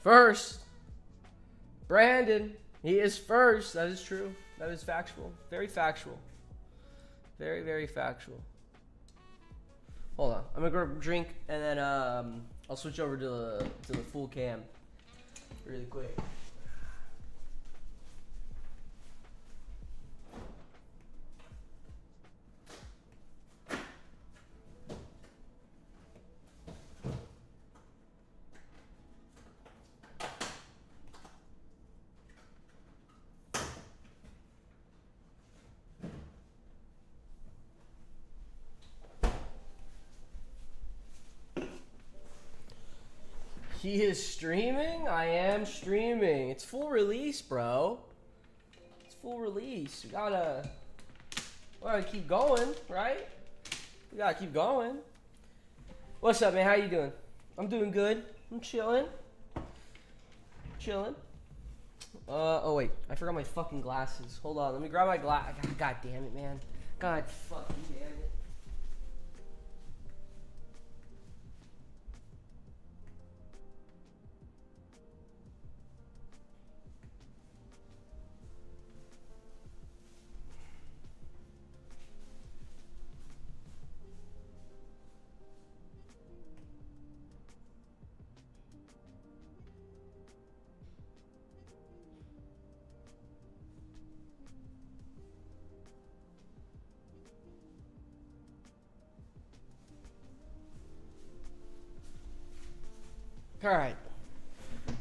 First. Brandon. He is first. That is true. That is factual. Very factual. Very, very factual. Hold on. I'm gonna grab a drink and then I'll switch over to the full cam really quick. He is streaming? I am streaming. It's full release, bro. It's full release. We gotta keep going, right? We gotta keep going. What's up, man? How you doing? I'm doing good. I'm chilling. Chilling. Oh wait, I forgot my fucking glasses. Hold on, let me grab my glass. God damn it, man. God fucking damn it.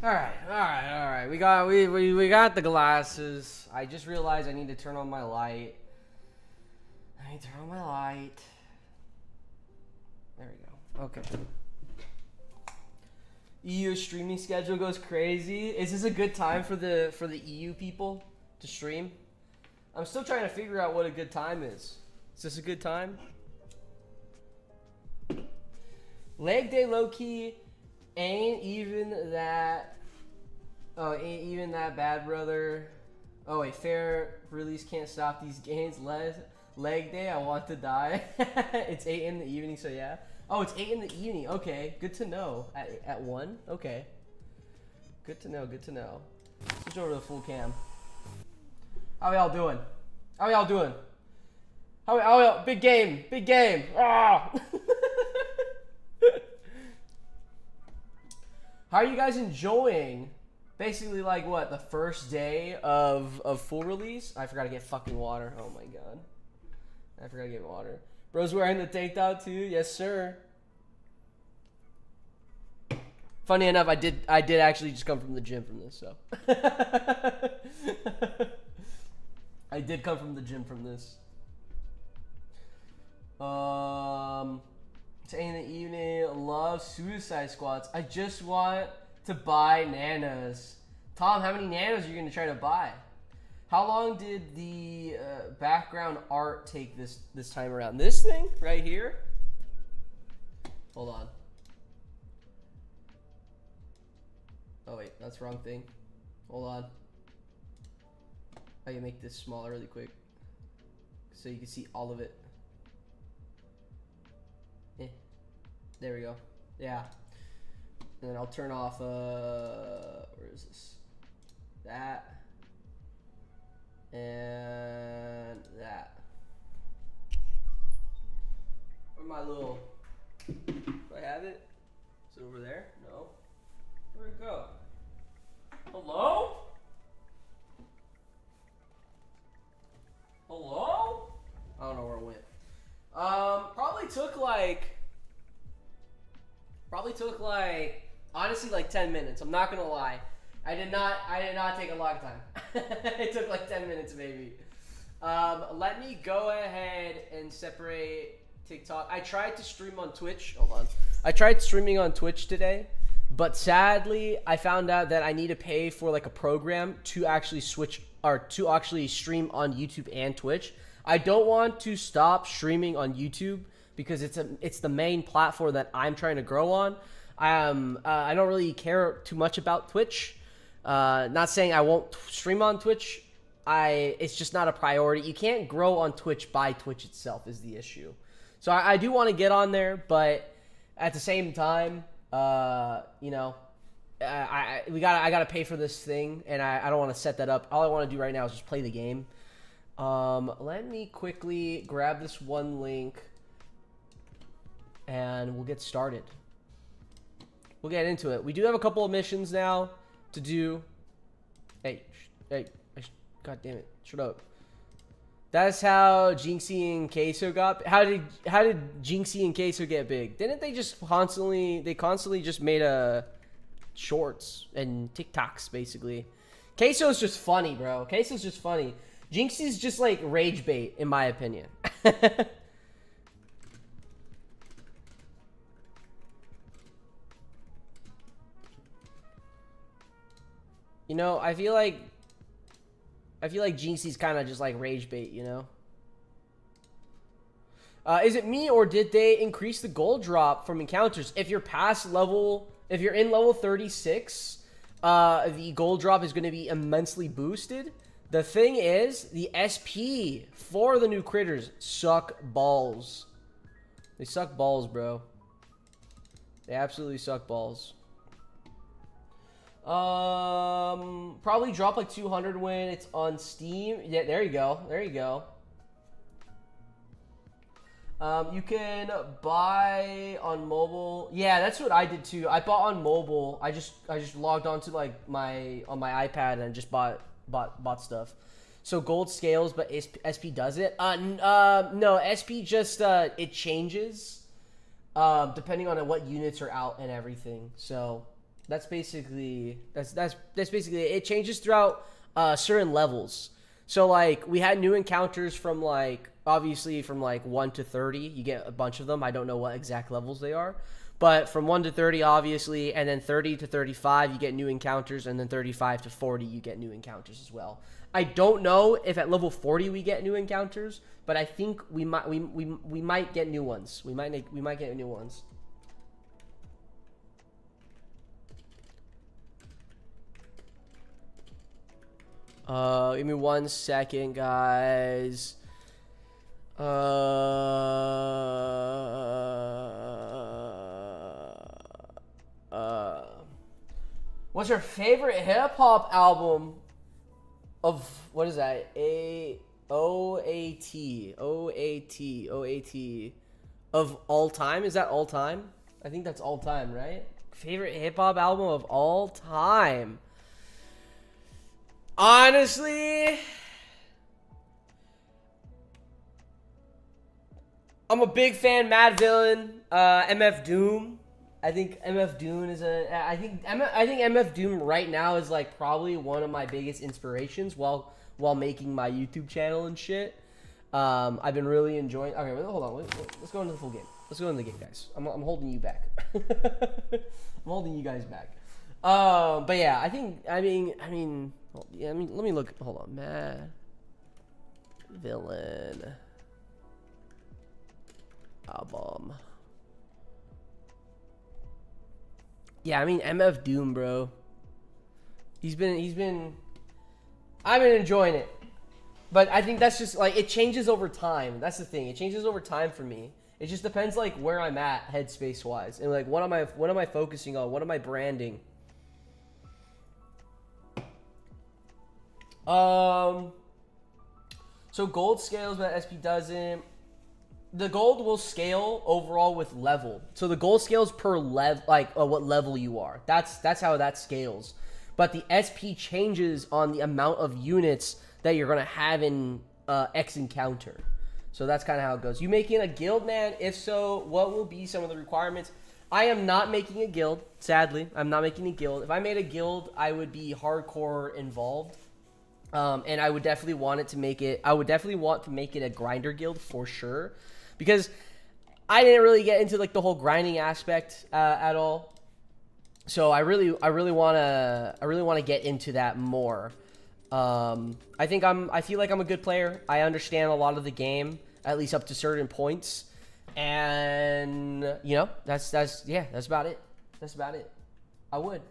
All right. We got the glasses. I just realized I need to turn on my light. There we go. Okay. EU streaming schedule goes crazy. Is this a good time for the EU people to stream? I'm still trying to figure out what a good time is. Is this a good time? Leg day low key ain't even that. Oh, ain't even that bad, brother. Oh wait, fair release can't stop these gains. Leg day, I want to die. It's 8 in the evening, so yeah. Oh, it's 8 in the evening. Okay, good to know. At 1? Okay. Good to know, good to know. Switch over to the full cam. How y'all doing? How y'all doing? How y'all? Big game, big game. Ah! How are you guys enjoying? Basically, like what, the first day of full release? I forgot to get fucking water. Oh my god. I forgot to get water. Bro's wearing the tank top too? Yes, sir. Funny enough, I did actually just come from the gym from this, so. I did come from the gym from this. It's 8 in the evening. Love Suicide Squads. I just want to buy nanas. Tom, how many nanas are you gonna try to buy? How long did the background art take this time around? This thing right here? Hold on. Oh wait, that's the wrong thing. Hold on. I can make this smaller really quick so you can see all of it. There we go. Yeah. And then I'll turn off, where is this? That. And that. Where's my little, do I have it? Is it over there? No. Where'd it go? Hello? Hello? I don't know where it went. Probably took like honestly like 10 minutes. I'm not gonna lie. I did not take a long time. It took like 10 minutes maybe. Let me go ahead and separate TikTok. I tried to stream on Twitch. Hold on. I tried streaming on Twitch today, but sadly I found out that I need to pay for like a program to actually switch or to actually stream on YouTube and Twitch. I don't want to stop streaming on YouTube because it's the main platform that I'm trying to grow on. I don't really care too much about Twitch. Not saying I won't stream on Twitch. It's just not a priority. You can't grow on Twitch by Twitch itself is the issue. So I do want to get on there, but at the same time, you know, I gotta pay for this thing, and I don't want to set that up. All I want to do right now is just play the game. Let me quickly grab this one link, and we'll get started. We'll get into it. We do have a couple of missions now to do. Hey, God damn it! Shut up. That's how Jinxie and Queso got. How did Jinxie and Queso get big? Didn't they just constantly? They constantly just made shorts and TikToks basically. Queso's just funny, bro. Queso's just funny. Jinxie's just like rage bait, in my opinion. You know, I feel like Jinxie's kind of just like rage bait, you know? Is it me, or did they increase the gold drop from encounters? If you're if you're in level 36, the gold drop is going to be immensely boosted. The thing is, the SP for the new critters suck balls. They suck balls, bro. They absolutely suck balls. Probably drop like 200 when it's on Steam. Yeah, there you go. There you go. You can buy on mobile. Yeah, that's what I did too. I bought on mobile. I just logged onto like on my iPad and just bought stuff. So gold scales, but SP does it. No, SP just it changes depending on what units are out and everything. So that's basically it. Changes throughout certain levels. So like we had new encounters from like obviously from like 1 to 30, you get a bunch of them. I don't know what exact levels they are, but from 1 to 30 obviously, and then 30 to 35 you get new encounters, and then 35 to 40 you get new encounters as well. I don't know if at level 40 we get new encounters, but I think we might get new ones. We might get new ones. Give me 1 second, guys. What's your favorite hip hop album of, what is that? O-A-T of all time? Is that all time? I think that's all time, right? Favorite hip hop album of all time. Honestly, I'm a big fan. Mad Villain, MF Doom. I think MF Doom is I think MF Doom right now is like probably one of my biggest inspirations while making my YouTube channel and shit. I've been really enjoying. Okay, hold on. Let's go into the full game. Let's go into the game, guys. I'm holding you back. I'm holding you guys back. But yeah, I mean, let me look. Hold on, Mad Villain album. Yeah, I mean MF Doom, bro. I've been enjoying it, but I think that's just like it changes over time. That's the thing. It changes over time for me. It just depends like where I'm at headspace wise, and like what am I focusing on? What am I branding? So gold scales, but SP doesn't. The gold will scale overall with level. So the gold scales per level, like what level you are. That's how that scales. But the SP changes on the amount of units that you're gonna have in X encounter. So that's kind of how it goes. You making a guild, man? If so, what will be some of the requirements? I am not making a guild. Sadly, I'm not making a guild. If I made a guild, I would be hardcore involved. And I would definitely want to make it a grinder guild for sure, because I didn't really get into like the whole grinding aspect at all. So I really want to get into that more. I feel like I'm a good player. I understand a lot of the game, at least up to certain points, and you know that's about it. That's about it. I would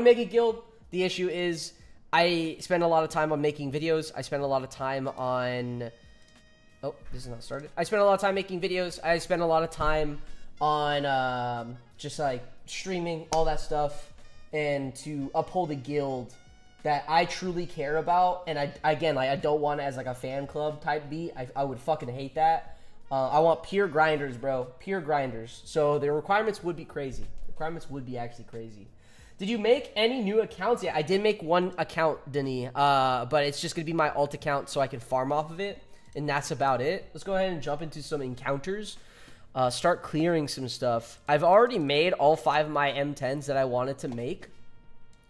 make a guild. The issue is, I spend a lot of time on making videos. I spend a lot of time on... Oh, this is not started. I spend a lot of time making videos. I spend a lot of time on just like streaming, all that stuff. and to uphold a guild that I truly care about. And I don't want it as like a fan club type beat. I would fucking hate that. I want pure grinders, bro. Pure grinders. So the requirements would be crazy. The requirements would be actually crazy. Did you make any new accounts? Yeah, I did make one account, Denis. But it's just going to be my alt account so I can farm off of it. And that's about it. Let's go ahead and jump into some encounters. Start clearing some stuff. I've already made all 5 of my M10s that I wanted to make,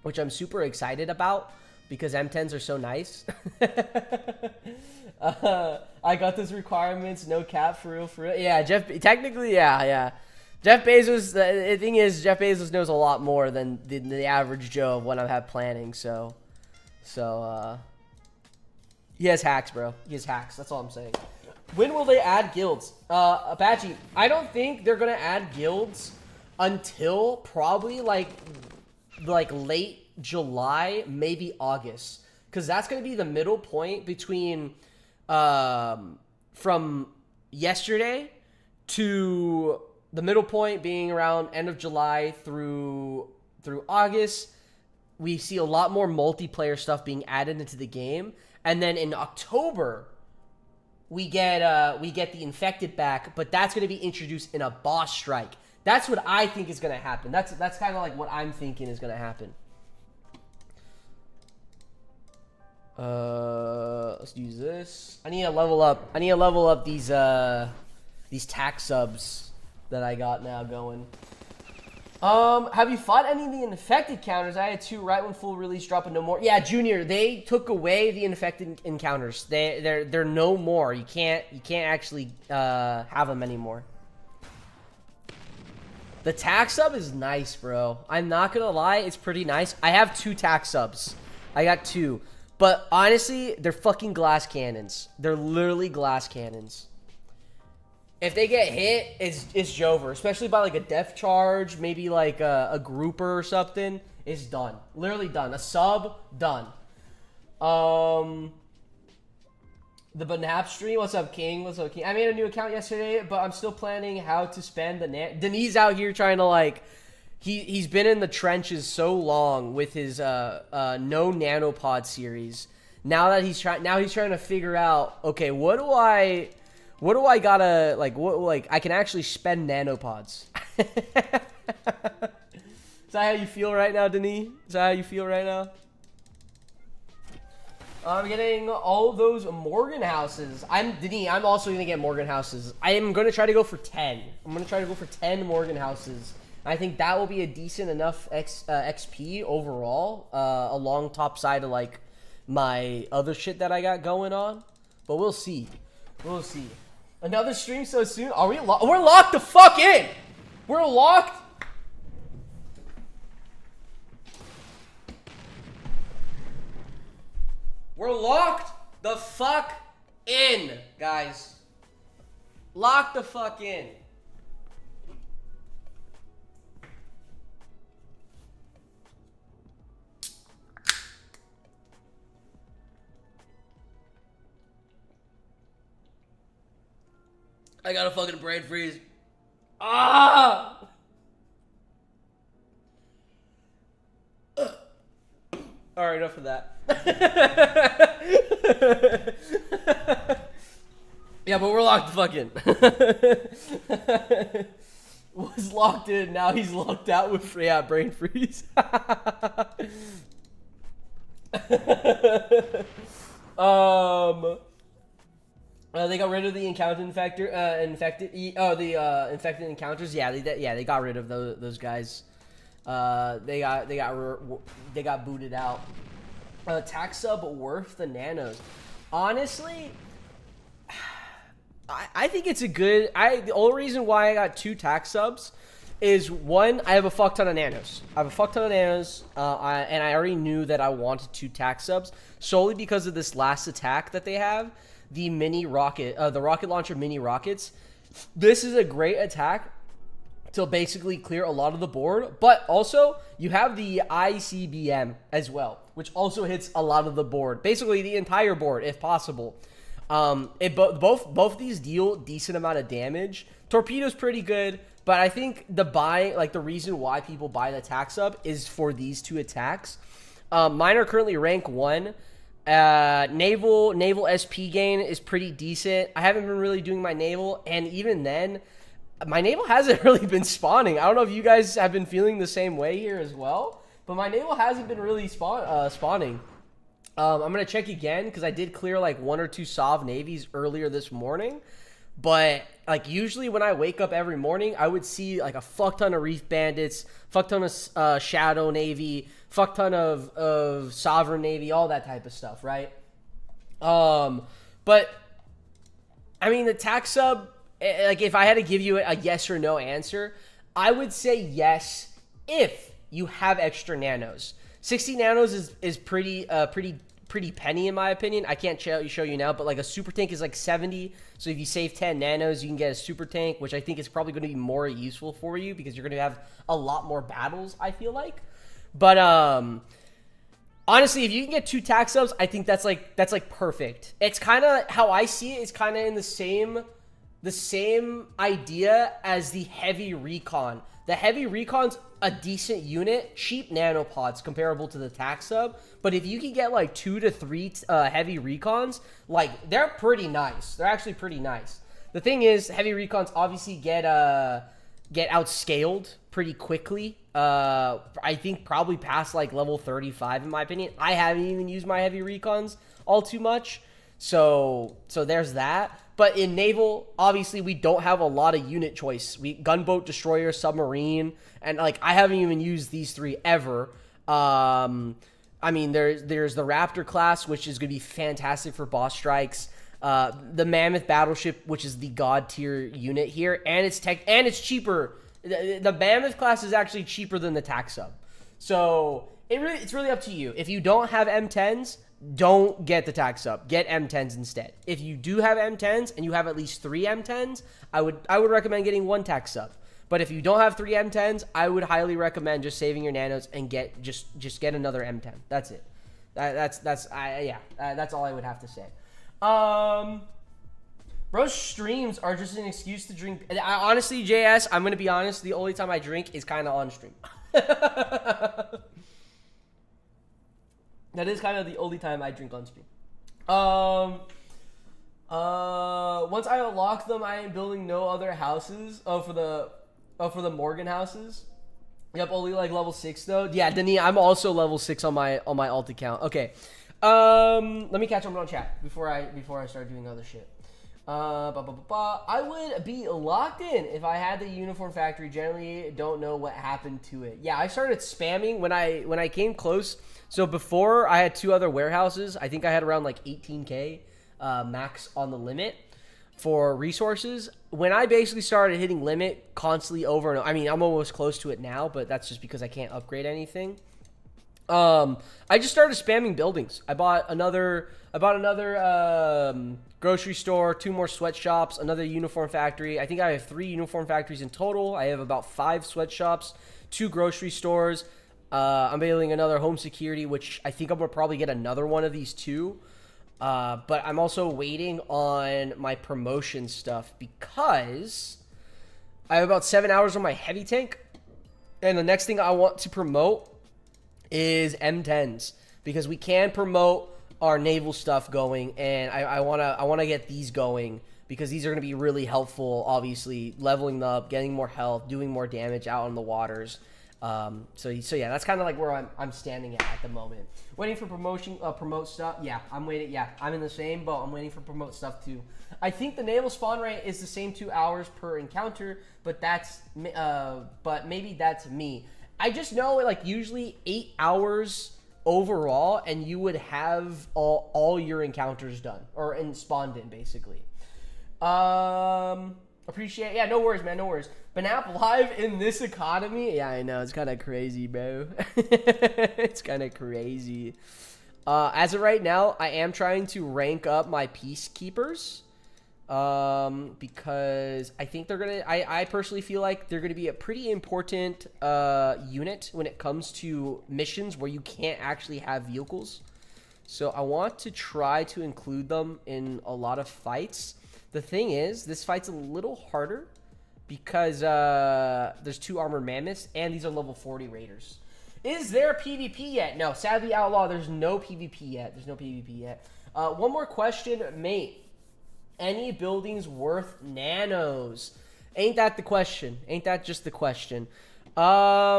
which I'm super excited about because M10s are so nice. I got those requirements, no cap, for real, for real. Yeah, technically, yeah. Jeff Bezos, the thing is, Jeff Bezos knows a lot more than the average Joe of what I have planning, so, he has hacks, bro. He has hacks, that's all I'm saying. When will they add guilds? Apache, I don't think they're gonna add guilds until probably like late July, maybe August, because that's gonna be the middle point between from yesterday to the middle point being around end of July through August. We see a lot more multiplayer stuff being added into the game, and then in October we get the infected back, but that's going to be introduced in a boss strike. That's what I think is going to happen. That's kind of like what I'm thinking is going to happen. Let's use this. I need to level up. I need to level up these tax subs that I got now going. Have you fought any of the infected counters? I had 2 right when full release drop and no more. Yeah, Junior, they took away the infected encounters. They're no more. You can't actually have them anymore. The tax sub is nice, bro. I'm not gonna lie, it's pretty nice. I have 2 tax subs. I got 2. But honestly, they're fucking glass cannons. They're literally glass cannons. If they get hit, it's Jover. Especially by like a death charge, maybe like a grouper or something. It's done. Literally done. A sub, done. The BNAP stream. What's up, King? What's up, King? I made a new account yesterday, but I'm still planning how to spend the Denis out here trying to like... He's been in the trenches so long with his no nanopod series. Now that he's trying to figure out, okay, what do I gotta like I can actually spend nanopods. Is that how you feel right now, Denis? Is that how you feel right now? I'm getting all those Morgan houses. Denis, I'm also gonna get Morgan houses. I am gonna try to go for 10. I'm gonna try to go for 10 Morgan houses. I think that will be a decent enough XP overall, along top side of like my other shit that I got going on. But we'll see. We'll see. Another stream so soon? Are we locked? We're locked the fuck in! We're locked. We're locked the fuck in, guys. Lock the fuck in. I got a fucking brain freeze. Ah! Alright, enough of that. Yeah, but we're locked fucking. Was locked in, now he's locked out with brain freeze. They got rid of the infected encounters. Yeah, they got rid of those guys. They got booted out. Tax sub worth the nanos. Honestly, I think it's a good. The only reason why I got 2 tax subs is, one, I have a fuck ton of nanos. And I already knew that I wanted 2 tax subs solely because of this last attack that they have. The mini rocket, the rocket launcher mini rockets. This is a great attack to basically clear a lot of the board, but also you have the ICBM as well, which also hits a lot of the board, basically the entire board if possible. Both these deal decent amount of damage. Torpedo's pretty good, But I think the reason why people buy the attack sub is for these 2 attacks. Mine are currently rank 1. Naval SP gain is pretty decent. I haven't been really doing my naval, and even then, my naval hasn't really been spawning. I don't know if you guys have been feeling the same way here as well, but my naval hasn't been really spawning. I'm gonna check again because I did clear like 1 or 2 Sov navies earlier this morning. But like usually when I wake up every morning, I would see like a fuck ton of Reef Bandits, fuck ton of Shadow Navy, fuck ton of Sovereign Navy, all that type of stuff, right? But I mean the attack sub, like if I had to give you a yes or no answer, I would say yes if you have extra nanos. 60 nanos is pretty penny in my opinion. I can't show you now, but like a super tank is like 70. So if you save 10 nanos, you can get a super tank, which I think is probably going to be more useful for you because you're going to have a lot more battles, I feel like. But honestly, if you can get 2 attack subs, I think that's like perfect. It's kind of how I see it. It's kind of in the same idea as the heavy recon. The heavy recon's a decent unit, cheap nanopods comparable to the attack sub. But if you can get like 2 to 3 heavy recons, like they're pretty nice. They're actually pretty nice. The thing is, heavy recons obviously get outscaled pretty quickly. I think probably past like level 35 in my opinion. I haven't even used my heavy recons all too much. So there's that. But in naval, obviously we don't have a lot of unit choice. Gunboat, destroyer, submarine, and like I haven't even used these 3 ever. I mean, there's the Raptor class, which is going to be fantastic for boss strikes. The Mammoth battleship, which is the god tier unit here, and it's cheaper. The Mammoth class is actually cheaper than the attack sub. So it's really up to you. If you don't have M10s, don't get the attack sub. Get M10s instead. If you do have M10s and you have at least 3 M10s, I would recommend getting 1 attack sub. But if you don't have 3 M10s, I would highly recommend just saving your nanos and just get another M10. That's it. That's all I would have to say. Bro's streams are just an excuse to drink. Honestly, JS, I'm gonna be honest. The only time I drink is kind of on stream. That is kind of the only time I drink on stream. Once I unlock them, I am building no other houses. For the Morgan houses. Yep, only like level 6 though. Yeah, Dani, I'm also level 6 on my alt account. Okay. Let me catch up on chat before I start doing other shit. I would be locked in if I had the uniform factory. Generally, don't know what happened to it. Yeah, I started spamming when I came close. So before I had 2 other warehouses. I think I had around like 18k max on the limit for resources. When I basically started hitting limit constantly over and over, I mean, I'm almost close to it now, but that's just because I can't upgrade anything. I just started spamming buildings. I bought another grocery store, 2 more sweatshops, another uniform factory. I think I have 3 uniform factories in total. I have about 5 sweatshops, 2 grocery stores. I'm building another home security, which I think I'm gonna probably get another one of these too. But I'm also waiting on my promotion stuff because I have about 7 hours on my heavy tank, and the next thing I want to promote is M10s because we can promote our naval stuff going, and I wanna get these going because these are gonna be really helpful. Obviously, leveling up, getting more health, doing more damage out on the waters. So yeah, that's kind of like where I'm standing at the moment. Waiting for promote stuff. Yeah, I'm waiting. Yeah, I'm in the same boat. I'm waiting for promote stuff too. I think the naval spawn rate is the same 2 hours per encounter, but maybe that's me. I just know like usually 8 hours overall, and you would have all your encounters done or spawned in basically. Appreciate. Yeah, no worries, man. No worries. BNAP live in this economy. Yeah, I know. It's kind of crazy, bro. It's kind of crazy. As of right now, I am trying to rank up my peacekeepers. Because I think they're going to... I personally feel like they're going to be a pretty important unit when it comes to missions where you can't actually have vehicles. So I want to try to include them in a lot of fights. The thing is, this fight's a little harder because there's 2 armored mammoths, and these are level 40 raiders. Is there PvP yet? No, sadly, Outlaw, there's no PvP yet. There's no PvP yet. One more question, mate. Any buildings worth nanos? Ain't that the question? Ain't that just the question? Let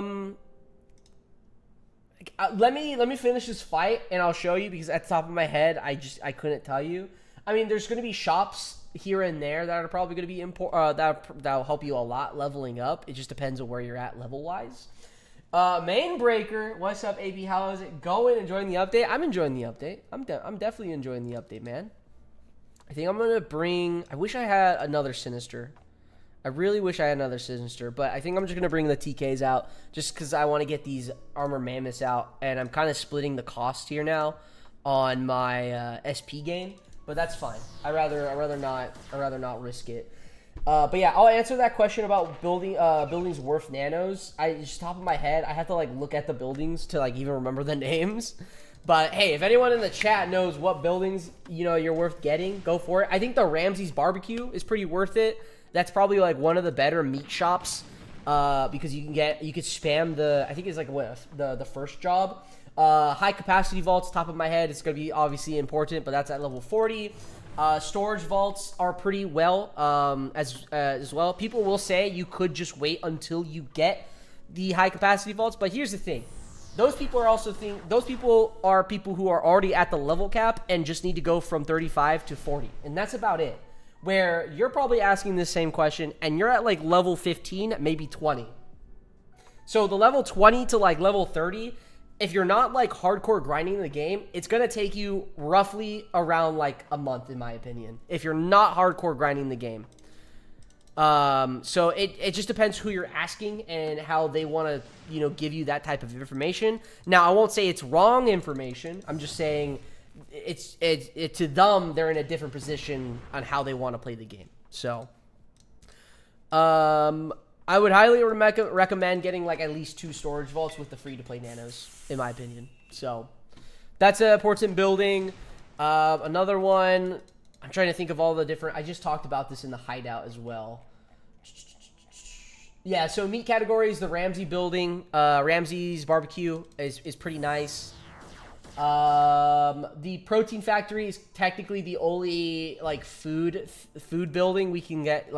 me finish this fight, and I'll show you, because at the top of my head, I couldn't tell you. I mean, there's going to be shops here and there that are probably going to be that'll help you a lot leveling up. It just depends on where you're at level-wise. Main Breaker, what's up, AB? How is it going? Enjoying the update? I'm enjoying the update. I'm definitely enjoying the update, man. I think I'm gonna bring. I wish I had another Sinister. I really wish I had another Sinister, but I think I'm just gonna bring the TKs out just because I want to get these armor mammoths out, and I'm kind of splitting the cost here now on my SP game, but that's fine. I rather not risk it. But yeah, I'll answer that question about buildings worth nanos. Just top of my head, I have to like look at the buildings to like even remember the names. But hey, if anyone in the chat knows what buildings you're worth getting, go for it. I think the Ramsey's Barbecue is pretty worth it. That's probably like one of the better meat shops because you could spam I think it's like the first job. High capacity vaults, top of my head, it's gonna be obviously important, but that's at level 40. Storage vaults are pretty well as well. People will say you could just wait until you get the high capacity vaults, but here's the thing. Those people are people who are already at the level cap and just need to go from 35 to 40, and that's about it. Where you're probably asking the same question and you're at like level 15, maybe 20. So the level 20 to like level 30, if you're not like hardcore grinding the game, it's going to take you roughly around like a month, in my opinion, if you're not hardcore grinding the game. So it just depends who you're asking and how they want to, give you that type of information. Now, I won't say it's wrong information. I'm just saying to them, they're in a different position on how they want to play the game. So, I would highly recommend getting like at least 2 storage vaults with the free-to-play nanos, in my opinion. So, that's an important building. Another one, I'm trying to think of all the different. I just talked about this in the hideout as well. Yeah, so meat categories, the Ramsey building, Ramsey's Barbecue is pretty nice. The Protein Factory is technically the only like food building we can get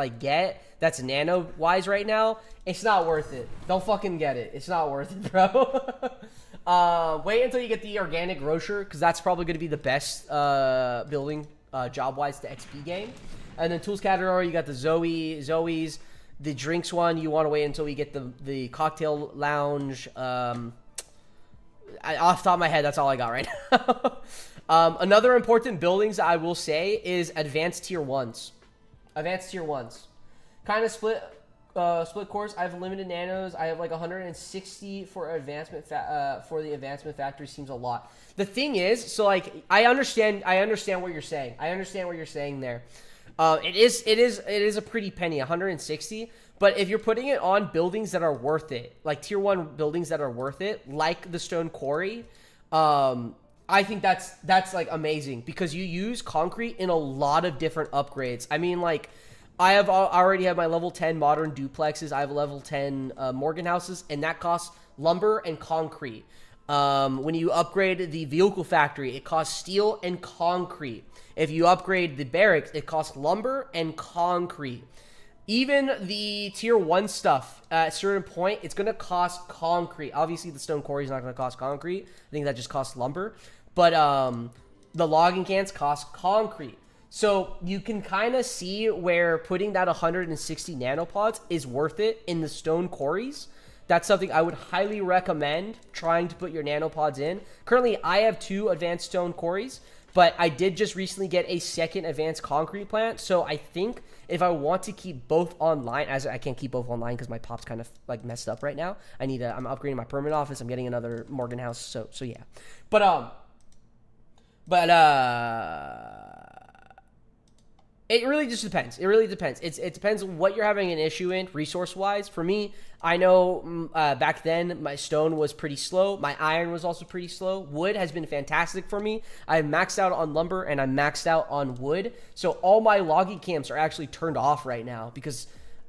that's nano wise right now. It's not worth it. Don't fucking get it. It's not worth it, bro. Wait until you get the organic grocer, because that's probably going to be the best building job wise to XP game. And then tools category, you got the Zoe's. The drinks one, you want to wait until we get the cocktail lounge. Off the top of my head, that's all I got right now. Another important buildings I will say is advanced tier 1s. Advanced tier 1s. Kind of split course. I have limited nanos. I have like 160 for advancement for the advancement factory. Seems a lot. The thing is, so like I understand what you're saying. I understand what you're saying there. It is a pretty penny, 160. But if you're putting it on buildings that are worth it, like tier 1 buildings that are worth it, like the Stone Quarry, I think that's like amazing, because you use concrete in a lot of different upgrades. I mean, like I already have my level 10 modern duplexes. I have level 10 Morgan houses, and that costs lumber and concrete. When you upgrade the vehicle factory, it costs steel and concrete. If you upgrade the barracks, it costs lumber and concrete. Even the tier 1 stuff, at a certain point, it's going to cost concrete. Obviously, the Stone Quarry is not going to cost concrete. I think that just costs lumber. But the logging cans cost concrete. So you can kind of see where putting that 160 nanopods is worth it in the Stone Quarries. That's something I would highly recommend trying to put your nanopods in. Currently, I have 2 advanced Stone Quarries, but I did just recently get a second advanced concrete plant. So I think if I want to keep both online, as I can't keep both online because my pop's kind of like messed up right now. I'm upgrading my permanent office. I'm getting another Morgan house. So yeah. It really just depends. It really depends. It depends on what you're having an issue in resource-wise. For me, I know back then my stone was pretty slow. My iron was also pretty slow. Wood has been fantastic for me. I've maxed out on lumber and I'm maxed out on wood. So all my logging camps are actually turned off right now because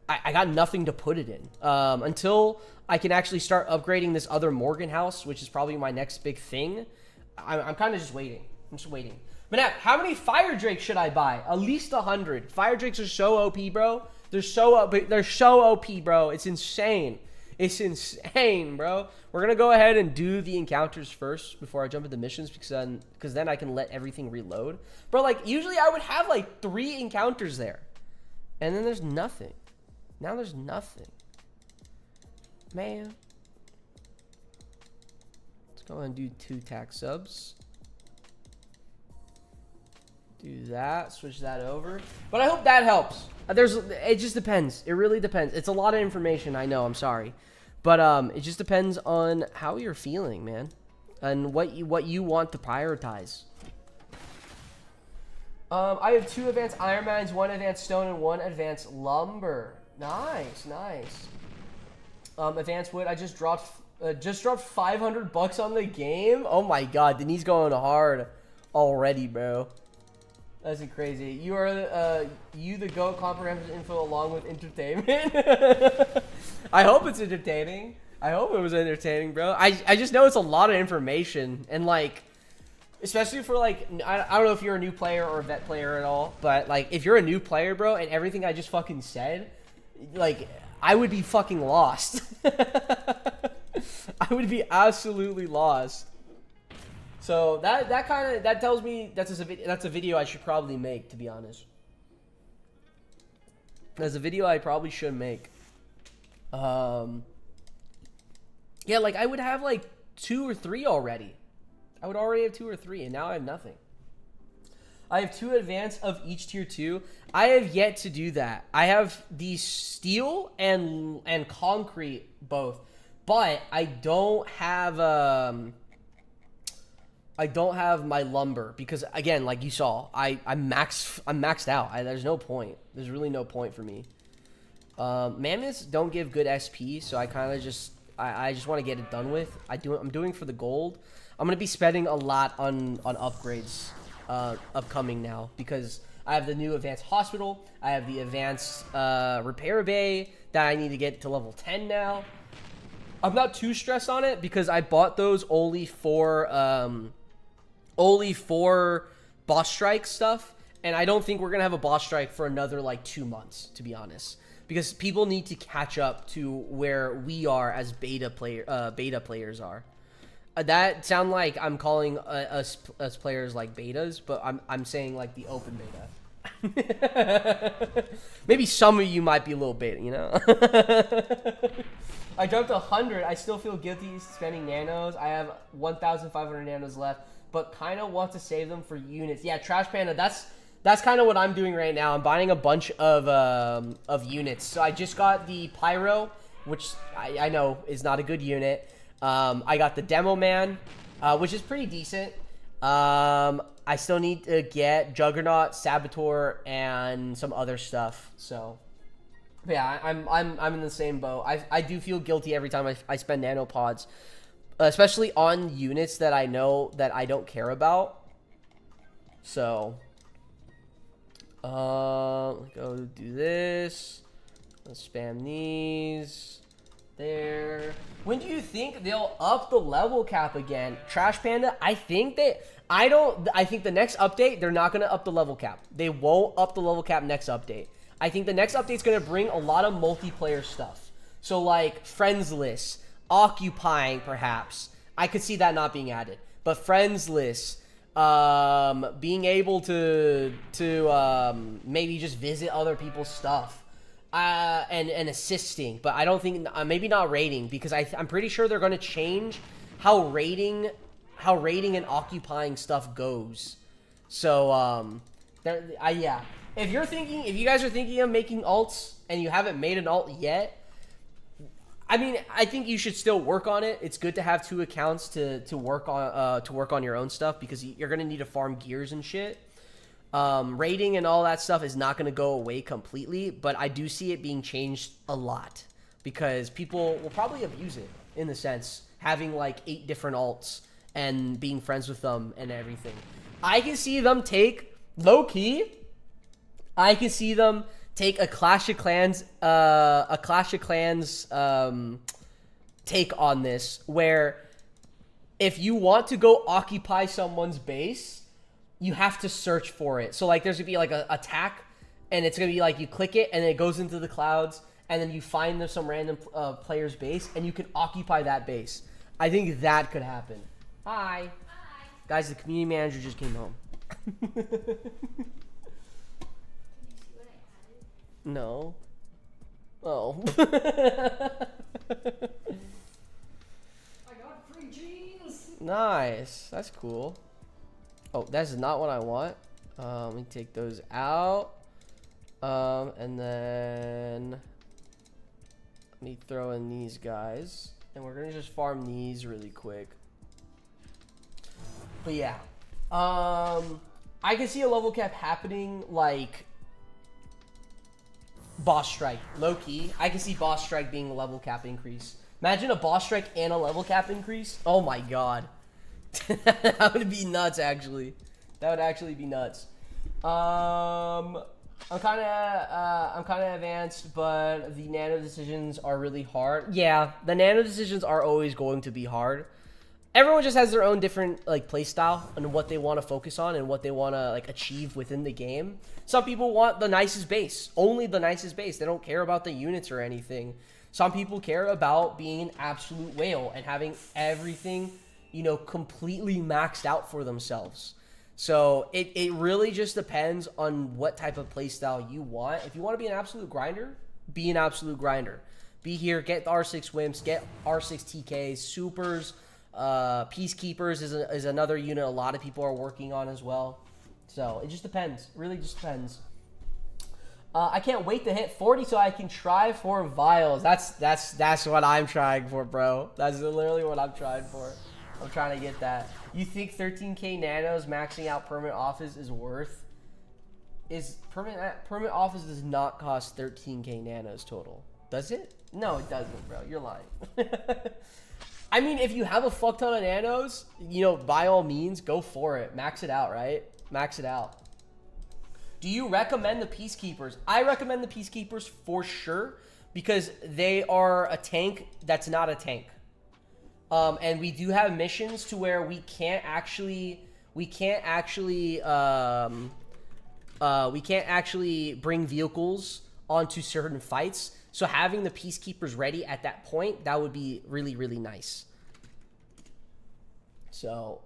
I got nothing to put it in until I can actually start upgrading this other Morgan house, which is probably my next big thing. I'm kind of just waiting. I'm just waiting. BNAP, how many Fire Drakes should I buy? At least 100. Fire Drakes are so OP, bro. They're so OP, bro. It's insane. It's insane, bro. We're going to go ahead and do the encounters first before I jump into missions because then I can let everything reload. Bro, like, usually I would have, like, 3 encounters there. And then there's nothing. Now there's nothing. Man. Let's go ahead and do 2 tax subs. Do that. Switch that over. But I hope that helps. It just depends. It really depends. It's a lot of information. I know. I'm sorry. But it just depends on how you're feeling, man. And what you want to prioritize. I have 2 advanced iron mines, 1 advanced stone, and 1 advanced lumber. Nice, nice. Advanced wood. I just dropped 500 bucks on the game. Oh my god, Denise going hard already, bro. That's crazy. You are you the GOAT, comprehensive info along with entertainment. I hope it's entertaining. I hope it was entertaining, bro. I just know it's a lot of information and like. Especially for, like, I don't know if you're a new player or a vet player at all, but, like, if you're a new player, bro, and everything I just fucking said, like, I would be fucking lost. I would be absolutely lost. So, that tells me that's a video I should probably make, to be honest. That's a video I probably should make. Yeah, like, I would have, like, 2 or 3 already. I would already have 2 or 3, and now I have nothing. I have 2 advanced of each tier 2. I have yet to do that. I have the steel and concrete both, but I don't have my lumber because again, like you saw, I'm maxed out. There's no point. There's really no point for me. Mammoths don't give good SP, so I kind of just I just want to get it done with. I'm doing for the gold. I'm going to be spending a lot on upgrades upcoming now because I have the new advanced hospital. I have the advanced repair bay that I need to get to level 10 now. I'm not too stressed on it because I bought those only for boss strike stuff. And I don't think we're going to have a boss strike for another like 2 months, to be honest. Because people need to catch up to where we are as beta players are. That sound like I'm calling us players like betas, but I'm saying like the open beta. Maybe some of you might be a little beta, you know? I jumped 100. I still feel guilty spending nanos. I have 1,500 nanos left, but kind of want to save them for units. Yeah, Trash Panda, that's kind of what I'm doing right now. I'm buying a bunch of units. So I just got the Pyro, which I know is not a good unit. I got the Demo Man, which is pretty decent. I still need to get Juggernaut, Saboteur, and some other stuff. So, yeah, I'm in the same boat. I do feel guilty every time I spend nanopods, especially on units that I know that I don't care about. So, let's go do this. Let's spam these. There. When do you think they'll up the level cap again? Trash Panda, I think the next update, they're not going to up the level cap. They won't up the level cap next update. I think the next update's going to bring a lot of multiplayer stuff. So, like, friends lists, occupying, perhaps. I could see that not being added. But friends lists, being able to maybe just visit other people's stuff. And assisting, but I don't think maybe not raiding because I'm pretty sure they're going to change how raiding and occupying stuff goes. So yeah, if you guys are thinking of making alts and you haven't made an alt yet, I mean, I think you should still work on it. It's good to have 2 accounts to work on your own stuff because you're going to need to farm gears and shit. Rating and all that stuff is not going to go away completely, but I do see it being changed a lot because people will probably abuse it in the sense having like 8 different alts and being friends with them and everything. I can see them take low key. I can see them take a Clash of Clans take on this, where if you want to go occupy someone's base, you have to search for it. So like there's gonna be like a attack, and it's gonna be like you click it and then it goes into the clouds, and then you find there's some random player's base and you can occupy that base. I think that could happen. Hi. Hi. Guys, the community manager just came home. Did you see what I added? No. Oh. I got free cheese. Nice. That's cool. Oh, that's not what I want. Let me take those out. And then let me throw in these guys. And we're gonna just farm these really quick. But yeah. I can see a level cap happening like boss strike. Low key. I can see boss strike being a level cap increase. Imagine a boss strike and a level cap increase. Oh my god. That would be nuts, actually. That would actually be nuts. I'm kind of advanced, but the nano decisions are really hard. Yeah, the nano decisions are always going to be hard. Everyone just has their own different like play style and what they want to focus on and what they want to like achieve within the game. Some people want the nicest base, only the nicest base. They don't care about the units or anything. Some people care about being an absolute whale and having everything, you know, completely maxed out for themselves. So it really just depends on what type of playstyle you want. If you want to be an absolute grinder, be an absolute grinder. Be here, get the R6 Wimps, get R6 TKs, Supers, Peacekeepers is another unit a lot of people are working on as well. So it just depends. It really just depends. I can't wait to hit 40 so I can try for vials. That's what I'm trying for, bro. That's literally what I'm trying for. I'm trying to get that. You think 13k nanos maxing out permanent office is worth? Is permanent office does not cost 13k nanos total. Does it? No, it doesn't, bro. You're lying. I mean, if you have a fuck ton of nanos, you know, by all means, go for it. Max it out, right? Max it out. Do you recommend the Peacekeepers? I recommend the Peacekeepers for sure because they are a tank that's not a tank. And we do have missions to where we can't actually bring vehicles onto certain fights. So having the Peacekeepers ready at that point, that would be really, really nice. So,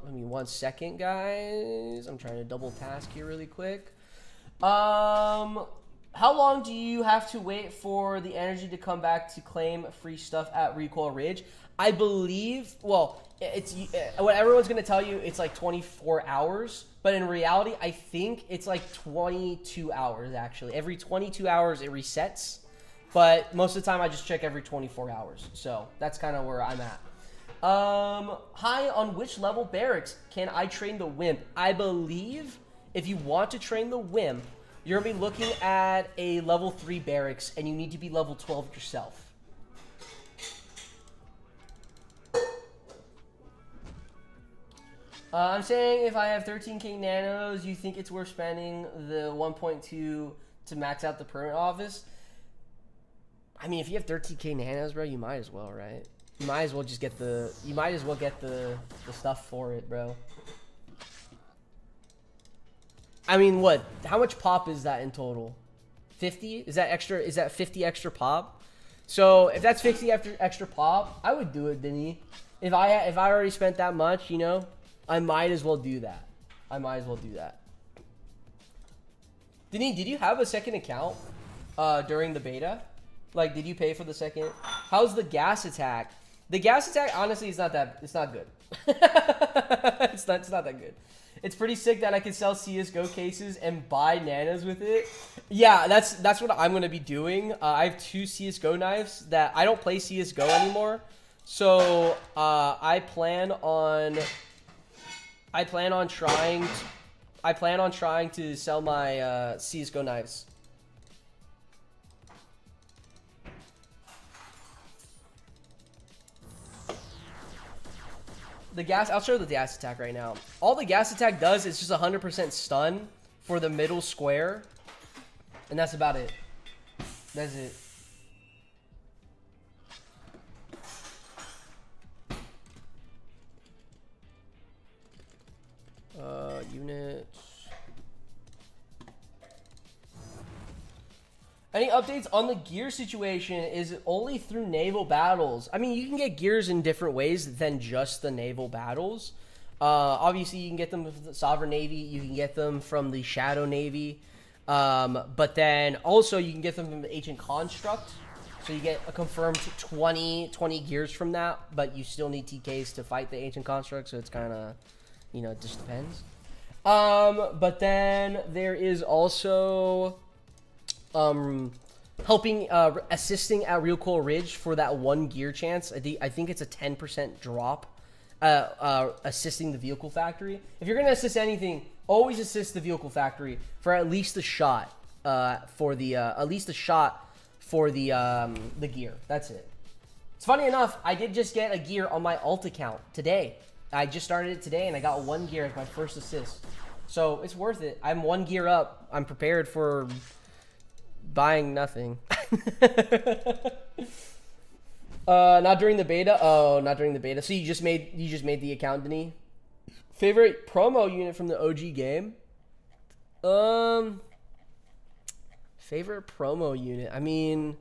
let me 1 second, guys. I'm trying to double task here really quick. How long do you have to wait for the energy to come back to claim free stuff at Recoil Ridge? I believe, well, it's what everyone's going to tell you, it's like 24 hours. But in reality, I think it's like 22 hours, actually. Every 22 hours, it resets. But most of the time, I just check every 24 hours. So that's kind of where I'm at. Hi, on which level barracks can I train the Wimp? I believe if you want to train the Wimp, you're going to be looking at a level 3 barracks, and you need to be level 12 yourself. I'm saying if I have 13k nanos, you think it's worth spending the 1.2 to max out the permanent office? I mean, if you have 13k nanos, bro, you might as well, right? You might as well just get the stuff for it, bro. I mean, what? How much pop is that in total? 50? Is that extra? Is that 50 extra pop? So if that's 50 extra pop, I would do it, Denny. If I already spent that much, you know, I might as well do that. I might as well do that. Denny, did you have a second account during the beta? Like, did you pay for the second? How's the gas attack? The gas attack, honestly, it's not good. it's not that good. It's pretty sick that I can sell CSGO cases and buy nanos with it. Yeah, that's what I'm gonna be doing. I have 2 CSGO knives that I don't play CSGO anymore, so I plan on trying to sell my CSGO knives. The gas, I'll show the gas attack right now. All the gas attack does is just 100% stun for the middle square. And that's about it. That's it. Units. Any updates on the gear situation? Is it only through naval battles? I mean, you can get gears in different ways than just the naval battles. Obviously, you can get them from the Sovereign Navy. You can get them from the Shadow Navy. But then also you can get them from the Ancient Construct. So you get a confirmed 20 gears from that. But you still need TKs to fight the Ancient Construct. So it's kind of, you know, it just depends. But then there is also... assisting at Real Cool Ridge for that 1 gear chance. I think it's a 10% drop. Assisting the vehicle factory. If you're gonna assist anything, always assist the vehicle factory for at least a shot. For the gear. That's it. It's funny enough, I did just get a gear on my alt account today. I just started it today and I got 1 gear as my first assist. So it's worth it. I'm 1 gear up. I'm prepared for buying nothing. Not during the beta. Oh, not during the beta. So you just made the account, didn't you? Favorite promo unit from the OG game? Favorite promo unit. I mean,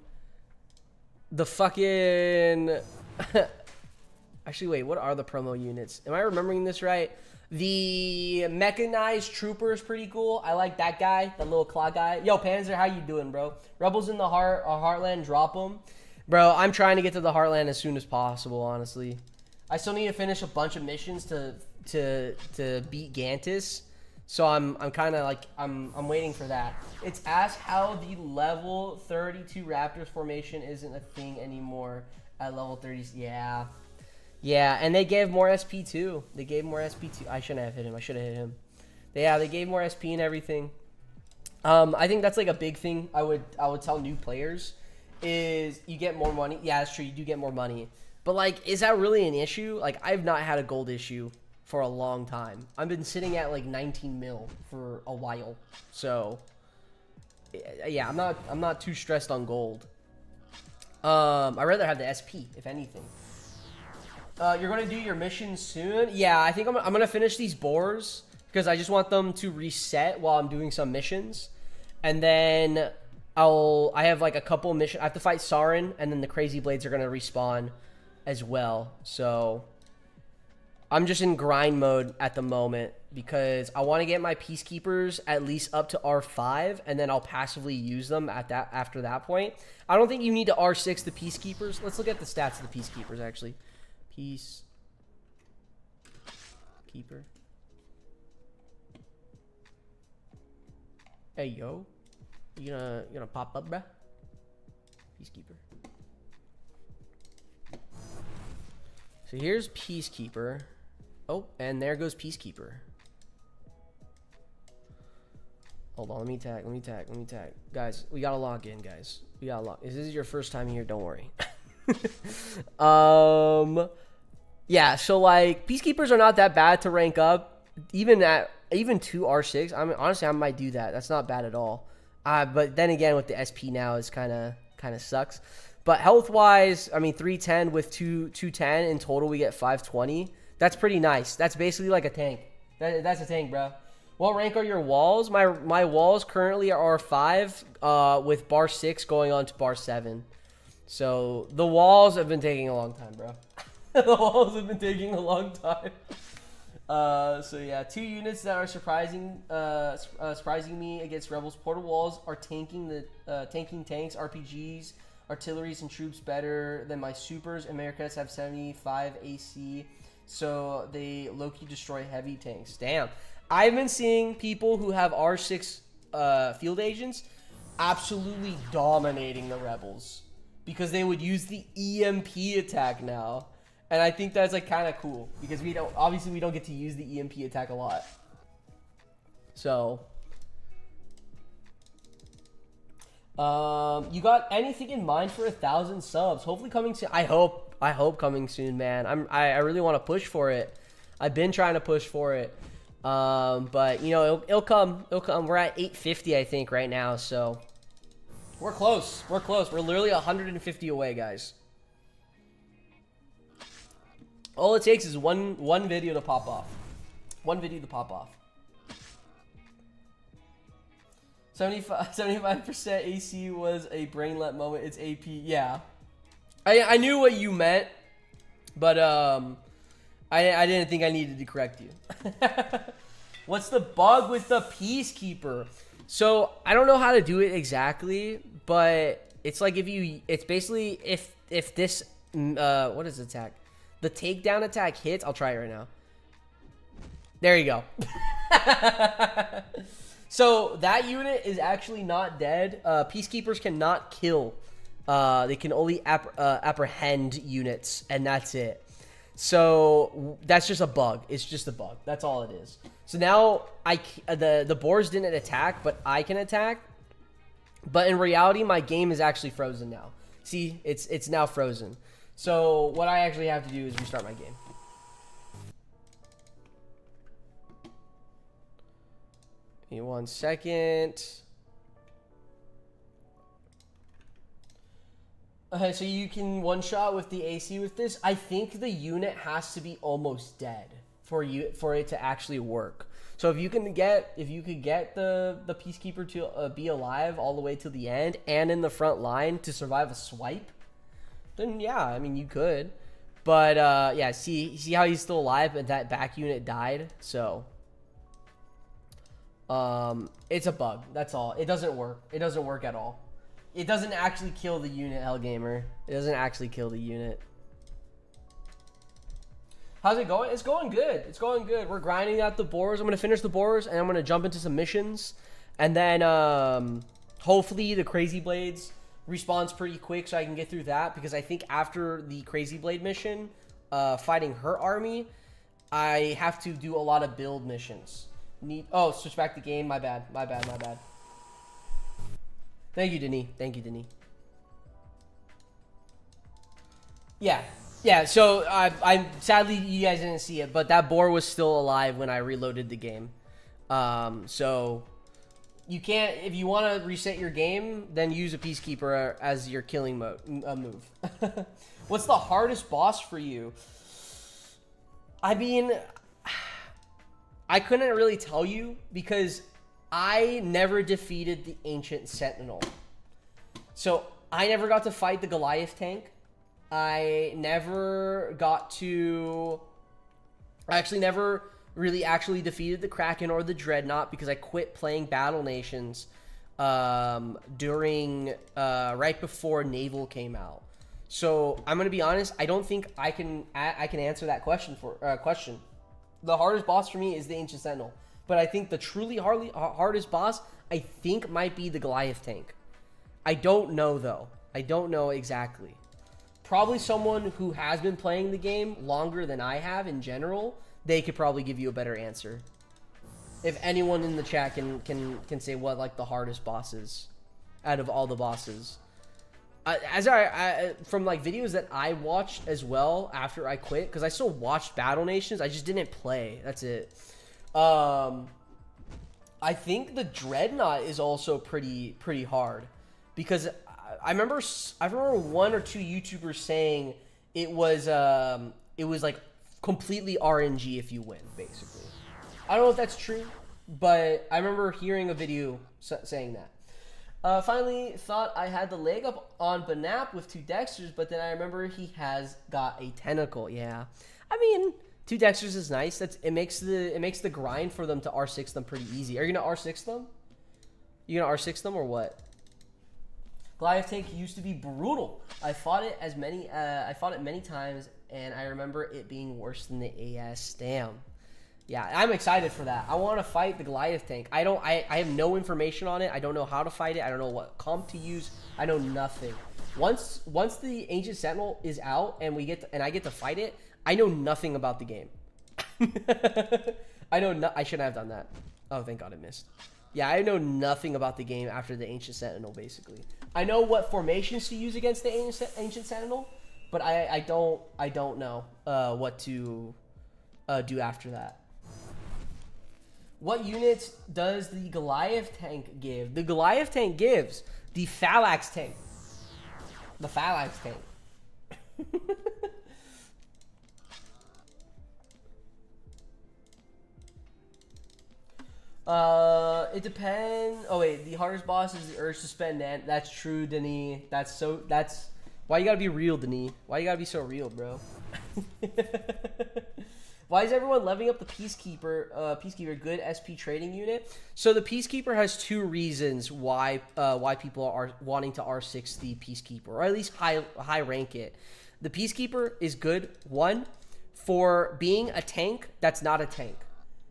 the fucking. Actually, wait. What are the promo units? Am I remembering this right? The mechanized trooper is pretty cool. I like that guy, the little claw guy. Yo, Panzer, how you doing, bro? Rebels in the Heartland, drop them. Bro, I'm trying to get to the Heartland as soon as possible, honestly. I still need to finish a bunch of missions to beat Gantus. So I'm kind of like, I'm waiting for that. It's asked how the level 32 Raptors formation isn't a thing anymore at level 30. Yeah. Yeah, and they gave more SP too. They gave more SP too. I shouldn't have hit him. I should have hit him. Yeah, they gave more SP and everything. I think that's like a big thing I would tell new players is you get more money. Yeah, that's true. You do get more money. But like, is that really an issue? Like, I've not had a gold issue for a long time. I've been sitting at like 19 mil for a while. So yeah, I'm not too stressed on gold. I'd rather have the SP if anything. You're going to do your missions soon? Yeah, I think I'm going to finish these boars because I just want them to reset while I'm doing some missions. And then I have like a couple missions. I have to fight Sarin, and then the Crazy Blades are going to respawn as well. So I'm just in grind mode at the moment because I want to get my Peacekeepers at least up to R5, and then I'll passively use them after that point. I don't think you need to R6 the Peacekeepers. Let's look at the stats of the Peacekeepers, actually. Peacekeeper. Hey, yo. You gonna pop up, bruh? Peacekeeper. So here's Peacekeeper. Oh, and there goes Peacekeeper. Hold on, let me tag. Guys, we gotta log in, guys. We gotta log. If this is your first time here, don't worry. Yeah, so like Peacekeepers are not that bad to rank up, even 2 R6. I mean, honestly, I might do that. That's not bad at all. But then again, with the SP now, is kind of sucks. But health wise, I mean, 310 with 210 in total, we get 520. That's pretty nice. That's basically like a tank. That's a tank, bro. What rank are your walls? My walls currently are R5, with bar 6 going on to bar 7. So the walls have been taking a long time, bro. The walls have been taking a long time. So yeah, 2 units that are surprising me against Rebels. Portal walls are tanking tanks, RPGs, artilleries, and troops better than my supers. Americans have 75 AC, so they low-key destroy heavy tanks. Damn. I've been seeing people who have R6 field agents absolutely dominating the Rebels because they would use the EMP attack now. And I think that's like kind of cool because we don't get to use the EMP attack a lot. So, you got anything in mind for 1,000 subs? Hopefully coming soon. I hope coming soon, man. I really want to push for it. I've been trying to push for it. But you know, it'll come. We're at 850, I think, right now. So We're close. We're close. We're literally 150 away, guys. All it takes is one video to pop off. One video to pop off. 75% AC was a brainlet moment. It's AP. Yeah. I knew what you meant, but I didn't think I needed to correct you. What's the bug with the Peacekeeper? So I don't know how to do it exactly, but it's like it's basically if this what is attack? The takedown attack hits. I'll try it right now. There you go. So that unit is actually not dead. Peacekeepers cannot kill. They can only apprehend units, and that's it. So that's just a bug. It's just a bug. That's all it is. So now the boars didn't attack, but I can attack. But in reality, my game is actually frozen now. See, it's now frozen. So what I actually have to do is restart my game. Give me 1 second. Okay, so you can one-shot with the AC with this. I think the unit has to be almost dead for it to actually work. So if you could get the Peacekeeper to be alive all the way to the end and in the front line to survive a swipe, then yeah, I mean you could. But yeah, see how he's still alive and that back unit died. So it's a bug. That's all. It doesn't work. It doesn't work at all. It doesn't actually kill the unit, Hellgamer. It doesn't actually kill the unit. How's it going? It's going good. It's going good. We're grinding out the boars. I'm going to finish the boars, and I'm going to jump into some missions. And then, hopefully, the Crazy Blades respawns pretty quick so I can get through that. Because I think after the Crazy Blade mission, fighting her army, I have to do a lot of build missions. Oh, switch back the game. My bad. My bad. My bad. Thank you, Denis. Thank you, Denis. Yeah. Yeah, so I'm sadly you guys didn't see it, but that boar was still alive when I reloaded the game. So you can't, if you want to reset your game, then use a Peacekeeper as your killing move. What's the hardest boss for you? I mean, I couldn't really tell you because I never defeated the Ancient Sentinel. So I never got to fight the Goliath tank. I never got to... I actually never really actually defeated the Kraken or the Dreadnought because I quit playing Battle Nations during right before Naval came out. So I'm gonna be honest. I don't think I can answer that question question. The hardest boss for me is the Ancient Sentinel, but I think the truly hardest boss I think might be the Goliath tank. I don't know though. I don't know exactly. Probably someone who has been playing the game longer than I have in general, they could probably give you a better answer. If anyone in the chat can say what like the hardest boss is out of all the bosses. From like videos that I watched as well after I quit, because I still watched Battle Nations, I just didn't play. That's it. I think the Dreadnought is also pretty hard because I remember one or two YouTubers saying it was like completely RNG if you win, basically. I don't know if that's true, but I remember hearing a video saying that. Finally thought I had the leg up on BNAP with 2 Dexters, but then I remember he has got a tentacle. Yeah, I mean 2 Dexters is nice. It makes the grind for them to R6 them pretty easy. Are you gonna R6 them? You gonna R6 them or what? Goliath tank used to be brutal. I fought it many times, and I remember it being worse than the AS. Damn. Yeah, I'm excited for that. I want to fight the Goliath tank. I have no information on it. I don't know how to fight it. I don't know what comp to use. I know nothing. Once the Ancient Sentinel is out and I get to fight it, I know nothing about the game. I shouldn't have done that. Oh, thank God I missed. Yeah, I know nothing about the game after the Ancient Sentinel, basically. I know what formations to use against the Ancient Sentinel, but I don't know what to do after that. What units does the Goliath tank give? The Goliath tank gives the Phalanx tank. The Phalanx tank. It depends. Oh wait, the hardest boss is the urge to spend that. That's true, Denis. That's why you gotta be real, Denis. Why you gotta be so real, bro? Why is everyone leveling up the Peacekeeper? Peacekeeper, good SP trading unit. So the Peacekeeper has two reasons why people are wanting to R6 the Peacekeeper, or at least high rank it. The Peacekeeper is good, one, for being a tank that's not a tank.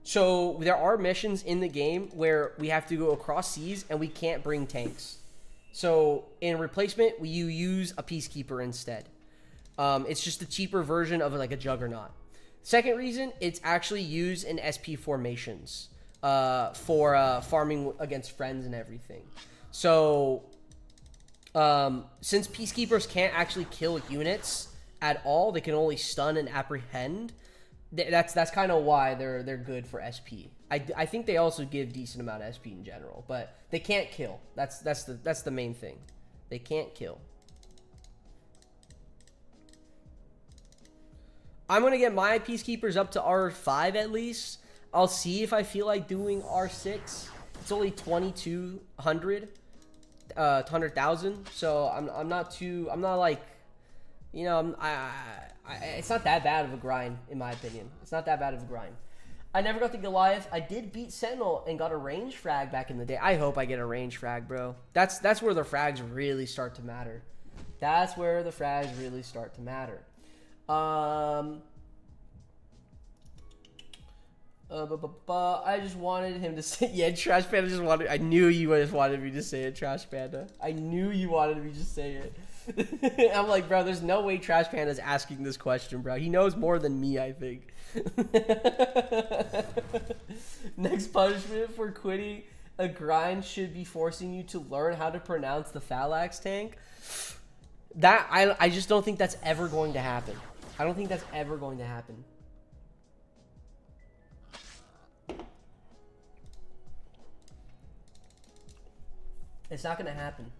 So there are missions in the game where we have to go across seas and we can't bring tanks. So in replacement, you use a Peacekeeper instead. It's just a cheaper version of like a Juggernaut. Second reason, it's actually used in SP formations for farming against friends and everything. So since Peacekeepers can't actually kill units at all, they can only stun and apprehend. That's kind of why they're good for SP. I think they also give decent amount of SP in general, but they can't kill. That's the main thing. They can't kill. I'm gonna get my Peacekeepers up to R5 at least. I'll see if I feel like doing R6. It's only 2,200, 100,000. So I'm not like, you know, it's not that bad of a grind in my opinion. It's not that bad of a grind. I never got the Goliath. I did beat Sentinel and got a range frag back in the day. I hope I get a range frag, bro. That's where the frags really start to matter. That's where the frags really start to matter. I just wanted him to say, yeah, Trash Panda just wanted, I knew you just wanted me to say it, Trash Panda. I knew you wanted me to say it. I'm like, bro, there's no way Trash Panda's asking this question, bro. He knows more than me, I think. Next punishment for quitting a grind should be forcing you to learn how to pronounce the Phalanx tank. That, I just don't think that's ever going to happen. I don't think that's ever going to happen. It's not going to happen.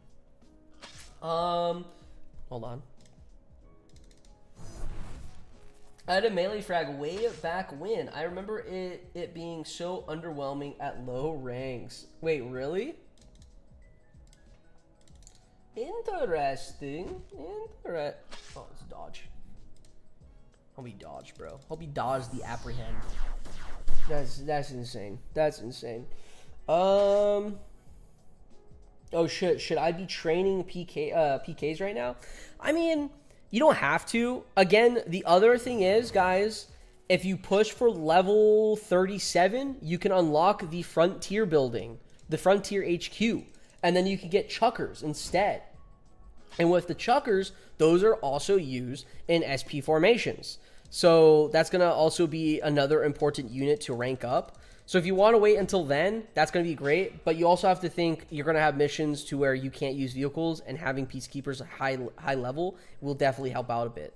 Hold on. I had a melee frag way back when. I remember it being so underwhelming at low ranks. Wait, really? Interesting. Oh, it's dodge. Hope he dodged, bro. Hope he dodged the apprehend. That's insane. That's insane. Oh shit. Should I be training PKs right now? I mean, you don't have to. Again, the other thing is, guys, if you push for level 37, you can unlock the Frontier building, the Frontier HQ, and then you can get Chuckers instead. And with the Chuckers, those are also used in SP formations. So that's going to also be another important unit to rank up. So if you want to wait until then, that's going to be great. But you also have to think you're going to have missions to where you can't use vehicles, and having Peacekeepers high level will definitely help out a bit.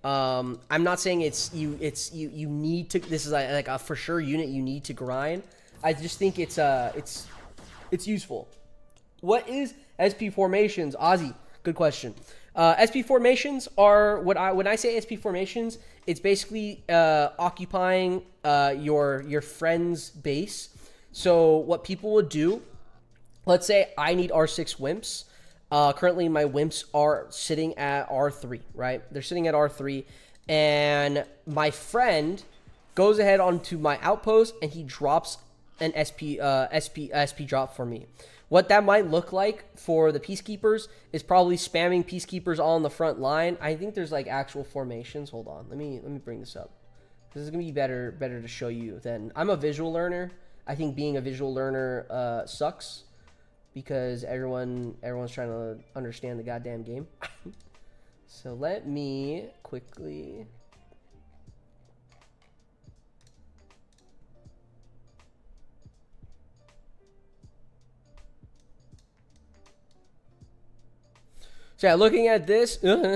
I'm not saying you need to, this is like a for sure unit you need to grind. I just think it's useful. What is SP formations, Ozzy? Good question. SP formations are when I say SP formations, it's basically occupying your friend's base. So what people would do, let's say I need R6 wimps. Currently my wimps are sitting at R3, right? They're sitting at R3, and my friend goes ahead onto my outpost and he drops an SP drop for me. What that might look like for the Peacekeepers is probably spamming Peacekeepers all on the front line. I think there's like actual formations. Hold on, let me bring this up. This is gonna be better to show you than, I'm a visual learner. I think being a visual learner sucks because everyone's trying to understand the goddamn game. So let me quickly. So yeah, looking at this, here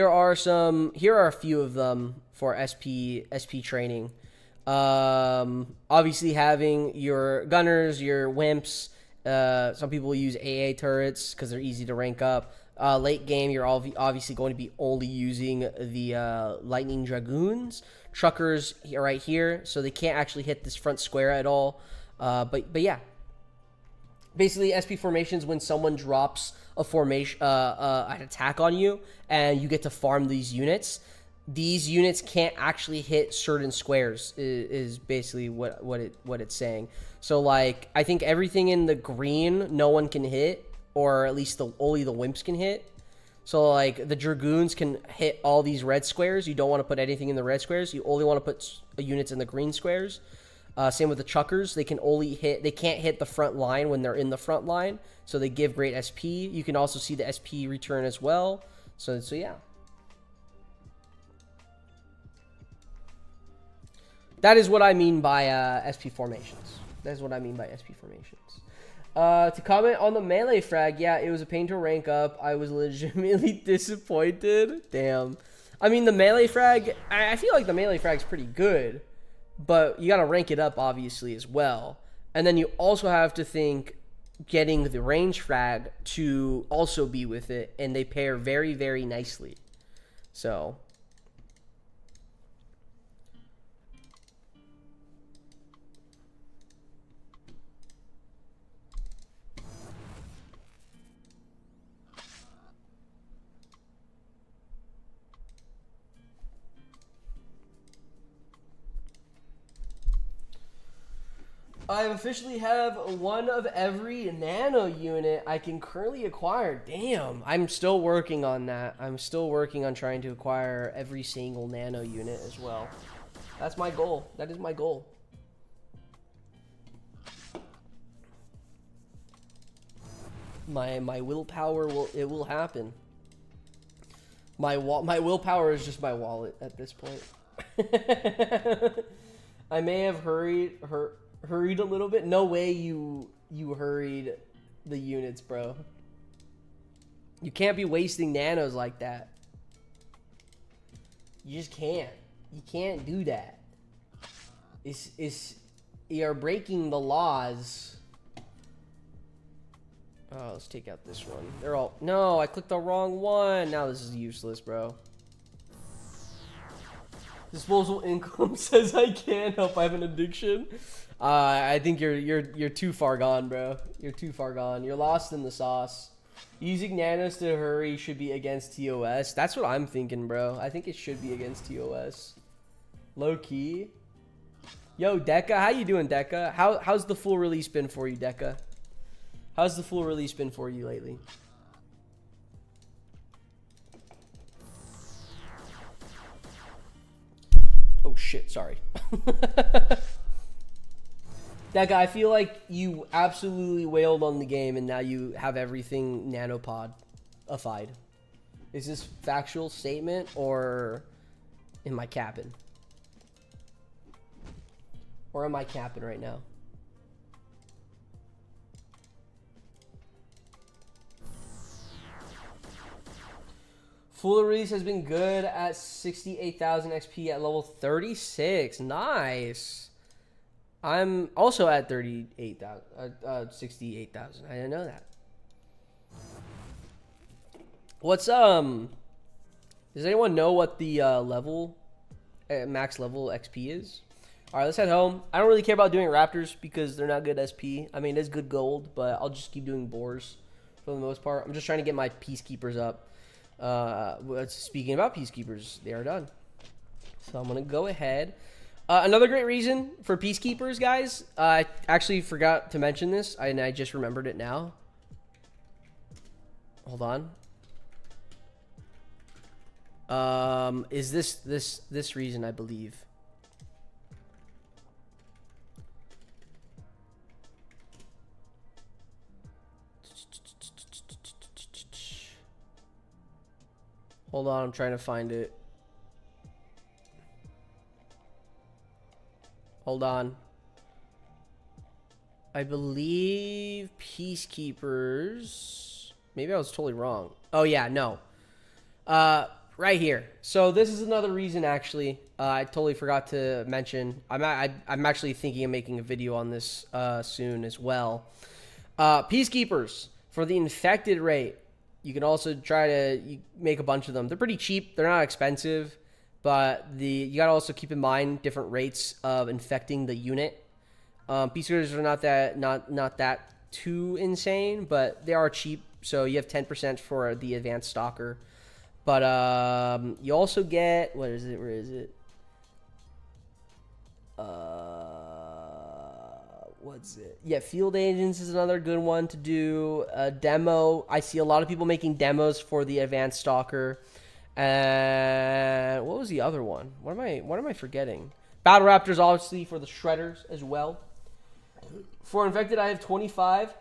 are a few of them for SP training. Obviously having your gunners, your wimps. Some people use AA turrets because they're easy to rank up. Late game, you're obviously going to be only using the lightning dragoons. Truckers are right here, so they can't actually hit this front square at all. But yeah, basically SP formations when someone drops a formation, an attack on you, and you get to farm these units. These units can't actually hit certain squares is basically what it's saying. So like I think everything in the green no one can hit, or at least only the wimps can hit. So like the dragoons can hit all these red squares. You don't want to put anything in the red squares. You only want to put units in the green squares. Same with the chuckers. They can't hit the front line when they're in the front line. So they give great SP. You can also see the SP return as well. So yeah. That is what I mean by SP formations. That is what I mean by SP formations. To comment on the melee frag, yeah, it was a pain to rank up. I was legitimately disappointed. Damn. I mean, the melee frag, I feel like the melee frag's pretty good, but you got to rank it up, obviously, as well. And then you also have to think getting the range frag to also be with it, and they pair very, very nicely. So... I officially have one of every nano unit I can currently acquire. Damn, I'm still working on that. I'm still working on trying to acquire every single nano unit as well. That's my goal. That is my goal. My willpower will happen. My willpower is just my wallet at this point. I may have hurried a little bit. No way you hurried the units, bro. You can't be wasting nanos like that. You just can't. You can't do that. You're breaking the laws. Oh, let's take out this one. They're all... No, I clicked the wrong one. Now this is useless, bro. Disposable income says I can't help. I have an addiction. I think you're too far gone, bro. You're too far gone. You're lost in the sauce. Using nanos to hurry should be against TOS. That's what I'm thinking, bro. I think it should be against TOS. Low key. Yo, Deca, how you doing, Deca? How's the full release been for you, Deca? How's the full release been for you lately? Oh shit, sorry. That guy, I feel like you absolutely wailed on the game and now you have everything nanopod-ified. Is this factual statement or am I capping? Or am I capping right now? Full release has been good at 68,000 XP at level 36. Nice. I'm also at 68,000. I didn't know that. What's does anyone know what the max level XP is? All right, let's head home. I don't really care about doing raptors because they're not good SP. I mean, it's good gold, but I'll just keep doing boars for the most part. I'm just trying to get my peacekeepers up. Speaking about peacekeepers, they are done. So I'm gonna go ahead. Another great reason for peacekeepers, guys. I actually forgot to mention this, and I just remembered it now. Hold on. Is this reason, I believe? Hold on, I'm trying to find it. Hold on. I believe peacekeepers... Maybe I was totally wrong. Oh, yeah, no. right here. So this is another reason, actually. I totally forgot to mention. I'm actually thinking of making a video on this soon as well. Peacekeepers for the infected rate. You can also try to make a bunch of them. They're pretty cheap. They're not expensive, but you gotta also keep in mind different rates of infecting the unit. Peacekeepers are not that too insane, but they are cheap. So you have 10% for the advanced stalker. But you also get, what is it? Where is it? What's it? Yeah, field agents is another good one to do. Demo. I see a lot of people making demos for the advanced stalker. And what was the other one? What am I forgetting? Battle Raptors, obviously, for the shredders as well. For infected, I have 25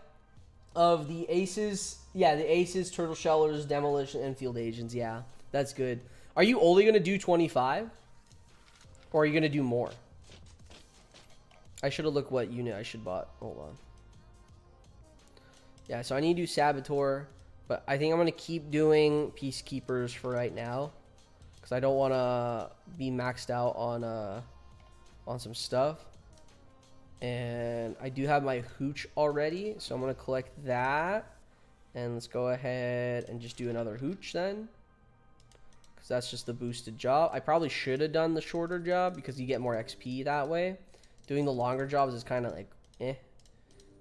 of the aces. Yeah, the aces, turtle shellers, demolition, and field agents. Yeah, that's good. Are you only going to do 25? Or are you going to do more? I should have looked what unit I should bought. Hold on. Yeah, so I need to do Saboteur. But I think I'm going to keep doing Peacekeepers for right now. Because I don't want to be maxed out on some stuff. And I do have my Hooch already. So I'm going to collect that. And let's go ahead and just do another Hooch then. Because that's just the boosted job. I probably should have done the shorter job because you get more XP that way. Doing the longer jobs is kind of like, eh.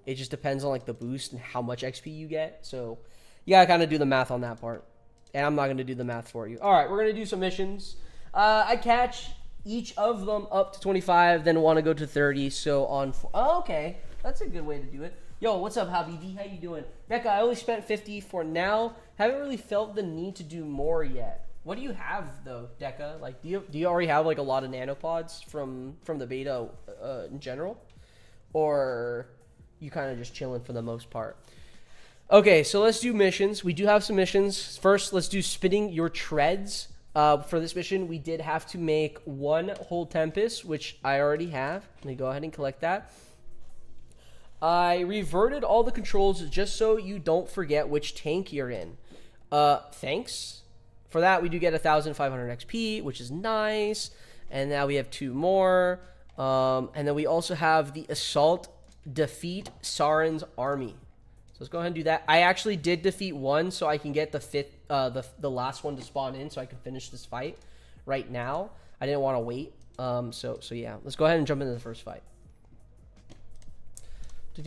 It just depends on like the boost and how much XP you get. So you gotta kind of do the math on that part. And I'm not going to do the math for you. All right, we're going to do some missions. I catch each of them up to 25, then want to go to 30. So on... Oh, okay. That's a good way to do it. Yo, what's up, Habibi? How you doing? Becca, I only spent 50 for now. Haven't really felt the need to do more yet. What do you have, though, Deca? Like, do you already have, like, a lot of nanopods from the beta in general? Or you kind of just chilling for the most part? Okay, so let's do missions. We do have some missions. First, let's do spinning your treads. For this mission, we did have to make one whole Tempest, which I already have. Let me go ahead and collect that. I reverted all the controls just so you don't forget which tank you're in. Thanks. For that, we do get 1,500 XP, which is nice. And now we have 2 more. And then we also have the Assault Defeat Saren's Army. So let's go ahead and do that. I actually did defeat one, so I can get the fifth, the last one to spawn in, so I can finish this fight right now. I didn't want to wait. So yeah, let's go ahead and jump into the first fight. I'm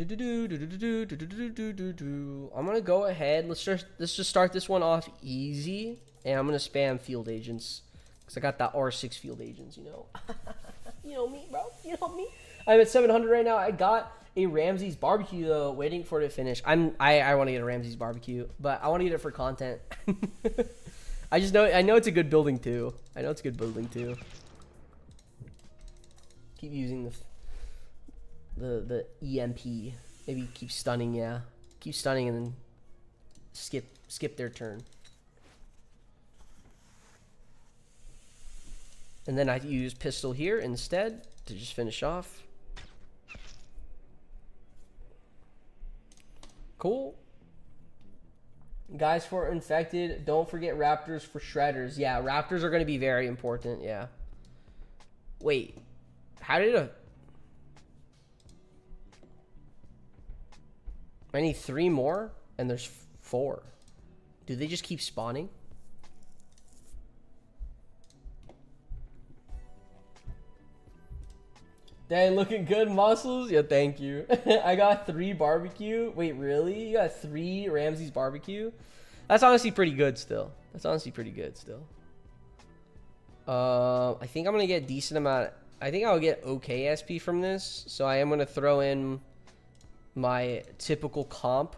gonna go ahead. Let's just start this one off easy, and I'm gonna spam field agents because I got that R6 field agents. You know, you know me, bro. You know me. I'm at 700 right now. I got a Ramsey's barbecue though, waiting for it to finish. I want to get a Ramsey's barbecue, but I want to get it for content. I know it's a good building too. Keep using the EMP. Maybe keep stunning, yeah. Keep stunning and then skip their turn. And then I use pistol here instead to just finish off. Cool. Guys, for infected, don't forget raptors for shredders. Yeah, raptors are going to be very important, yeah. Wait. How did I need 3 more? And there's 4. Do they just keep spawning? Dang, looking good, muscles. Yeah, thank you. I got 3 barbecue. Wait, really? You got 3 Ramsey's barbecue? That's honestly pretty good still. I think I'm gonna get a decent amount. I think I'll get okay SP from this. So I am gonna throw in my typical comp.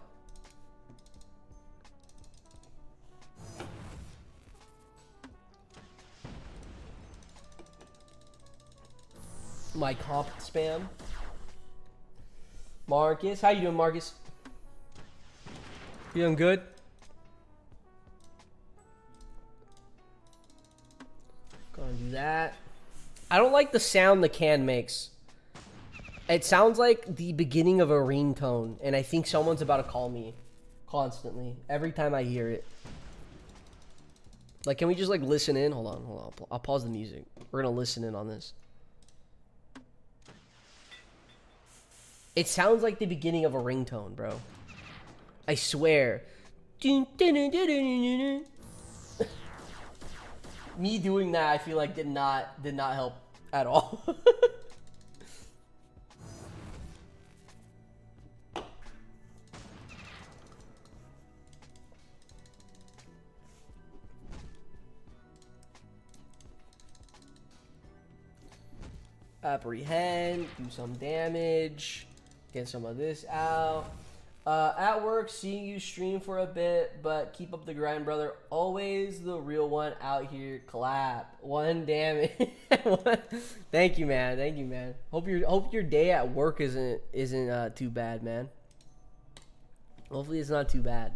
My comp spam. Marcus, how you doing, Marcus? You doing good? Gonna do that. I don't like the sound the can makes. It sounds like the beginning of a ringtone, and I think someone's about to call me constantly every time I hear it. Like, can we just like listen in? Hold on. I'll pause the music. We're gonna listen in on this. It sounds like the beginning of a ringtone, bro. I swear. Me doing that, I feel like did not help at all. Apprehend, do some damage, get some of this out. At work, seeing you stream for a bit, but keep up the grind, brother. Always the real one out here. Clap. 1 damage. Thank you, man. Thank you, man. Hope your day at work isn't too bad, man. Hopefully it's not too bad.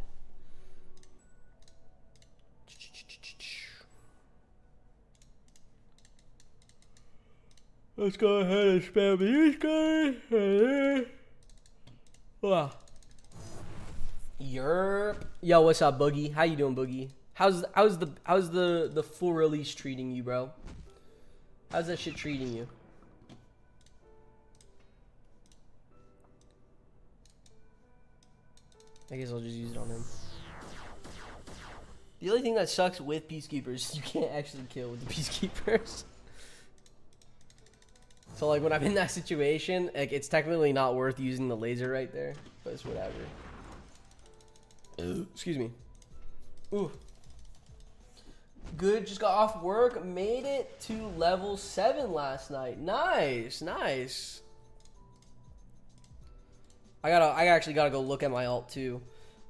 Let's go ahead and spam these guys. Wow. Yerp. Yo, what's up, Boogie? How you doing, Boogie? How's the full release treating you, bro? How's that shit treating you? I guess I'll just use it on him. The only thing that sucks with Peacekeepers is you can't actually kill with the Peacekeepers. So like when I'm in that situation, like it's technically not worth using the laser right there, but it's whatever. Excuse me. Ooh. Good, just got off work, made it to level 7 last night. Nice, nice. I actually gotta go look at my alt too.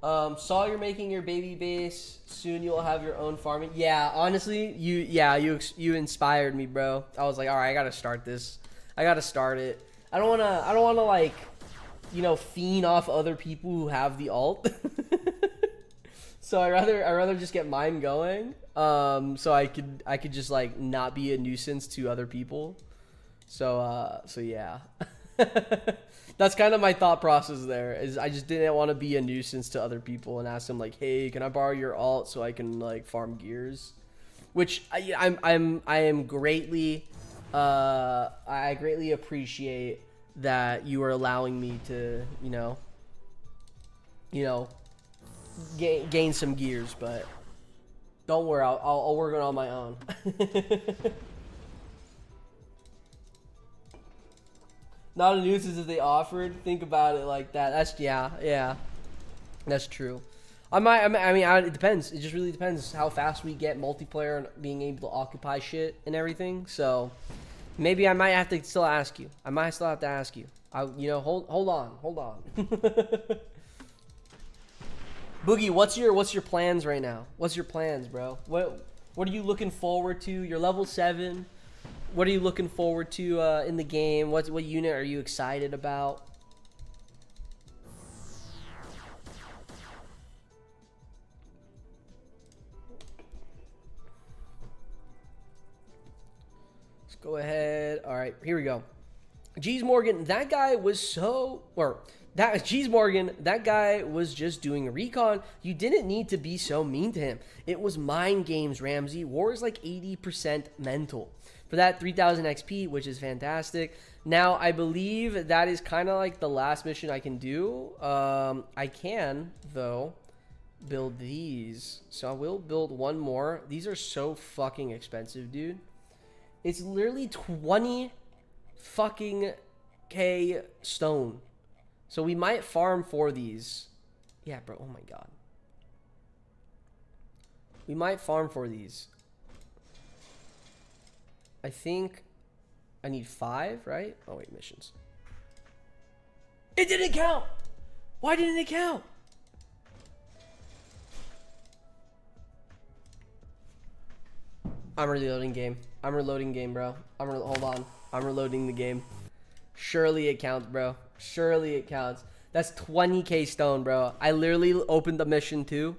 Saw you're making your baby base. Soon you'll have your own farming. Yeah, honestly, you inspired me, bro. I was like, all right, I gotta start this. I gotta start it. I don't wanna like, you know, fiend off other people who have the alt. So I rather just get mine going. So I could just like not be a nuisance to other people. So yeah. That's kind of my thought process there. Is I just didn't want to be a nuisance to other people and ask them like, hey, can I borrow your alt so I can like farm gears? Which I am greatly. I greatly appreciate that you are allowing me to, you know, gain some gears, but don't worry, I'll work it on my own. Not a nuisance if they offered. Think about it like that. That's yeah, that's true. I mean, it depends. It just really depends how fast we get multiplayer and being able to occupy shit and everything. So. Maybe I might have to still ask you. I might still have to ask you. You know, hold on. Boogie, what's your plans right now? What's your plans, bro? What are you looking forward to? You're level 7. What are you looking forward to in the game? What unit are you excited about? Go ahead. All right, here we go. Jeez Morgan, that guy was Jeez Morgan, that guy was just doing recon. You didn't need to be so mean to him. It was mind games, Ramsey. War is like 80% mental. For that 3000 XP, which is fantastic. Now, I believe that is kind of like the last mission I can do. I can, though, build these. So I will build one more. These are so fucking expensive, dude. It's literally 20 fucking K stone. So we might farm for these. Yeah, bro. Oh my god. We might farm for these. I think I need 5, right? Oh wait, missions. It didn't count. Why didn't it count? I'm reloading game. I'm reloading game, bro. Hold on. I'm reloading the game. Surely it counts, bro. Surely it counts. That's 20k stone, bro. I literally opened the mission too.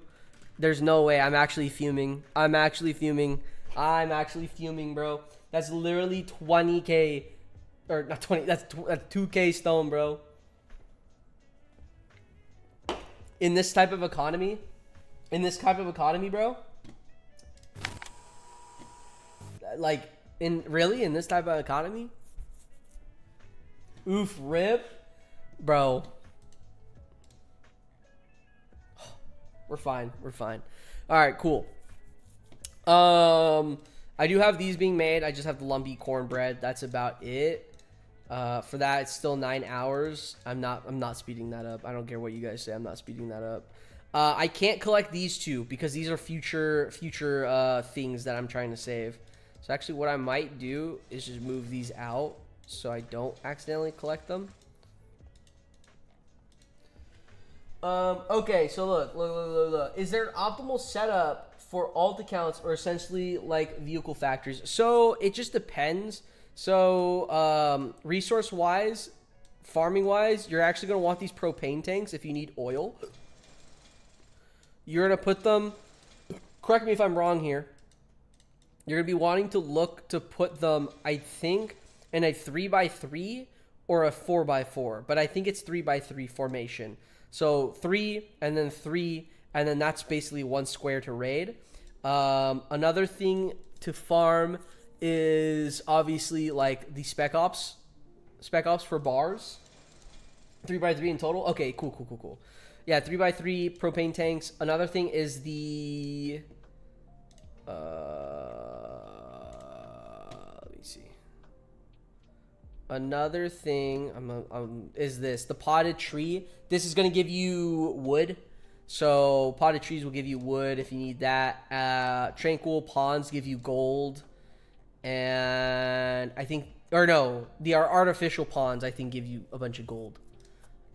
There's no way. I'm actually fuming. I'm actually fuming, bro. That's literally 20k. Or not 20. That's 2k stone, bro. In this type of economy, bro. Like, in this type of economy? Oof, rip. Bro. We're fine. We're fine. All right, cool. I do have these being made. I just have the lumpy cornbread. That's about it. For that, it's still 9 hours. I'm not speeding that up. I don't care what you guys say. I'm not speeding that up. I can't collect these two because these are future things that I'm trying to save. So actually, what I might do is just move these out so I don't accidentally collect them. Okay, so look. Is there an optimal setup for alt accounts or essentially like vehicle factories? So it just depends. So resource wise, farming wise, you're actually going to want these propane tanks if you need oil. You're going to put them, correct me if I'm wrong here, you're going to be wanting to look to put them, I think, in a 3x3 or a 4x4, but I think it's 3x3 formation. So 3 and then 3, and then that's basically one square to raid. Another thing to farm is obviously like the spec ops for bars. 3x3 in total. Okay, cool. Yeah, 3x3 propane tanks. Another thing is the let me see. Another thing is the potted tree. This is going to give you wood. So potted trees will give you wood if you need that. Tranquil ponds give you gold. And I think, or no, the artificial ponds I think give you a bunch of gold.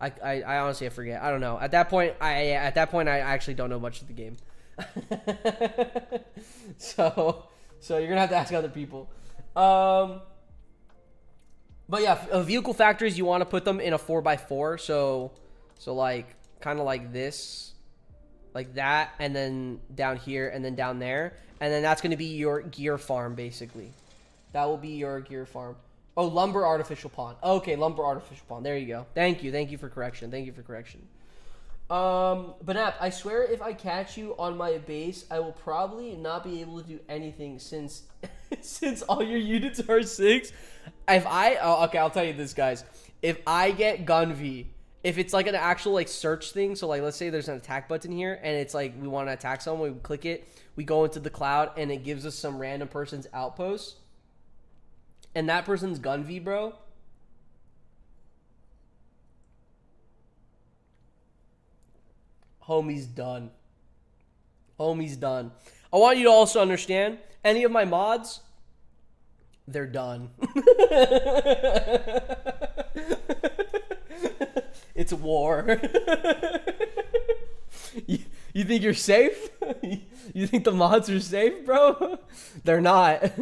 I honestly I forget. I don't know. At that point I actually don't know much of the game. so you're gonna have to ask other people. But yeah, vehicle factories, you want to put them in a 4x4. So like kind of like this, like that, and then down here, and then down there, and then that's going to be your gear farm basically. That will be your gear farm. Oh, lumber artificial pond. Okay, lumber artificial pond. There you go. Thank you for correction. BNAP, I swear if I catch you on my base, I will probably not be able to do anything since all your units are 6. Okay, I'll tell you this, guys. If I get gun V, if it's like an actual like search thing, so like let's say there's an attack button here and it's like we want to attack someone, we click it, we go into the cloud and it gives us some random person's outpost. And that person's gun V, bro. Homie's done. I want you to also understand, any of my mods, they're done. It's war. You think you're safe? You think the mods are safe, bro? They're not.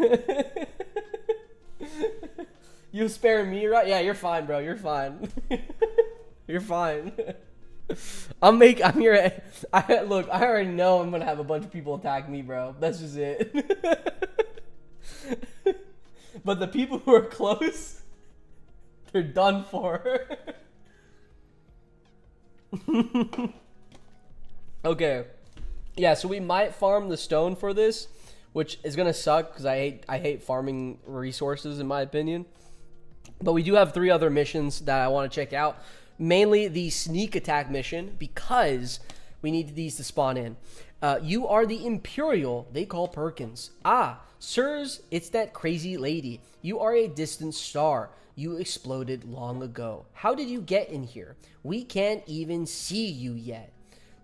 You spare me, right? Yeah, you're fine, bro. You're fine. You're fine. I'm here. Look, I already know I'm gonna have a bunch of people attack me, bro. That's just it. But the people who are close, they're done for. Okay. Yeah, so we might farm the stone for this, which is gonna suck because I hate farming resources in my opinion. But we do have 3 other missions that I want to check out. Mainly the sneak attack mission because we need these to spawn in. You are the Imperial they call Perkins. Ah, sirs, it's that crazy lady. You are a distant star. You exploded long ago. How did you get in here? We can't even see you yet.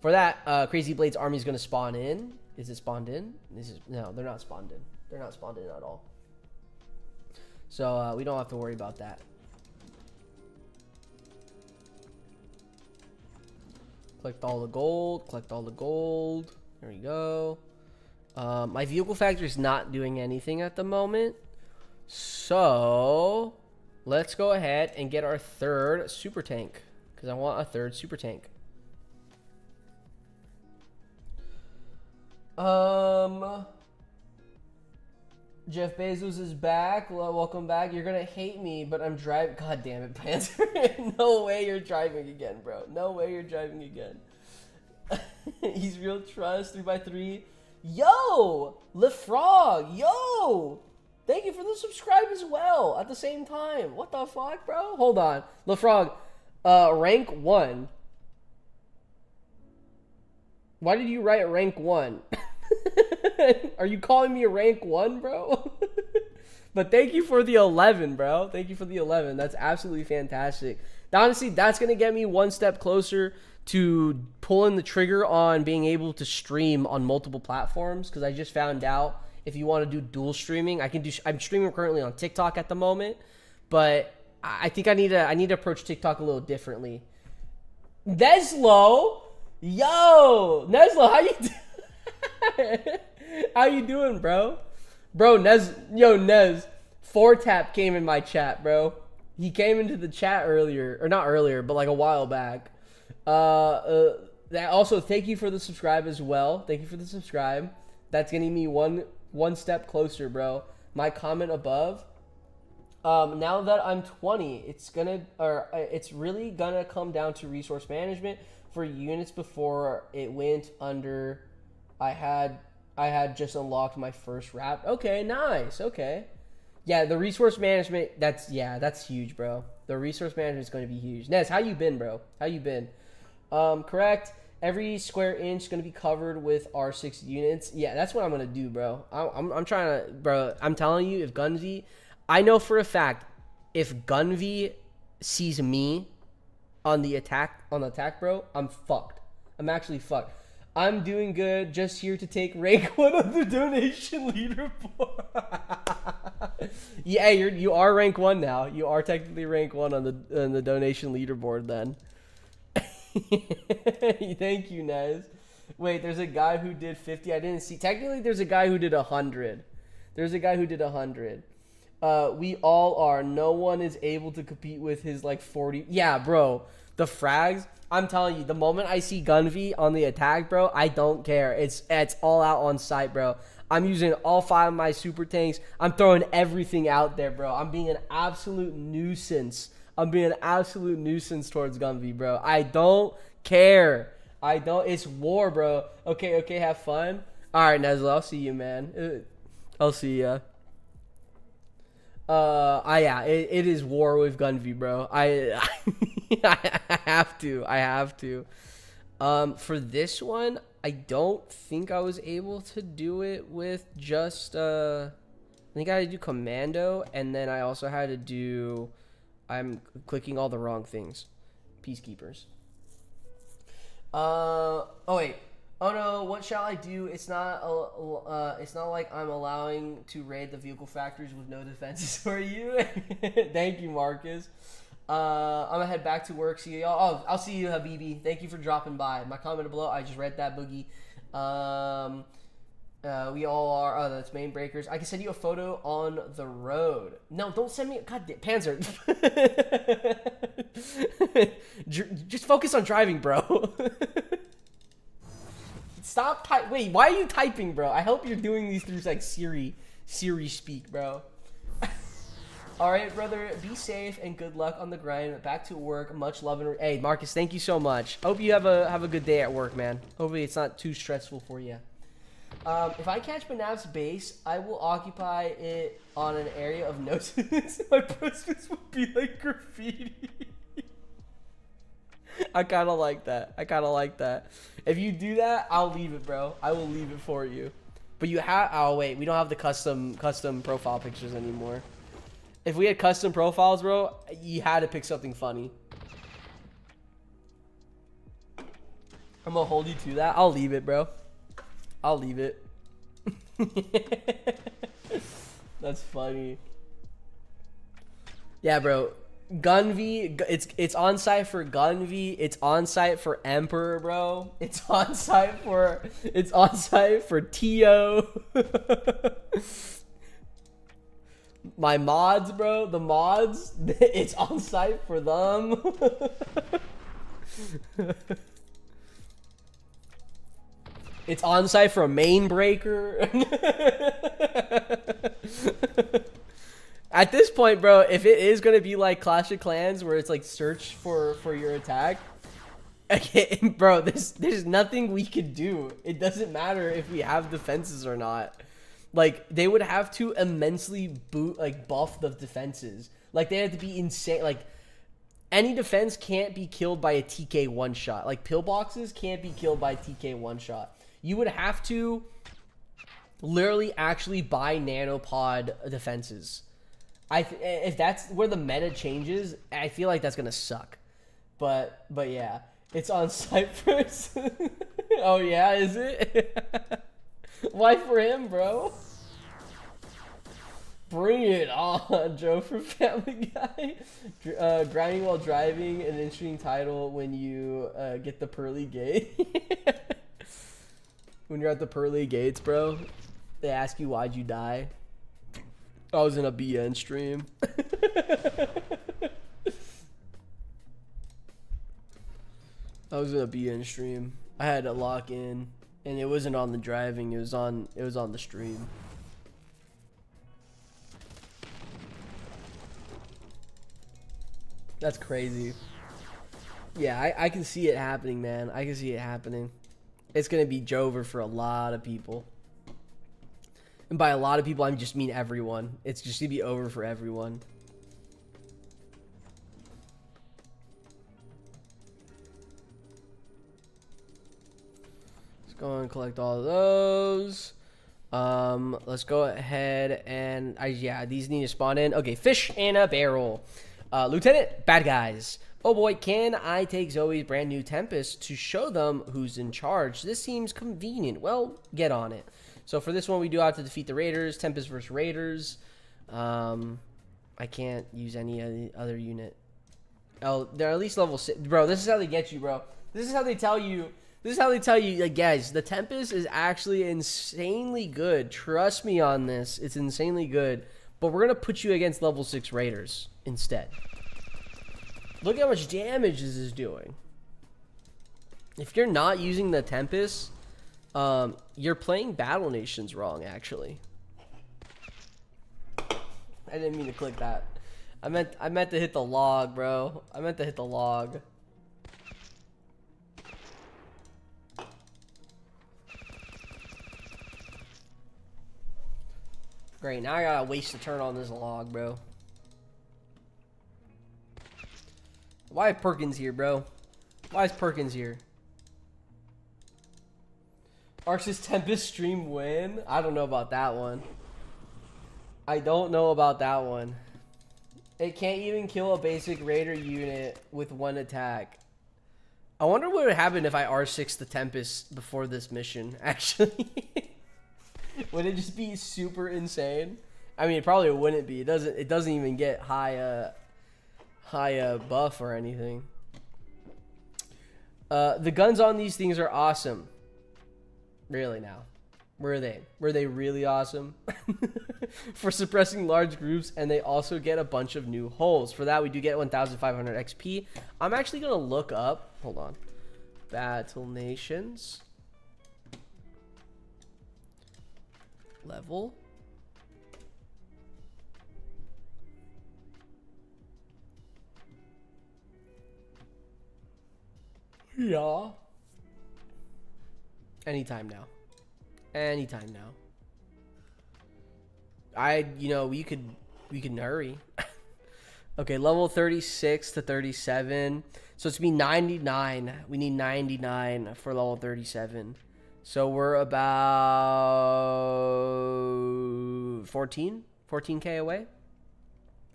For that, Crazy Blade's army is going to spawn in. Is it spawned in? No, they're not spawned in. They're not spawned in at all. So we don't have to worry about that. Collect all the gold. There we go. My vehicle factory is not doing anything at the moment. So let's go ahead and get our 3rd super tank. Because I want a 3rd super tank. Jeff Bezos is back. Well, welcome back. You're gonna hate me, but I'm driving. God damn it, Panzer. No way you're driving again, bro. No way you're driving again. He's real trust. 3x3. Yo! LeFrog! Yo! Thank you for the subscribe as well at the same time. What the fuck, bro? Hold on. LaFrog, rank 1. Why did you write rank 1? Are you calling me a rank 1, bro? But thank you for the 11, bro. Thank you for the 11. That's absolutely fantastic. Honestly, that's going to get me one step closer to pulling the trigger on being able to stream on multiple platforms, because I just found out if you want to do dual streaming, I can do. I'm streaming currently on TikTok at the moment, but I think I need to approach TikTok a little differently. Neslo, yo, Neslo, how you doing, bro? Bro, Nez, 4tap came in my chat, bro. He came into the chat earlier, or not earlier, but like a while back. That also, thank you for the subscribe as well. Thank you for the subscribe. That's getting me one step closer, bro. My comment above. Now that I'm 20, it's really gonna come down to resource management for units. Before it went under, I had just unlocked my first wrap. Okay, nice. Okay. Yeah, the resource management, that's huge, bro. The resource management is going to be huge. Nez, how you been, bro? How you been? Correct. Every square inch is going to be covered with R6 units. Yeah, that's what I'm going to do, bro. I'm trying to, bro, I'm telling you, if Gunvi, I know for a fact, if Gunvi sees me on the attack, bro, I'm fucked. I'm actually fucked. I'm doing good. Just here to take rank 1 on the donation leaderboard. Yeah, you are rank 1 now. You are technically rank 1 on the donation leaderboard then. Thank you, Nez. Wait, there's a guy who did 50. I didn't see. Technically, there's a guy who did 100. There's a guy who did 100. We all are. No one is able to compete with his like 40. Yeah, bro. The frags. I'm telling you, the moment I see Gunvi on the attack, bro, I don't care. It's all out on sight, bro. I'm using all 5 of my super tanks. I'm throwing everything out there, bro. I'm being an absolute nuisance. Towards Gunvi, bro. I don't care. It's war, bro. Okay, have fun. All right, Nezla, I'll see you, man. I'll see ya. Yeah, it is war with Gunvi, bro. I have to. For this one, I don't think I was able to do it with just, I think I had to do commando, and then I also had to do, I'm clicking all the wrong things. Peacekeepers. Oh wait. Oh no, what shall I do? It's not like I'm allowing to raid the vehicle factories with no defenses for you. Thank you, Marcus. I'm gonna head back to work. See y'all. Oh, I'll see you, Habibi. Thank you for dropping by. My comment below, I just read that, Boogie. We all are. Oh, that's main breakers. I can send you a photo on the road. No, don't send me. God damn, Panzer. Just focus on driving, bro. Stop type. Wait, why are you typing, bro? I hope you're doing these through like Siri speak, bro. All right, brother. Be safe and good luck on the grind. Back to work. Much love and hey, Marcus. Thank you so much. Hope you have a good day at work, man. Hopefully it's not too stressful for you. If I catch BNAP's base, I will occupy it on an area of no citizens. My presence will be like graffiti. I kind of like that. If you do that, I'll leave it, bro. I will leave it for you. But you have. Oh wait, we don't have the custom profile pictures anymore. If we had custom profiles, bro, you had to pick something funny. I'm gonna hold you to that. I'll leave it, bro. I'll leave it. That's funny. Yeah, bro. Gunvi, it's on site for Gunvi. It's on site for Emperor, bro. It's on site for Tio. My mods, bro. The mods. It's on site for them. It's on site for a main breaker. At this point, bro, if it is gonna be like Clash of Clans where it's like search for your attack, okay, bro, there's nothing we can do. It doesn't matter if we have defenses or not. Like, they would have to immensely buff the defenses. Like, they have to be insane. Like, any defense can't be killed by a TK one-shot. Like, pillboxes can't be killed by TK one-shot. You would have to literally actually buy nanopod defenses. If that's where the meta changes, I feel like that's going to suck. But yeah. It's on Cypress. Oh, yeah, is it? Why for him, bro? Bring it on, Joe, for Family Guy. Grinding while driving, an interesting title when you get the pearly gate. When you're at the pearly gates, bro, they ask you why'd you die. I was in a BN stream. I was in a BN stream. I had to lock in, and it wasn't on the driving. It was on the stream. That's crazy. Yeah, I can see it happening, man. I can see it happening. It's gonna be Jover for a lot of people, and by a lot of people, I just mean everyone. It's just gonna be over for everyone. Go and collect all of those. Let's go ahead and yeah, these need to spawn in. Okay, fish in a barrel. Lieutenant, bad guys. Oh boy, can I take Zoe's brand new Tempest to show them who's in charge? This seems convenient. Well, get on it. So for this one, we do have to defeat the Raiders. Tempest versus Raiders. I can't use any other unit. Oh, they're at least level 6. Bro, this is how they get you, bro. This is how they tell you. This is how they tell you, like, guys, the Tempest is actually insanely good. Trust me on this. It's insanely good. But we're going to put you against level 6 Raiders instead. Look how much damage this is doing. If you're not using the Tempest, you're playing Battle Nations wrong, actually. I didn't mean to click that. I meant to hit the log, bro. I meant to hit the log. Great, now I gotta waste a turn on this log, bro. Why is Perkins here, bro? Why is Perkins here? Arx's Tempest stream win? I don't know about that one. I don't know about that one. It can't even kill a basic Raider unit with one attack. I wonder what would happen if I R6 the Tempest before this mission, actually. Would it just be super insane? I mean, it probably wouldn't be. It doesn't even get high buff or anything. The guns on these things are awesome. Really now. Were they? Were they really awesome? For suppressing large groups, and they also get a bunch of new holes. For that, we do get 1,500 XP. I'm actually going to look up. Hold on. Battle Nations. Level. Yeah. Anytime now. Anytime now. We can hurry. Okay, level 36 to 37. So it's be 99. We need 99 for level 37. So we're about 14K away.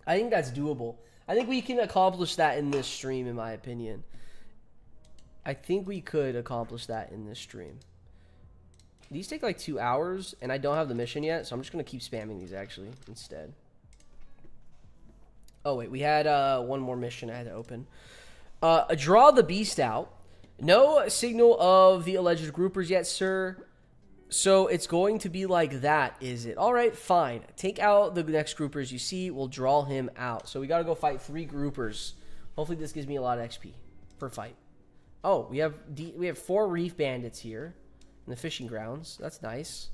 I think that's doable. I think we can accomplish that in this stream, in my opinion. I think we could accomplish that in this stream. These take like 2 hours, and I don't have the mission yet, so I'm just going to keep spamming these, actually, instead. Oh, wait, we had one more mission I had to open. Draw the beast out. No signal of the alleged groupers yet, sir. So it's going to be like that, is it? All right, fine. Take out the next groupers you see. We'll draw him out. So we got to go fight 3 groupers. Hopefully this gives me a lot of XP per fight. Oh, we have 4 reef bandits here in the fishing grounds. That's nice.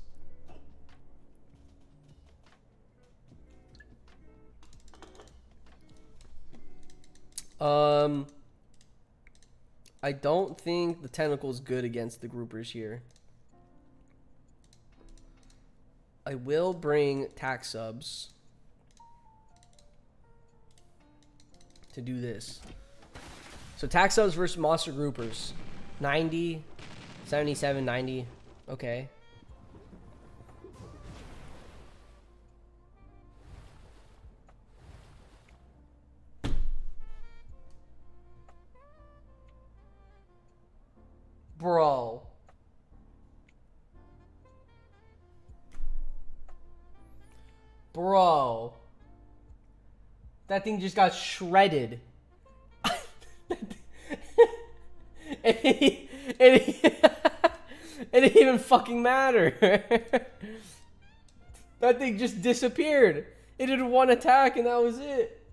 I don't think the tentacle is good against the groupers here. I will bring tax subs to do this. So tax subs versus monster groupers. 90, 77, 90. Okay. Bro. Bro. That thing just got shredded. It didn't even fucking matter. That thing just disappeared. It did one attack and that was it.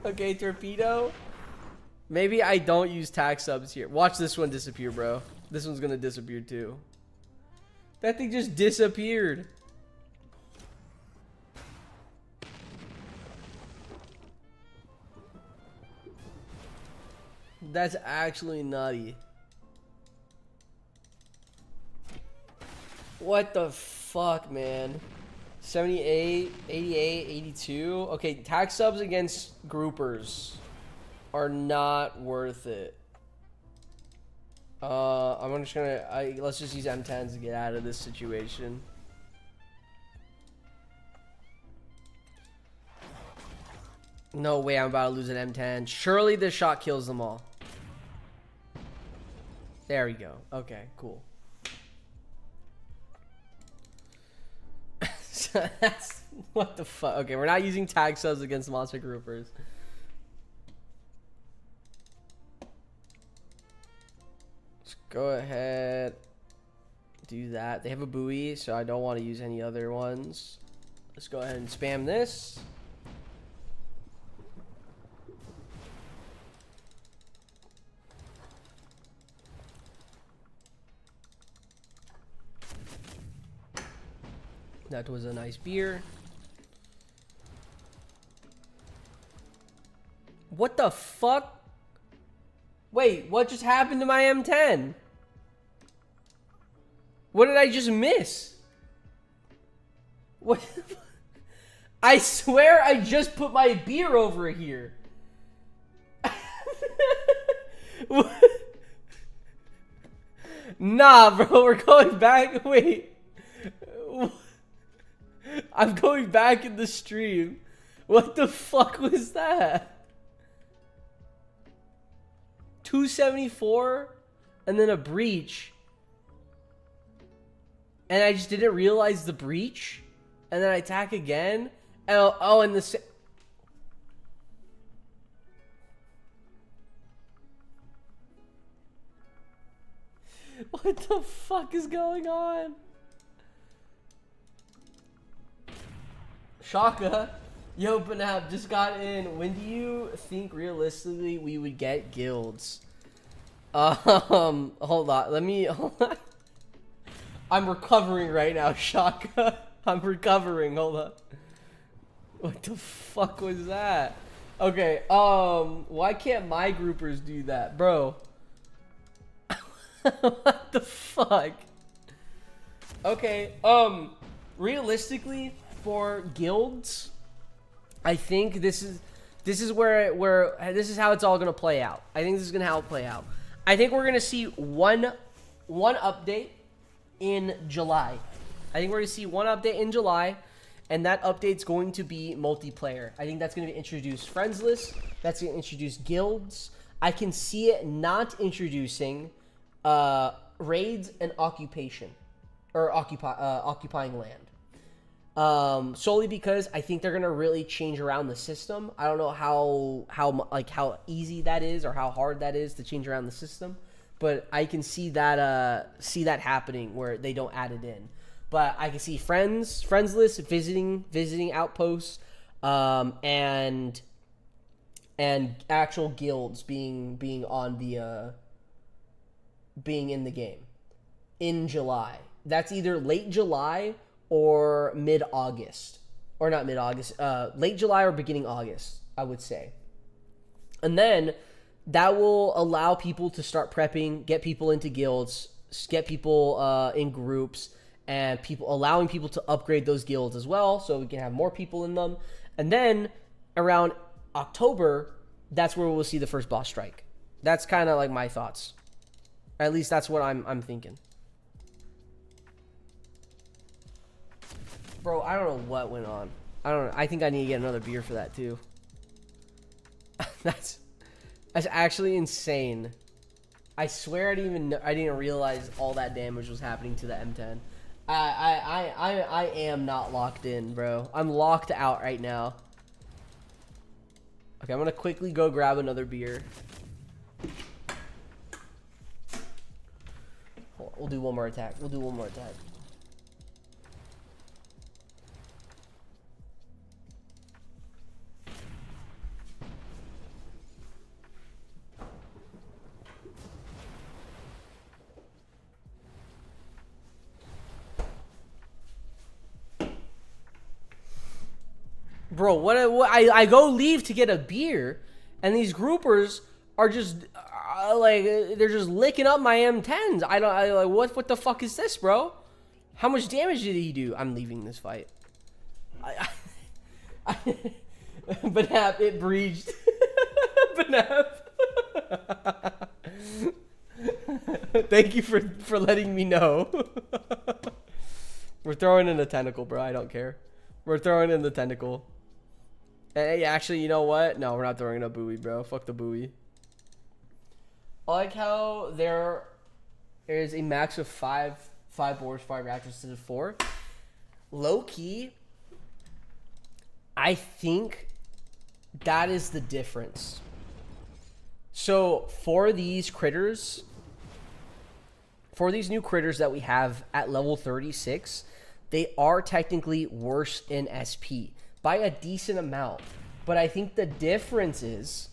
Okay, torpedo. Maybe I don't use tax subs here. Watch this one disappear, bro. This one's gonna disappear too. That thing just disappeared. That's actually nutty. What the fuck, man? 78, 88, 82. Okay, tax subs against groupers are not worth it. I'm just gonna let's just use M10s to get out of this situation. No way I'm about to lose an M10. Surely this shot kills them all. There we go. Okay, cool. So that's what the fuck. Okay, we're not using tag subs against monster groupers. Let's go ahead. Do that. They have a buoy, so I don't want to use any other ones. Let's go ahead and spam this. That was a nice beer. What the fuck? Wait, what just happened to my M10? What did I just miss? What? I swear I just put my beer over here. Nah, bro, we're going back. Wait. I'm going back in the stream. What the fuck was that? 274 and then a breach. And I just didn't realize the breach. And then I attack again. And oh, and the... What the fuck is going on? Shaka, yo, BNAP just got in. When do you think realistically we would get guilds? Hold on. Hold on. I'm recovering right now, Shaka. I'm recovering. Hold on. What the fuck was that? Okay. Why can't my groupers do that, bro? What the fuck? Okay. Realistically, for guilds, I think this is where this is how it's all gonna play out. I think this is gonna how it play out. I think we're gonna see one update in July. I think we're gonna see one update in July, and that update's going to be multiplayer. I think that's gonna introduce friends lists. That's gonna introduce guilds. I can see it not introducing raids and occupation or occupying land. Solely because I think they're gonna really change around the system. I don't know how easy that is or how hard that is to change around the system, but I can see that happening where they don't add it in. But I can see friends list, visiting outposts, and actual guilds being on the being in the game in July. That's either late July or mid-August. Or not mid-August. Late July or beginning August, I would say. And then that will allow people to start prepping, get people into guilds, get people in groups, and allowing people to upgrade those guilds as well, so we can have more people in them. And then around October, that's where we'll see the first boss strike. That's kind of like my thoughts. At least that's what I'm thinking. Bro, I don't know what went on. I don't know. I think I need to get another beer for that too. That's actually insane. I swear I didn't realize all that damage was happening to the M10. I am not locked in, bro. I'm locked out right now. Okay, I'm gonna quickly go grab another beer. We'll do one more attack. We'll do one more attack. Bro, what I go leave to get a beer, and these groupers are just like, they're just licking up my M10s. I like, what the fuck is this, bro? How much damage did he do? I'm leaving this fight. BNAP, it breached. BNAP. Thank you for letting me know. We're throwing in a tentacle, bro. I don't care. We're throwing in the tentacle. Hey, actually, you know what? No, we're not throwing in a buoy, bro. Fuck the buoy. I like how there is a max of five boards, 5 reactors instead of 4. Low key, I think that is the difference. So for these critters, for these new critters that we have at level 36, they are technically worse in SP by a decent amount. But I think the difference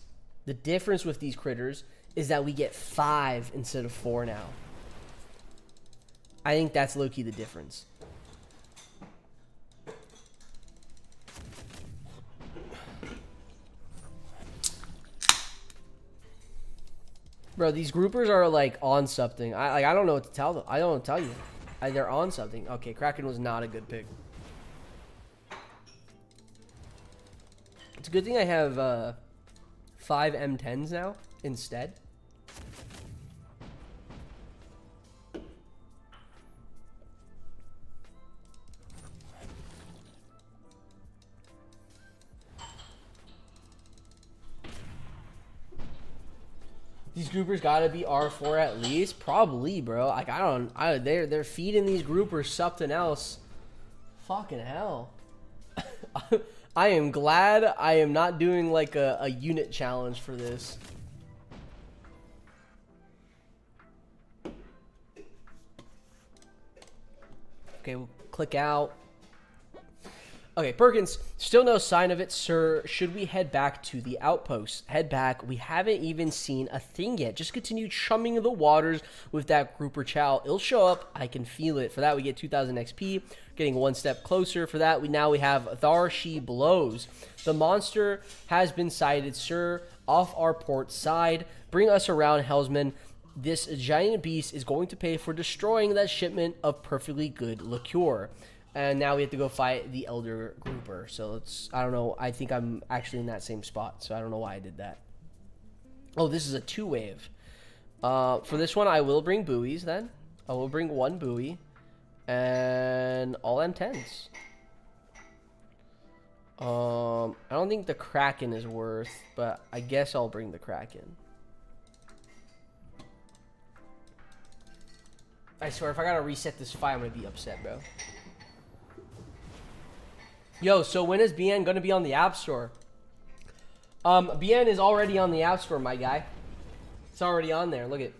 with these critters is that we get 5 instead of 4 now. I think that's low-key the difference. Bro, these groupers are like on something. I don't know what to tell them. I don't know what to tell you. They're on something. Okay, Kraken was not a good pick. It's a good thing I have 5 M10s now instead. These groupers gotta be R4 at least, probably, bro. Like they're feeding these groupers something else. Fucking hell. I am glad I am not doing like a unit challenge for this. Okay, we'll click out. Okay, Perkins, still no sign of it, sir. Should we head back to the outpost? Head back. We haven't even seen a thing yet. Just continue chumming the waters with that grouper chow. It'll show up. I can feel it. For that, we get 2,000 XP. Getting one step closer. For that, we have Thar She Blows. The monster has been sighted, sir, off our port side. Bring us around, Hellsman. This giant beast is going to pay for destroying that shipment of perfectly good liqueur. And now we have to go fight the Elder Grouper. So let's, I don't know. I think I'm actually in that same spot. So I don't know why I did that. Oh, this is a 2-wave. For this one, I will bring buoys then. I will bring 1 buoy. And all M10s. I don't think the Kraken is worth, but I guess I'll bring the Kraken. I swear, if I gotta reset this fight, I'm gonna be upset, bro. Yo, so when is BN gonna be on the App Store? BN is already on the App Store, my guy. It's already on there. Look at.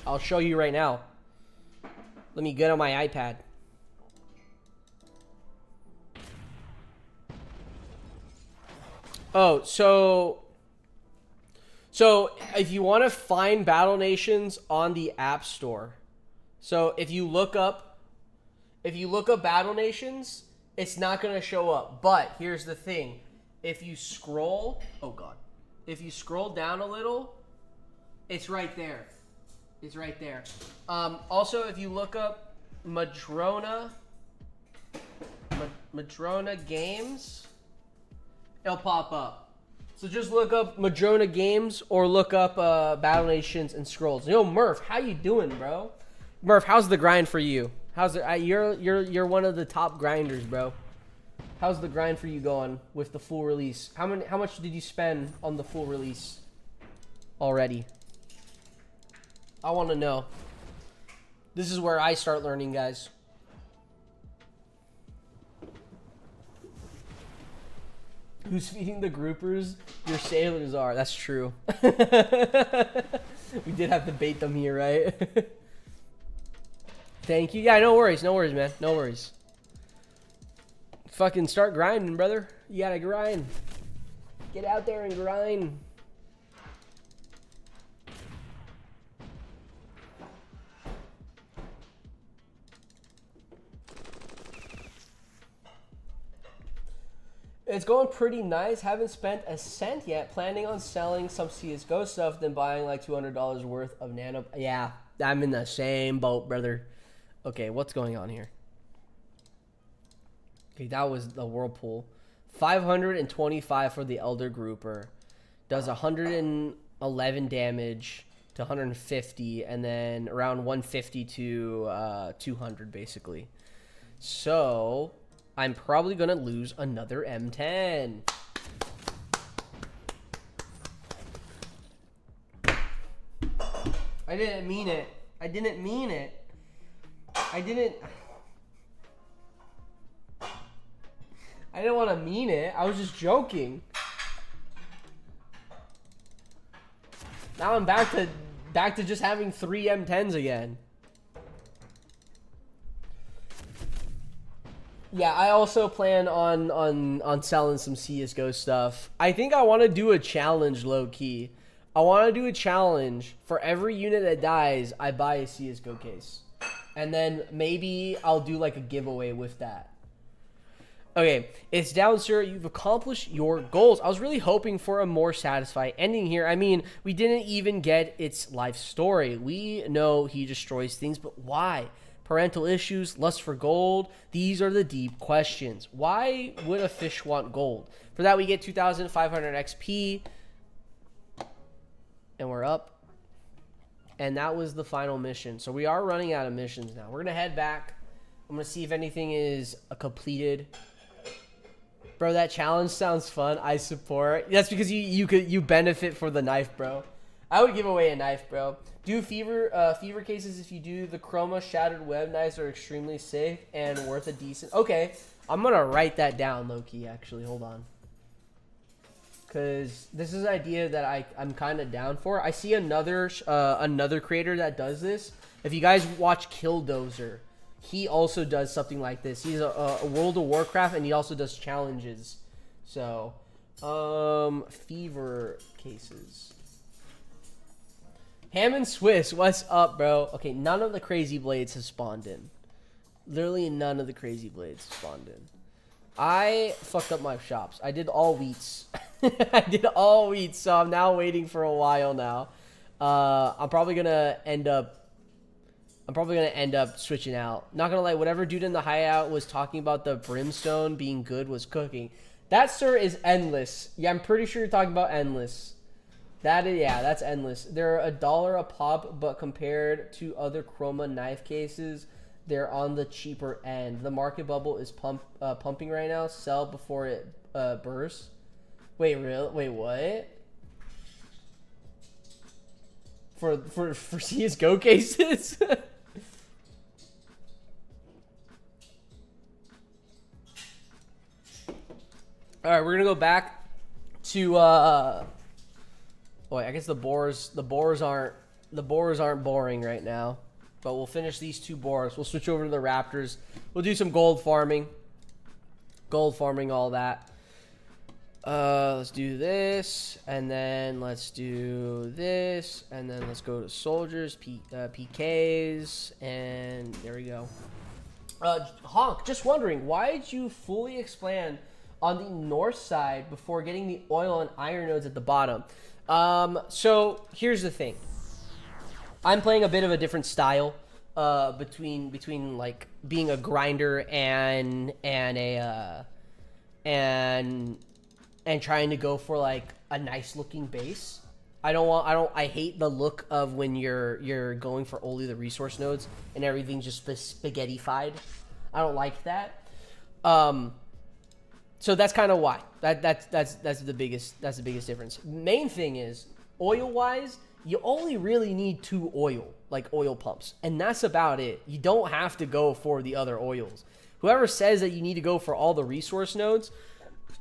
I'll show you right now. Let me get on my iPad. Oh, so if you want to find Battle Nations on the App Store, so if you look up Battle Nations, it's not going to show up. But here's the thing. If you scroll... Oh, God. If you scroll down a little, it's right there. It's right there. Also, if you look up Madrona Games, it'll pop up. So just look up Madrona Games or look up Battle Nations and Scrolls. Yo, Murph, how you doing, bro? Murph, how's the grind for you? How's it? You're one of the top grinders, bro. How's the grind for you going with the full release? How much did you spend on the full release already? I want to know. This is where I start learning, guys. Who's feeding the groupers? Your sailors are. That's true. We did have to bait them here, right? Thank you. Yeah, no worries. No worries, man. No worries. Fucking start grinding, brother. You gotta grind. Get out there and grind. It's going pretty nice. Haven't spent a cent yet. Planning on selling some CSGO stuff, then buying like $200 worth of nano. Yeah, I'm in the same boat, brother. Okay, what's going on here? Okay, that was the Whirlpool. 525 for the Elder Grouper. Does 111 damage to 150, and then around 150 to 200, basically. So I'm probably going to lose another M10. I didn't mean it. I didn't mean it. I didn't want to mean it. I was just joking. Now I'm back to just having 3 M10s again. Yeah, I also plan on selling some CSGO stuff. I think I want to do a challenge, low key. I want to do a challenge for every unit that dies, I buy a CSGO case. And then maybe I'll do like a giveaway with that. Okay, it's down, sir. You've accomplished your goals. I was really hoping for a more satisfying ending here. I mean, we didn't even get its life story. We know he destroys things, but why? Parental issues, lust for gold. These are the deep questions. Why would a fish want gold? For that, we get 2,500 XP. And we're up. And that was the final mission. So we are running out of missions now. We're going to head back. I'm going to see if anything is completed. Bro, that challenge sounds fun. I support. That's because you benefit for the knife, bro. I would give away a knife, bro. Do fever cases if you do. The chroma shattered web knives are extremely safe and worth a decent. Okay, I'm gonna write that down, low-key. Actually, hold on, because this is an idea that I'm kind of down for. I see another creator that does this. If you guys watch Killdozer, he also does something like this. He's a World of Warcraft, and he also does challenges. So, fever cases. Hammond Swiss, what's up, bro? Okay, none of the crazy blades have spawned in. Literally none of the crazy blades have spawned in. I fucked up my shops. I did all wheats. I did all wheats, so I'm now waiting for a while now. I'm probably gonna end up switching out. Not gonna lie, whatever dude in the hideout was talking about the brimstone being good was cooking. That, sir, is endless. Yeah, I'm pretty sure you're talking about endless. That is, yeah, that's endless. They're $1 a pop, but compared to other chroma knife cases, they're on the cheaper end. The market bubble is pumping right now. Sell before it bursts. Wait, real? Wait, what? For CS:GO cases? All right, we're gonna go back to Boy, I guess the boars aren't boring right now, but we'll finish these 2 boars. We'll switch over to the raptors. We'll do some gold farming, all that. Let's do this, and then let's do this, and then let's go to soldiers, PKs, and there we go. Honk, just wondering, why did you fully expand on the north side before getting the oil and iron nodes at the bottom? So here's the thing. I'm playing a bit of a different style between like being a grinder and trying to go for like a nice looking base. I hate the look of when you're going for only the resource nodes and everything's just spaghetti-fied. I don't like that. So that's kind of why. That's the biggest difference. Main thing is oil wise, you only really need 2 oil pumps, and that's about it. You don't have to go for the other oils. Whoever says that you need to go for all the resource nodes,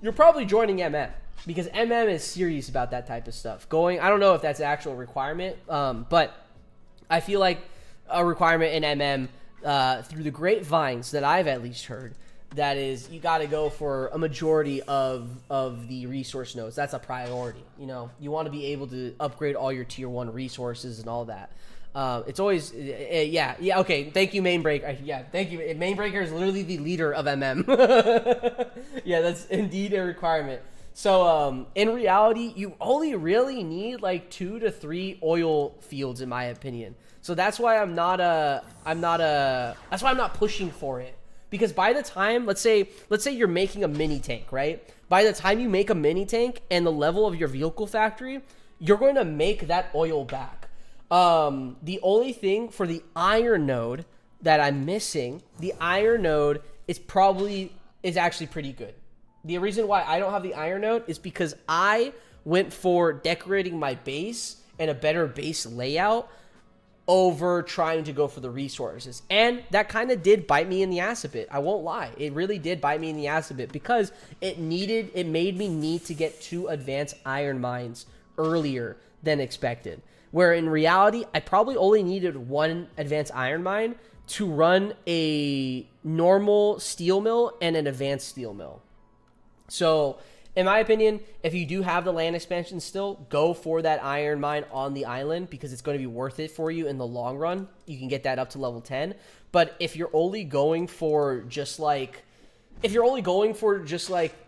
you're probably joining MM, because MM is serious about that type of stuff. I don't know if that's an actual requirement, but I feel like a requirement in MM, through the grapevines that I've at least heard, that is, you got to go for a majority of the resource nodes. That's a priority. You know, you want to be able to upgrade all your tier 1 resources and all that. It's always, yeah, okay, thank you, Mainbreaker. Yeah, thank you. Mainbreaker is literally the leader of MM. Yeah, that's indeed a requirement. So, in reality, you only really need like 2 to 3 oil fields, in my opinion. So that's why I'm not pushing for it. Because by the time, let's say you're making a mini tank, right? By the time you make a mini tank and the level of your vehicle factory, you're going to make that oil back. The only thing for the iron node that I'm missing, the iron node is actually pretty good. The reason why I don't have the iron node is because I went for decorating my base and a better base layout over trying to go for the resources. And that kind of did bite me in the ass a bit. I won't lie. It really did bite me in the ass a bit, because it made me need to get 2 advanced iron mines earlier than expected. Where in reality, I probably only needed 1 advanced iron mine to run a normal steel mill and an advanced steel mill. So, in my opinion, if you do have the land expansion still, go for that iron mine on the island, because it's going to be worth it for you in the long run. You can get that up to level 10. But if you're only going for just like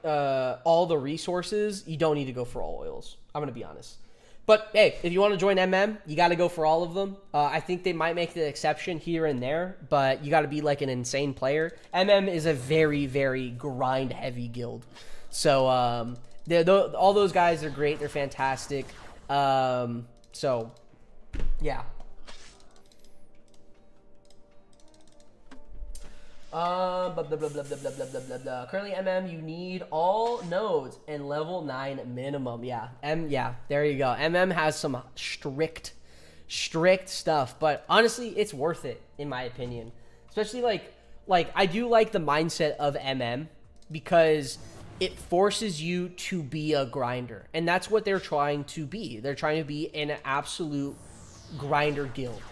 all the resources, you don't need to go for all oils. I'm going to be honest. But hey, if you want to join MM, you got to go for all of them. I think they might make the exception here and there, but you got to be like an insane player. MM is a very, very grind heavy guild. So all those guys are great. They're fantastic. So yeah. Blah, blah, blah, blah, blah, blah, blah, blah, blah. Currently, MM, you need all nodes and level 9 minimum. Yeah, yeah, there you go. MM has some strict stuff, but honestly, it's worth it in my opinion. Especially like I do like the mindset of MM, because it forces you to be a grinder, and that's what they're trying to be. They're trying to be an absolute grinder guild.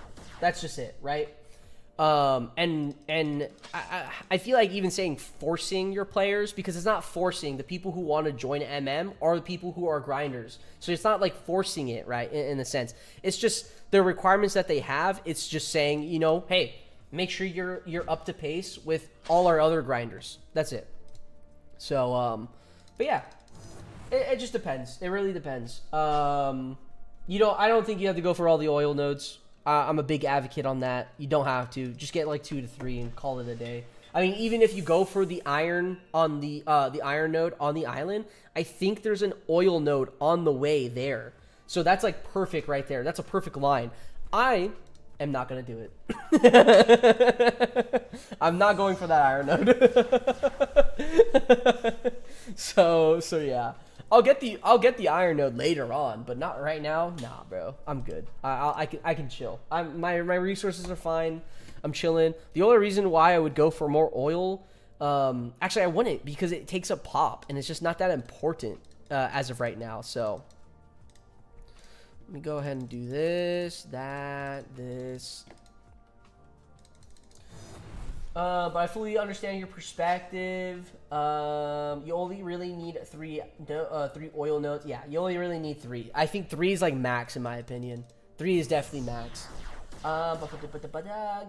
That's just it, right? And I feel like even saying forcing your players, because it's not forcing. The people who want to join MM are the people who are grinders. So it's not like forcing it, right, in a sense. It's just the requirements that they have. It's just saying, you know, hey, make sure you're up to pace with all our other grinders. That's it. So, but yeah, it just depends. It really depends. I don't think you have to go for all the oil nodes. I'm a big advocate on that. You don't have to. Just get like 2 to 3 and call it a day. I mean, even if you go for the iron on the iron node on the island, I think there's an oil node on the way there. So that's like perfect right there. That's a perfect line. I am not gonna do it. I'm not going for that iron node. So yeah. I'll get the iron node later on, but not right now. Nah, bro, I'm good. I can chill. My resources are fine. I'm chilling. The only reason why I would go for more oil, actually I wouldn't, because it takes a pop and it's just not that important as of right now. So let me go ahead and do this, this. But I fully understand your perspective. You only really need 3 oil nodes. Yeah, you only really need 3. I think 3 is like max in my opinion. 3 is definitely max.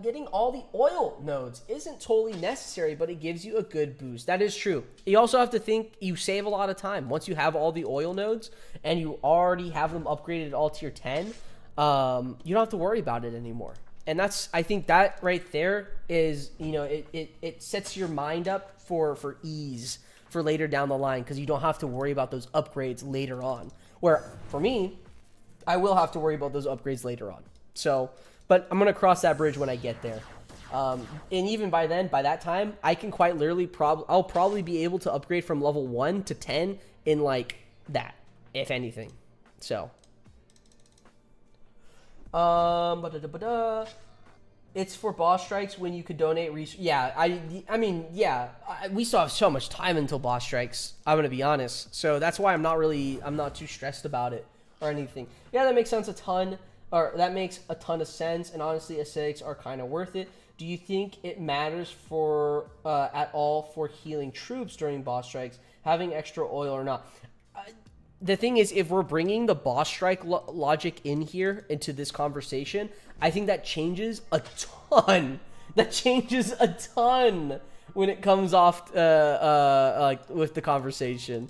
Getting all the oil nodes isn't totally necessary, but it gives you a good boost. That is true. You also have to think you save a lot of time. Once you have all the oil nodes and you already have them upgraded all tier 10, you don't have to worry about it anymore. And that's, I think that right there is, you know, it sets your mind up for ease for later down the line, because you don't have to worry about those upgrades later on. Where for me, I will have to worry about those upgrades later on. So, but I'm gonna cross that bridge when I get there. And even by then, by that time, I can quite literally I'll probably be able to upgrade from level 1 to 10 in like that, if anything. So, it's for boss strikes when you could donate resources. Yeah, I mean, yeah, we still have so much time until boss strikes. I'm gonna be honest, so that's why I'm not too stressed about it or anything. Yeah, that makes sense a ton, or that makes a ton of sense. And honestly, acidics are kind of worth it. Do you think it matters for at all for healing troops during boss strikes, having extra oil or not? The thing is, if we're bringing the boss strike logic in here into this conversation, I think that changes a ton. That changes a ton when it comes off like with the conversation,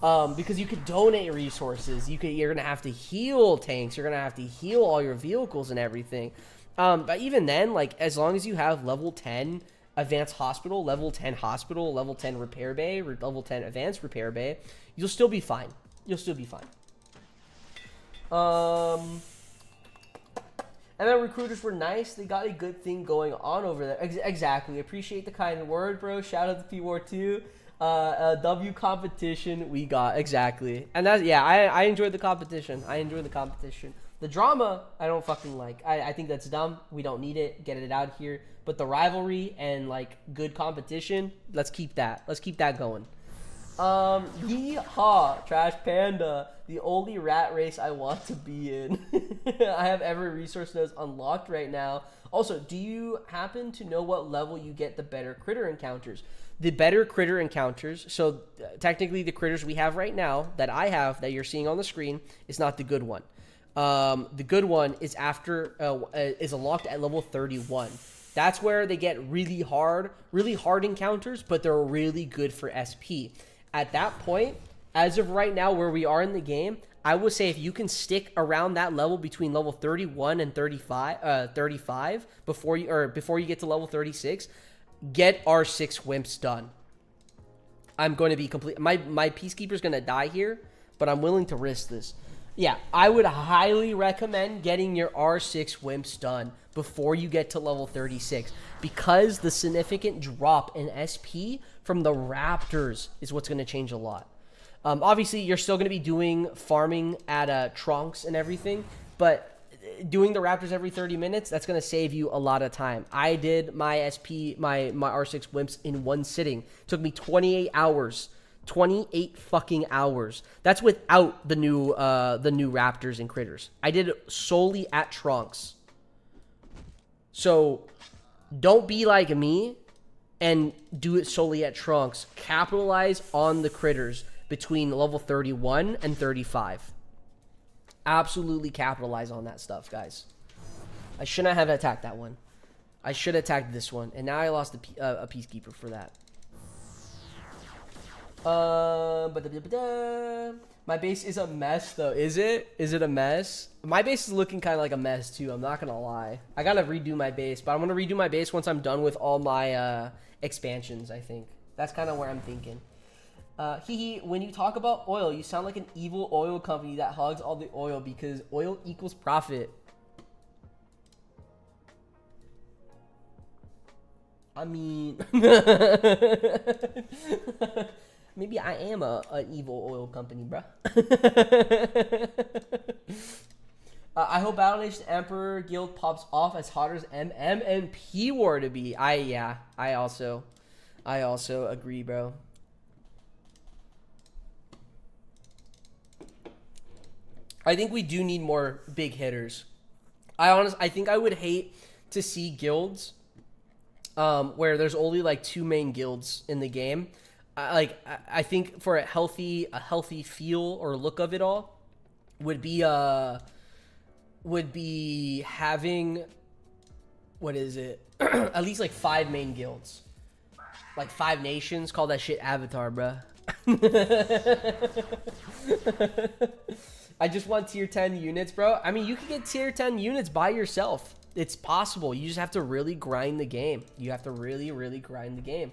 because you could donate resources. You're gonna have to heal tanks. You're gonna have to heal all your vehicles and everything. But even then, like, as long as you have level 10 advanced hospital, level 10 hospital, level 10 repair bay, level 10 advanced repair bay, you'll still be fine. You'll still be fine. And then recruiters were nice. They got a good thing going on over there. Exactly. Appreciate the kind word, bro. Shout out to P-War 2. W competition we got. Exactly. And that's, yeah, I enjoyed the competition. The drama, I don't fucking like. I think that's dumb. We don't need it. Get it out here. But the rivalry and, like, good competition, let's keep that. Let's keep that going. Yeehaw, Trash Panda. The only rat race I want to be in. I have every resource nodes unlocked right now. Also, do you happen to know what level you get the better critter encounters? The better critter encounters, so technically the critters we have right now, that I have, that you're seeing on the screen, is not the good one. The good one is is unlocked at level 31. That's where they get really hard encounters, but they're really good for SP. At that point, as of right now where we are in the game, I would say if you can stick around that level between level 31 and 35 before you get to level 36, get R6 wimps done. I'm going to be complete. My peacekeeper's going to die here, but I'm willing to risk this. Yeah, I would highly recommend getting your R6 wimps done before you get to level 36, because the significant drop in SP from the Raptors is what's going to change a lot. Obviously, you're still going to be doing farming at Trunks and everything, but doing the Raptors every 30 minutes, that's going to save you a lot of time. I did my SP, my R6 wimps in one sitting. It took me 28 hours. 28 fucking hours. That's without the new Raptors and critters. I did it solely at Trunks. So don't be like me and do it solely at Trunks. Capitalize on the critters between level 31 and 35. Absolutely capitalize on that stuff, guys. I shouldn't have attacked that one. I should have attacked this one, and now I lost a peacekeeper for that. My base is a mess though. Is it? Is it a mess? My base is looking kind of like a mess too. I'm not gonna lie. I gotta redo my base, but I'm gonna redo my base once I'm done with all my expansions. I think that's kind of where I'm thinking. When you talk about oil, you sound like an evil oil company that hogs all the oil because oil equals profit. I mean, maybe I am an evil oil company, bruh. I hope Battle Nation Emperor Guild pops off as hot as MM and P War to be. I also agree, bro. I think we do need more big hitters. I think I would hate to see guilds where there's only like 2 main guilds in the game. I think for a healthy feel or look of it all would be having, what is it? At least like 5 main guilds. Like 5 nations. Call that shit Avatar, bruh. I just want tier 10 units, bro. I mean, you can get tier 10 units by yourself. It's possible. You just have to really grind the game. You have to really, really grind the game.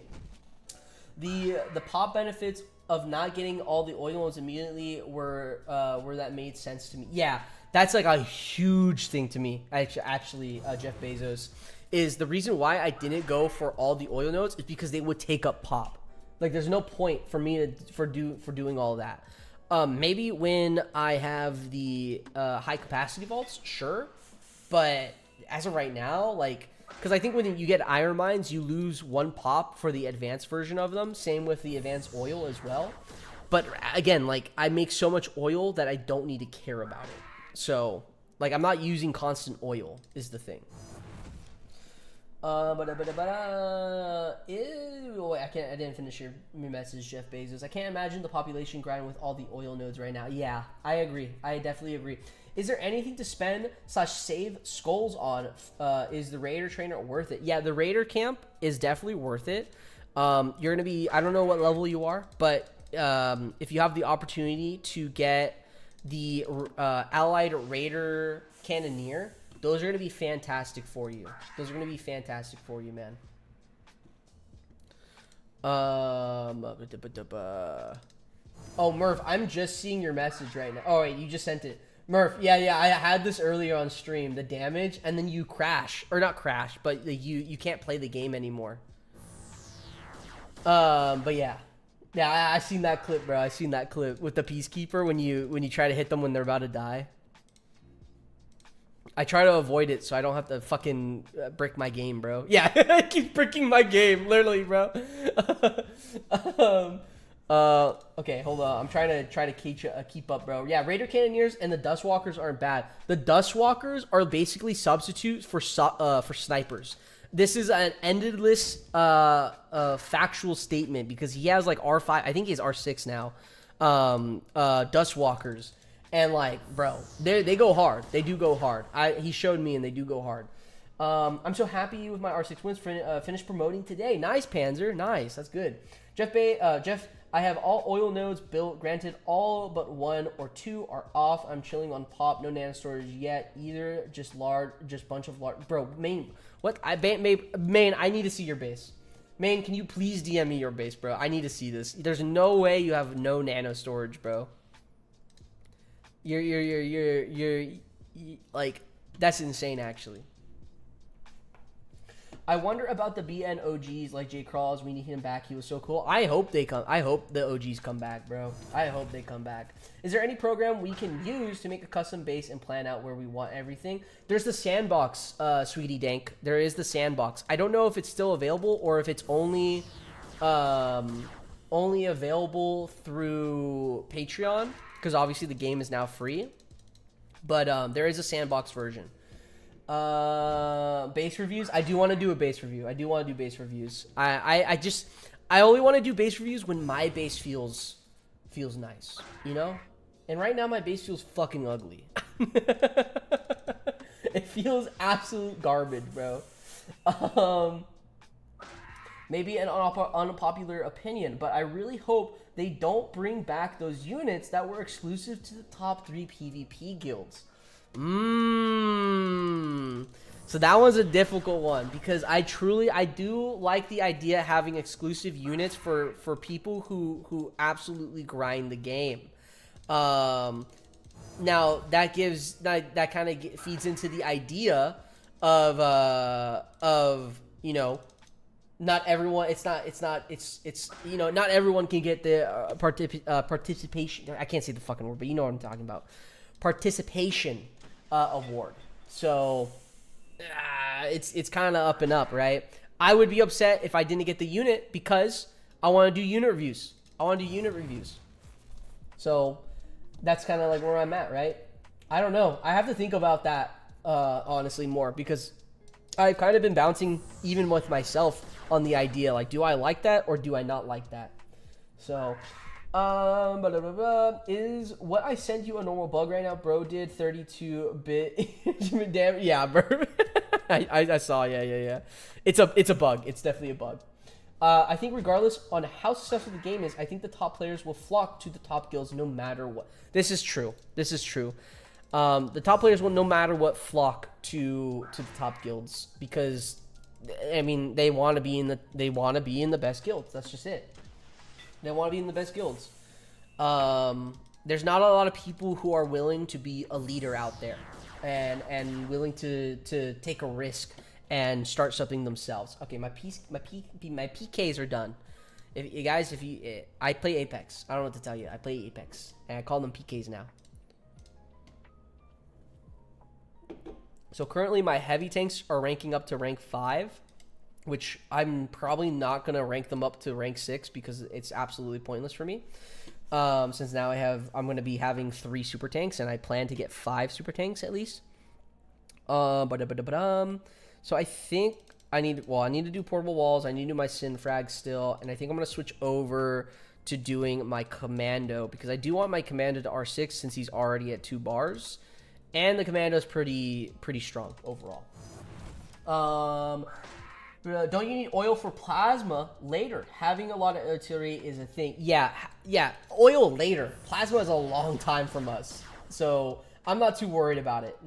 The pop benefits of not getting all the oil nodes immediately were that made sense to me. Yeah, that's like a huge thing to me. Actually, Jeff Bezos is the reason why I didn't go for all the oil nodes is because they would take up pop. Like, there's no point for me for doing all that. Maybe when I have the high capacity vaults, sure, but as of right now, like, because I think when you get iron mines, you lose 1 pop for the advanced version of them. Same with the advanced oil as well. But again, like, I make so much oil that I don't need to care about it. So, like, I'm not using constant oil is the thing. I didn't finish your message, Jeff Bezos. I can't imagine the population grind with all the oil nodes right now. Yeah, I agree. I definitely agree. Is there anything to spend / save skulls on? Is the Raider trainer worth it? Yeah, the Raider camp is definitely worth it. You're going to be, I don't know what level you are, but if you have the opportunity to get the Allied Raider Cannoneer, those are going to be fantastic for you. Those are going to be fantastic for you, man. Oh, Murph, I'm just seeing your message right now. Oh, wait, you just sent it. Murph, yeah, I had this earlier on stream, the damage, and then you crash. Or not crash, but you can't play the game anymore. But yeah. Yeah, I seen that clip, bro. I seen that clip with the Peacekeeper when you try to hit them when they're about to die. I try to avoid it so I don't have to fucking brick my game, bro. Yeah, I keep bricking my game, literally, bro. Okay, hold on. I'm trying to keep up, bro. Yeah, Raider Cannoneers and the Dustwalkers aren't bad. The Dustwalkers are basically substitutes for snipers. This is an endless factual statement because he has like R5. I think he has R6 now. Dustwalkers. And like, bro, they go hard. They do go hard. He showed me, and they do go hard. I'm so happy with my R6 wins. Finished promoting today. Nice, Panzer. Nice. That's good. Jeff, I have all oil nodes built. Granted, all but 1 or 2 are off. I'm chilling on pop. No nano storage yet either. Just bunch of large. Bro, main. What? Main. I need to see your base. Main, can you please DM me your base, bro? I need to see this. There's no way you have no nano storage, bro. You're like, that's insane, actually. I wonder about the BN OGs like J. Crawls. We need him back. He was so cool. I hope they come. I hope the OGs come back, bro. I hope they come back. Is there any program we can use to make a custom base and plan out where we want everything? There's the sandbox, Sweetie Dank. There is the sandbox. I don't know if it's still available or if it's only available through Patreon. Because obviously the game is now free, but there is a sandbox version. Base reviews. I do want to do a base review. I only want to do base reviews when my base feels nice, you know. And right now my base feels fucking ugly. It feels absolute garbage, bro. Maybe an unpopular opinion, but I really hope they don't bring back those units that were exclusive to the top 3 PvP guilds. So that one's a difficult one because I do like the idea of having exclusive units for people who absolutely grind the game. Now that kind of feeds into the idea of you know, not everyone. Not everyone can get the participation. I can't say the fucking word, but you know what I'm talking about. Participation award. So it's kind of up and up, right? I would be upset if I didn't get the unit because I want to do unit reviews. So that's kind of like where I'm at, right? I don't know. I have to think about that honestly more because I've kind of been bouncing even with myself on the idea, like, do I like that or do I not like that? So, is what I sent you a normal bug right now? Bro did 32-bit damn, yeah, bro. I saw, yeah. It's a bug. It's definitely a bug. I think regardless on how successful the game is, I think the top players will flock to the top guilds no matter what. This is true. This is true. The top players will no matter what flock to the top guilds because, I mean, they want to be in the best guilds. That's just it. They want to be in the best guilds. There's not a lot of people who are willing to be a leader out there and willing to take a risk and start something themselves. Okay, my PKs are done. If you guys, I play Apex. I don't know what to tell you. I play Apex, and I call them PKs now. So currently, my heavy tanks are ranking up to rank 5, which I'm probably not gonna rank them up to rank 6 because it's absolutely pointless for me. Since now I'm gonna be having 3 super tanks, and I plan to get 5 super tanks at least. So I think I need to do portable walls. I need to do my Sin Frag still, and I think I'm gonna switch over to doing my commando because I do want my commando to R6 since he's already at 2 bars, and the commando is pretty strong overall. Don't you need oil for plasma later? Having a lot of artillery is a thing. Yeah, oil later. Plasma is a long time from us, so I'm not too worried about it.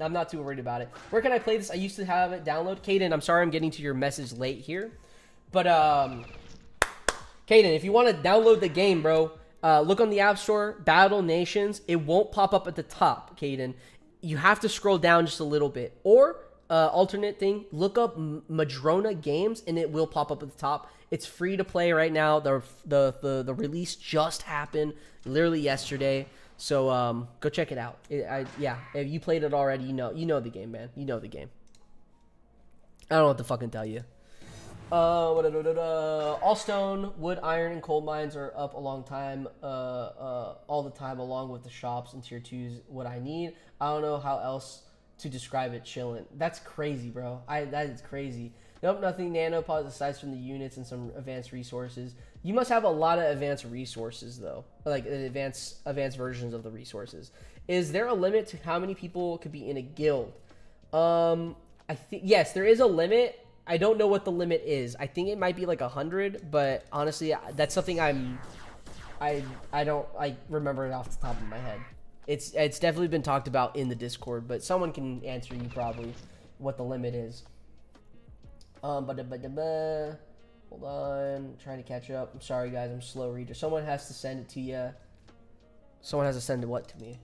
Where can I play this? I used to have it download. Caden, I'm sorry I'm getting to your message late here. But, Caden, if you want to download the game, bro, look on the App Store, Battle Nations. It won't pop up at the top, Caden. You have to scroll down just a little bit. Or, alternate thing, look up Madrona Games, and it will pop up at the top. It's free to play right now. The release just happened literally yesterday. So go check it out. Yeah, if you played it already, you know the game, man. You know the game. I don't know what to fucking tell you. All stone, wood, iron, and coal mines are up a long time, all the time, along with the shops and tier 2s. What I need, I don't know how else to describe it. Chillin'. That's crazy, bro. That is crazy. Nope, nothing nanopods aside from the units and some advanced resources. You must have a lot of advanced resources though, like advanced versions of the resources. Is there a limit to how many people could be in a guild? I think yes, there is a limit. I don't know what the limit is. I think it might be like 100, but honestly, that's something I don't remember it off the top of my head. It's definitely been talked about in the Discord, but someone can answer you probably what the limit is. Hold on, trying to catch up. I'm sorry, guys. I'm a slow reader. Someone has to send it to you. Someone has to send what to me?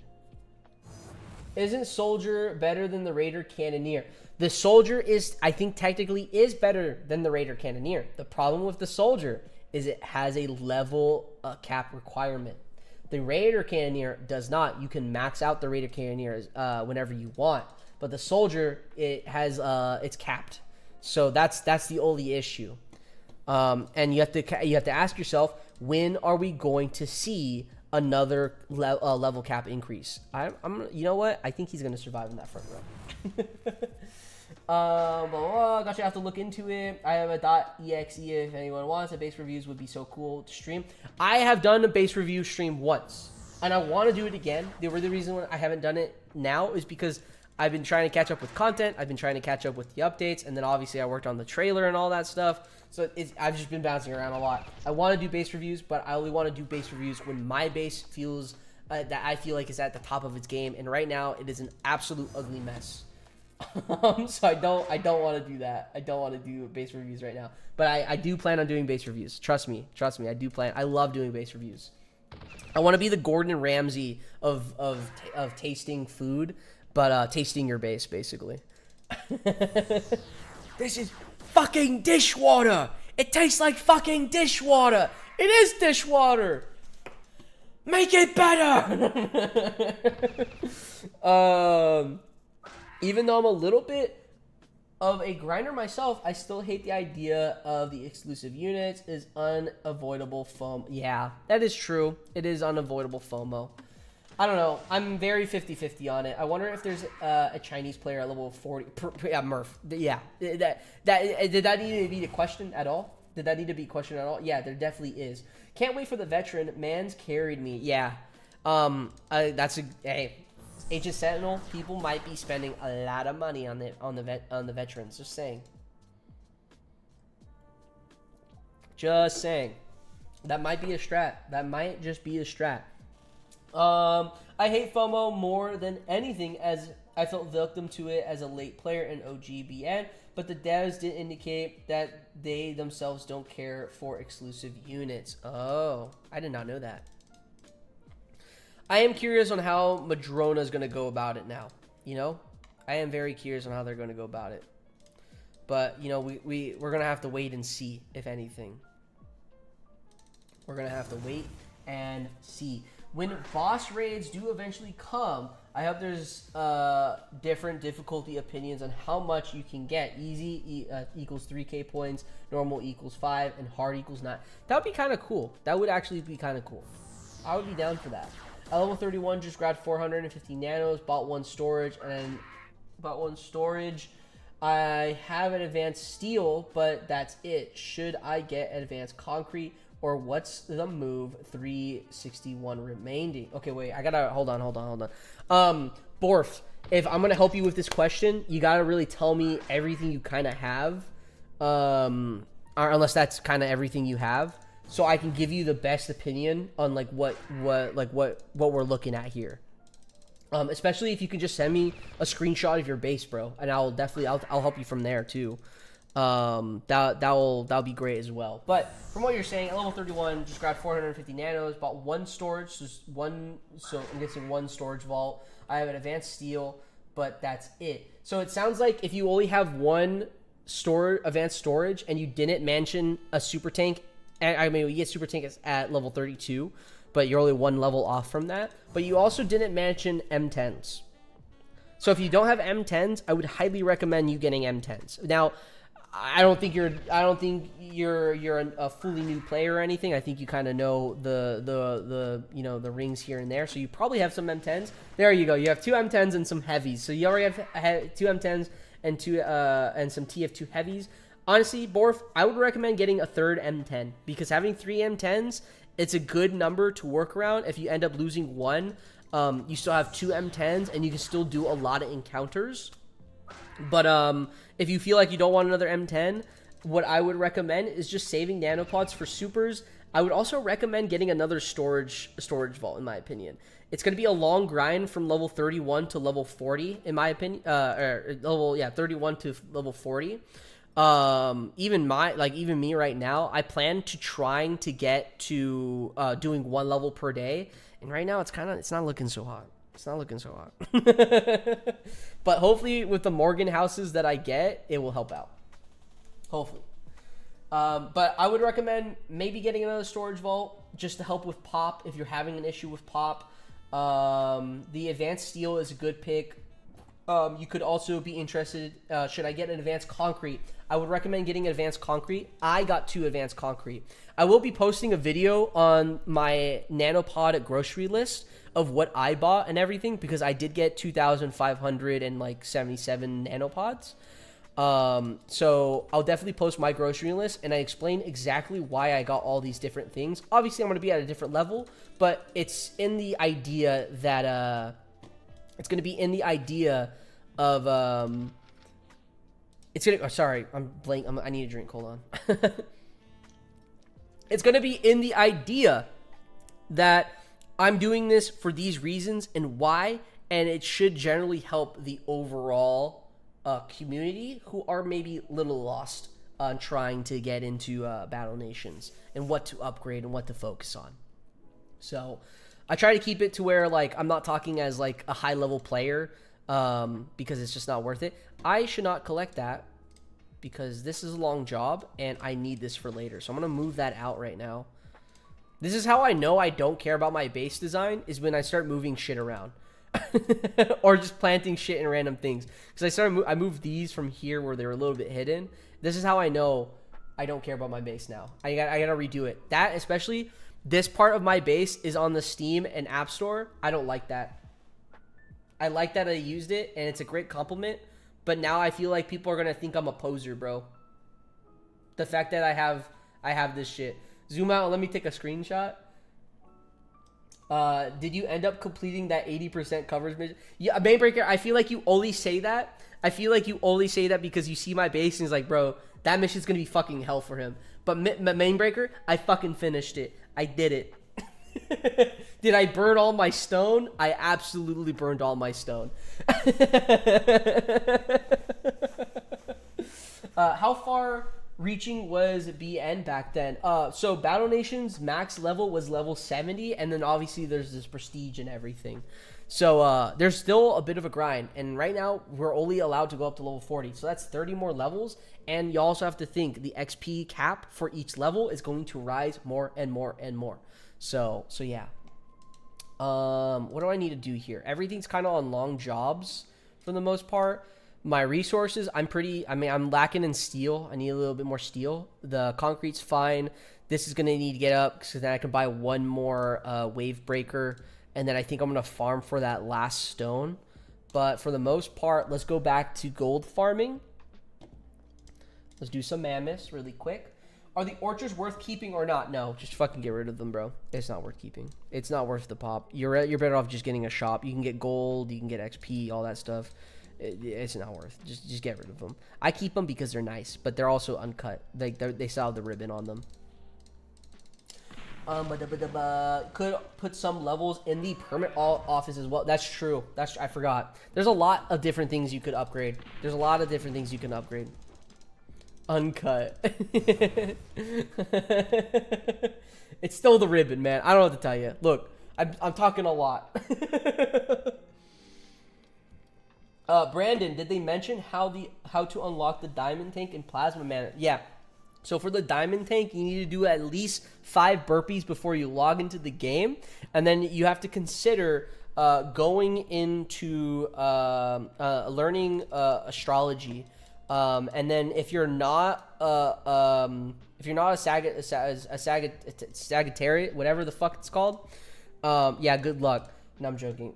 Isn't Soldier better than the Raider Cannoneer? The Soldier is, I think, technically is better than the Raider Cannoneer. The problem with the Soldier is it has a level cap requirement. The Raider Cannoneer does not. You can max out the Raider Cannoneer whenever you want, but the Soldier, it has it's capped. So that's the only issue. And you have to ask yourself, when are we going to see another level cap increase? You know what? I think he's going to survive in that front row. Gosh, I have to look into it. I have a .exe if anyone wants. A base reviews would be so cool to stream. I have done a base review stream once, and I want to do it again. The reason why I haven't done it now is because I've been trying to catch up with content. I've been trying to catch up with the updates, and then obviously I worked on the trailer and all that stuff. So I've just been bouncing around a lot. I want to do base reviews, but I only want to do base reviews when my base feels that I feel like is at the top of its game. And right now, it is an absolute ugly mess. So I don't want to do that. I don't want to do base reviews right now. But I do plan on doing base reviews. Trust me. I do plan. I love doing base reviews. I want to be the Gordon Ramsay of tasting food. But tasting your base, basically. This is fucking dishwater. It tastes like fucking dishwater. It is dishwater. Make it better. Even though I'm a little bit of a grinder myself, I still hate the idea of the exclusive units is unavoidable FOMO. Yeah, that is true. It is unavoidable FOMO. I don't know. I'm very 50-50 on it. I wonder if there's a Chinese player at level 40. Yeah, Murph. Yeah. Did that need to be a question at all? Yeah, there definitely is. Can't wait for the veteran. Man's carried me. Yeah. Hey, Ancient Sentinel. People might be spending a lot of money on the veterans. Just saying. Just saying. That might be a strat. That might just be a strat. I hate FOMO more than anything, as I felt victim to it as a late player in OGBN, but the devs did indicate that they themselves don't care for exclusive units. Oh, I did not know that. I am curious on how Madrona is going to go about it now. You know, I am very curious on how they're going to go about it. But, you know, we're going to have to wait and see, if anything. We're going to have to wait and see. When boss raids do eventually come, I hope there's different difficulty opinions on how much you can get. Easy equals 3k points, normal equals 5, and hard equals 9. That would be kind of cool. That would actually be kind of cool. I would be down for that. At level 31, just grabbed 450 nanos, bought one storage, and bought one storage. I have an advanced steel, but that's it. Should I get advanced concrete? Or what's the move? 361 remaining. Okay, wait. I gotta hold on. Borf, if I'm gonna help you with this question, you gotta really tell me everything you kind of have, or unless that's kind of everything you have, so I can give you the best opinion on like what we're looking at here. Especially if you can just send me a screenshot of your base, bro, and I'll help you from there too. That'll be great as well. But from what you're saying, at level 31, just grabbed 450 nanos, bought one storage, so I'm guessing one storage vault. I have an advanced steel, but that's it. So it sounds like if you only have one advanced storage and you didn't mention a super tank, I mean, you get super tank at level 32, but you're only one level off from that. But you also didn't mention M10s. So if you don't have M10s, I would highly recommend you getting M10s. Now, I don't think you're a fully new player or anything. I think you kind of know the rings here and there. So you probably have some M10s. There you go. You have two M10s and some heavies. So you already have two M10s and some TF2 heavies. Honestly, Borf, I would recommend getting a third M10 because having three M10s, it's a good number to work around. If you end up losing one, you still have two M10s and you can still do a lot of encounters. But if you feel like you don't want another M10, what I would recommend is just saving nanopods for supers. I would also recommend getting another storage vault, in my opinion. It's going to be a long grind from level 31 to level 40, in my opinion. 31 to level 40. Even me right now, I plan to trying to get to doing one level per day, and right now it's not looking so hot. It's not looking so hot. But hopefully with the Morgan houses that I get, it will help out. Hopefully. But I would recommend maybe getting another storage vault just to help with pop if you're having an issue with pop. The advanced steel is a good pick. You could also be interested, should I get an advanced concrete? I would recommend getting an advanced concrete. I got 2 advanced concrete. I will be posting a video on my nanopod grocery list of what I bought and everything, because I did get 2,577 nanopods. So I'll definitely post my grocery list, and I explain exactly why I got all these different things. Obviously, I'm going to be at a different level, but it's in the idea that it's going to be in the idea of it's going to. Oh, sorry, I'm blank. I need a drink. Hold on. It's going to be in the idea that I'm doing this for these reasons and why, and it should generally help the overall community who are maybe a little lost on trying to get into Battle Nations and what to upgrade and what to focus on. So I try to keep it to where like I'm not talking as like a high level player because it's just not worth it. I should not collect that because this is a long job and I need this for later. So I'm going to move that out right now. This is how I know I don't care about my base design, is when I start moving shit around. Or just planting shit in random things. Because I moved these from here where they were a little bit hidden. This is how I know I don't care about my base now. I gotta redo it. That, especially, this part of my base is on the Steam and App Store. I don't like that. I like that I used it, and it's a great compliment. But now I feel like people are gonna think I'm a poser, bro. The fact that I have this shit. Zoom out and let me take a screenshot. Did you end up completing that 80% coverage mission? Yeah, Mainbreaker, I feel like you only say that. I feel like you only say that because you see my base and it's like, bro, That mission's gonna be fucking hell for him. But main breaker, I fucking finished it. I did it. Did I burn all my stone? I absolutely burned all my stone. How far reaching was BN back then? So Battle Nation's max level was level 70, and then obviously there's this prestige and everything. So there's still a bit of a grind, and right now we're only allowed to go up to level 40. So that's 30 more levels, and you also have to think the XP cap for each level is going to rise more and more and more. So yeah. What do I need to do here? Everything's kind of on long jobs for the most part. My resources, I'm lacking in steel. I need a little bit more steel. The concrete's fine. This is going to need to get up so then I can buy one more wave breaker. And then I think I'm going to farm for that last stone. But for the most part, let's go back to gold farming. Let's do some mammoths really quick. Are the orchards worth keeping or not? No, just fucking get rid of them, bro. It's not worth keeping. It's not worth the pop. You're better off just getting a shop. You can get gold, you can get XP, all that stuff. It's not worth. Just get rid of them. I keep them because they're nice, but they're also uncut. They still have the ribbon on them. Could put some levels in the permit office as well. That's true. I forgot. There's a lot of different things you could upgrade. There's a lot of different things you can upgrade. Uncut. It's still the ribbon, man. I don't know what to tell you. Look, I'm talking a lot. Brandon, did they mention how to unlock the diamond tank and plasma mana? Yeah. So for the diamond tank, you need to do at least 5 burpees before you log into the game, and then you have to consider going into learning astrology. And then if you're not a Sagittarius, whatever the fuck it's called, yeah, good luck. No, I'm joking.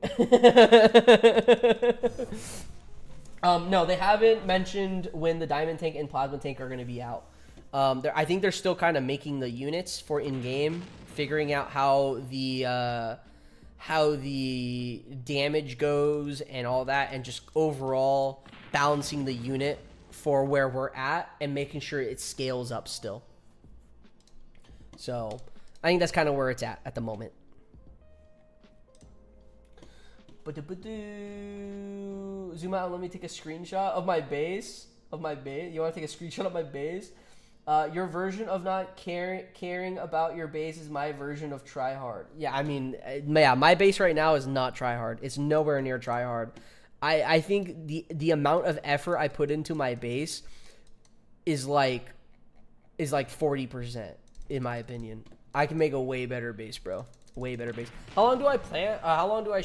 No, they haven't mentioned when the diamond tank and plasma tank are going to be out. I think they're still kind of making the units for in-game, figuring out how the damage goes and all that, and just overall balancing the unit for where we're at and making sure it scales up still. So I think that's kind of where it's at the moment. Zoom out and let me take a screenshot of my base. You want to take a screenshot of my base? Your version of not caring about your base is my version of try hard. Yeah, I mean, yeah, my base right now is not try hard. It's nowhere near try hard. I think the amount of effort I put into my base is like 40% in my opinion. I can make a way better base, bro. Way better base. How long do I plan? How long do I?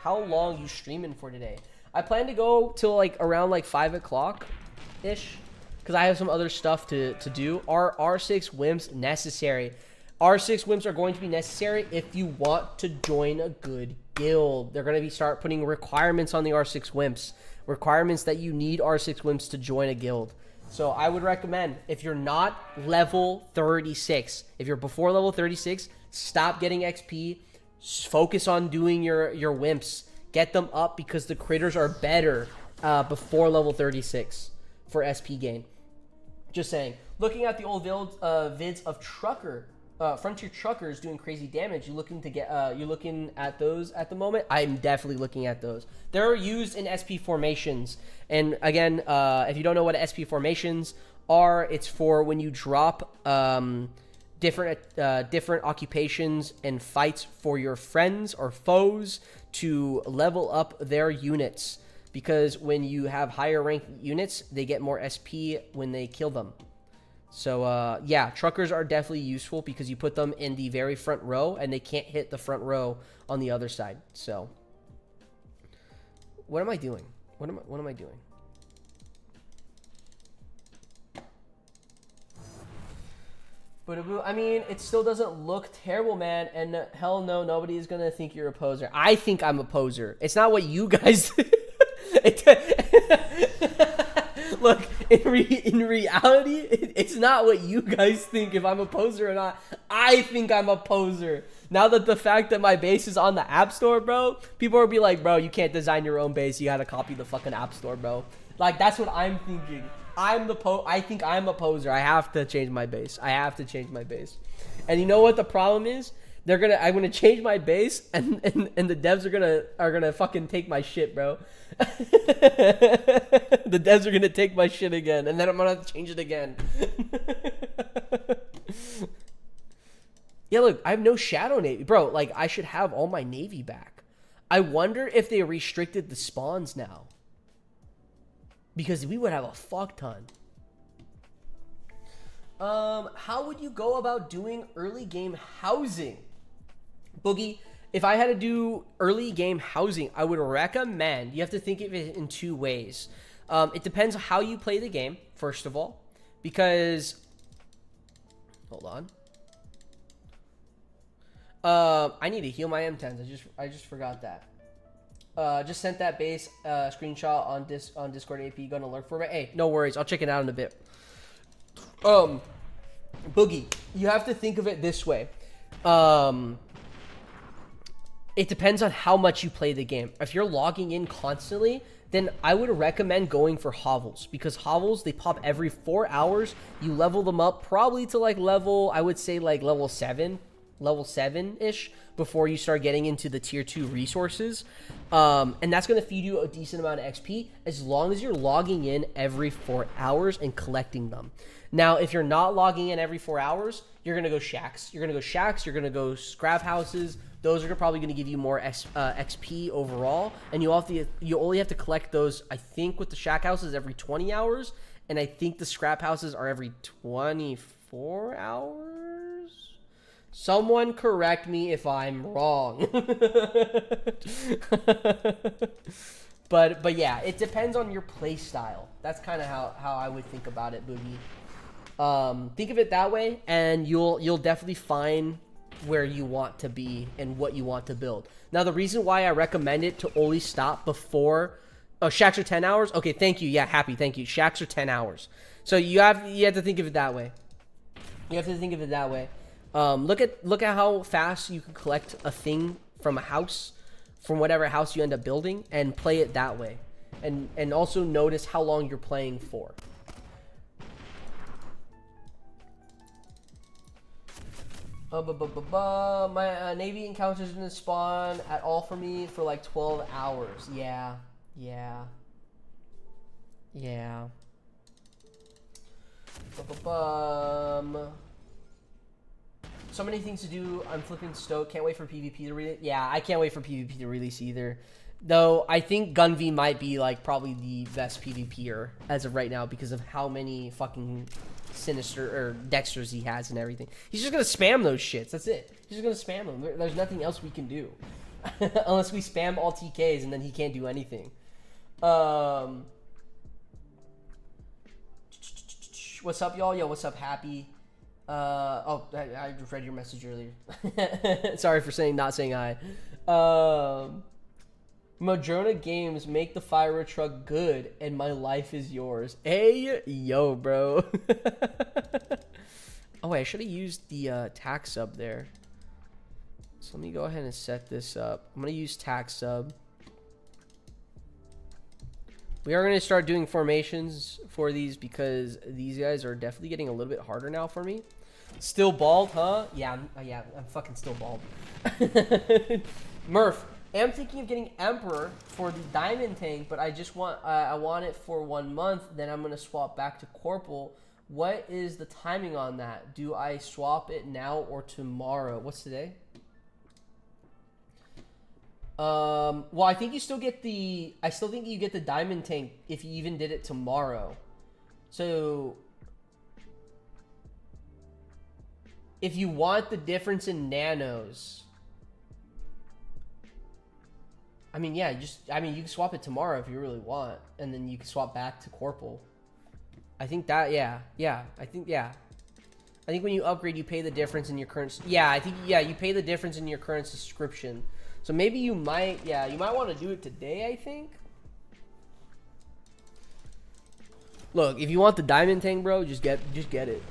How long you streaming for today? I plan to go till like around like 5 o'clock ish, because I have some other stuff to do. Are R6 wimps necessary? R6 wimps are going to be necessary if you want to join a good guild. They're going to start putting requirements on the R6 wimps. Requirements that you need R6 wimps to join a guild. So I would recommend, if you're not level 36, if you're before level 36, stop getting XP. Focus on doing your wimps. Get them up because the critters are better before level 36 for SP gain. Just saying. Looking at the old vids of Trucker, Frontier Truckers doing crazy damage. You're looking at those at the moment? I'm definitely looking at those. They're used in SP formations. And again, if you don't know what SP formations are, it's for when you drop different occupations and fights for your friends or foes to level up their units. Because when you have higher ranked units, they get more SP when they kill them. So, yeah, truckers are definitely useful because you put them in the very front row and they can't hit the front row on the other side. So, what am I doing? What am I doing? But I mean, it still doesn't look terrible, man. And hell no, nobody is gonna think you're a poser. I think I'm a poser. It's not what you guys. Look, in reality, it's not what you guys think if I'm a poser or not. I think I'm a poser. Now that the fact that my base is on the App Store, bro, people will be like, bro, you can't design your own base. You gotta copy the fucking App Store, bro. Like, that's what I'm thinking. I think I'm a poser. I have to change my base. I have to change my base. And you know what the problem is? I'm gonna change my base, and the devs are gonna fucking take my shit, bro. The devs are gonna take my shit again, and then I'm gonna have to change it again. Yeah, look, I have no Shadow Navy, bro. Like, I should have all my Navy back. I wonder if they restricted the spawns now, because we would have a fuck ton. How would you go about doing early game housing? Boogie, if I had to do early game housing, I would recommend, you have to think of it in two ways. It depends on how you play the game, first of all, because, hold on. I need to heal my M10s. I just forgot that. Just sent that base screenshot on Discord AP. Gonna lurk for it. Hey, no worries. I'll check it out in a bit. Boogie, you have to think of it this way. It depends on how much you play the game. If you're logging in constantly, then I would recommend going for hovels, because hovels, they pop every 4 hours. You level them up probably to like level, I would say like level 7-ish before you start getting into the tier 2 resources. And that's going to feed you a decent amount of XP as long as you're logging in every 4 hours and collecting them. Now, if you're not logging in every 4 hours, you're going to go shacks. You're going to go go scrap houses. Those are probably going to give you more XP overall. And you only have to collect those, I think, with the shack houses every 20 hours. And I think the scrap houses are every 24 hours. Someone correct me if I'm wrong. But yeah, it depends on your play style. That's kind of how I would think about it, Boogie. Think of it that way, and you'll definitely find where you want to be and what you want to build. Now, the reason why I recommend it to only stop before... Oh, shacks are 10 hours? Okay, thank you. Yeah, happy. Thank you. Shacks are 10 hours. So you have to think of it that way. You have to think of it that way. Look at how fast you can collect a thing from a house, from whatever house you end up building, and play it that way. And also notice how long you're playing for. My Navy encounters didn't spawn at all for me for like 12 hours. Yeah. So many things to do. I'm flipping stoked. Can't wait for PvP to release. Yeah, I can't wait for PvP to release either. Though I think Gunv might be like probably the best PvPer as of right now because of how many fucking Sinister or Dexters he has and everything. He's just gonna spam those shits. That's it. He's just gonna spam them. There's nothing else we can do unless we spam all TKs and then he can't do anything. What's up, y'all? Yo, what's up, Happy? I just read your message earlier. Sorry for not saying hi. Madrona Games, make the fire truck good, and my life is yours. Hey, yo, bro. Oh, wait, I should have used the tax sub there. So let me go ahead and set this up. I'm going to use tax sub. We are going to start doing formations for these because these guys are definitely getting a little bit harder now for me. Still bald, huh? Yeah, I'm fucking still bald. Murph. I'm thinking of getting Emperor for the Diamond Tank, but I want it for 1 month. Then I'm gonna swap back to Corporal. What is the timing on that? Do I swap it now or tomorrow? What's today? Well, I think you still get the. I still think you get the Diamond Tank if you even did it tomorrow. So, if you want the difference in nanos. I mean, yeah, you can swap it tomorrow if you really want, and then you can swap back to Corporal. I think that, yeah. I think when you upgrade, you pay the difference in your current, you pay the difference in your current subscription. So maybe you might want to do it today, I think. Look, if you want the Diamond Tank, bro, just get it.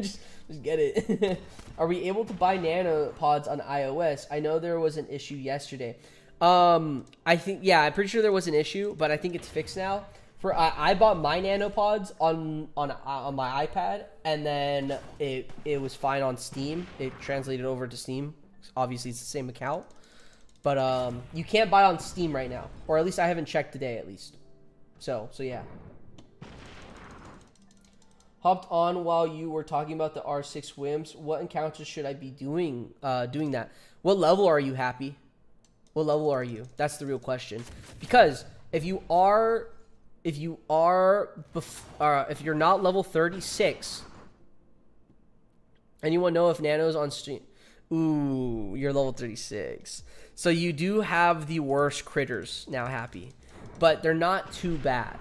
just get it. Are we able to buy nanopods on iOS? I know there was an issue yesterday. I think, I'm pretty sure there was an issue, but I think it's fixed now. I bought my nanopods on my iPad, and then it was fine on Steam. It translated over to Steam. Obviously, it's the same account, but you can't buy on Steam right now, or at least I haven't checked today, at least. So yeah. Hopped on while you were talking about the R6 Wimps. What encounters should I be doing that? What level are you, Happy? What level are you? That's the real question. Because if you're not level 36, anyone know if Nano's on stream? Ooh, you're level 36. So you do have the worst critters now, Happy, but they're not too bad.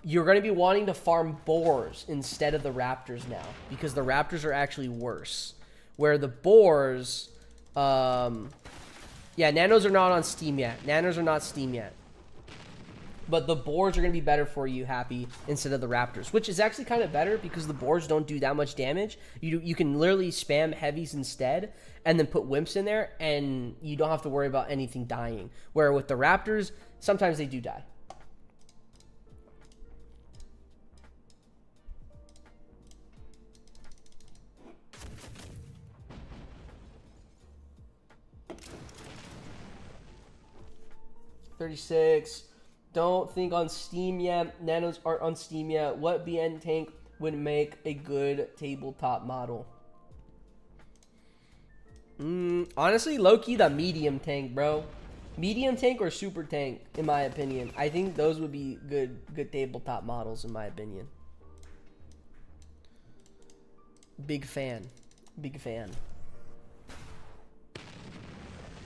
You're going to be wanting to farm boars instead of the raptors now, because the raptors are actually worse. Where the boars, yeah, nanos are not on Steam yet. Nanos are not Steam yet. But the boars are going to be better for you, Happy, instead of the raptors, which is actually kind of better because the boars don't do that much damage. You can literally spam heavies instead and then put wimps in there, and you don't have to worry about anything dying. Where with the raptors, sometimes they do die. $36. Don't think on Steam yet. Nanos aren't on Steam yet. What BN tank would make a good tabletop model? Honestly, low-key the medium tank, bro. Medium tank or super tank, in my opinion. I think those would be good tabletop models, in my opinion. Big fan. Big fan.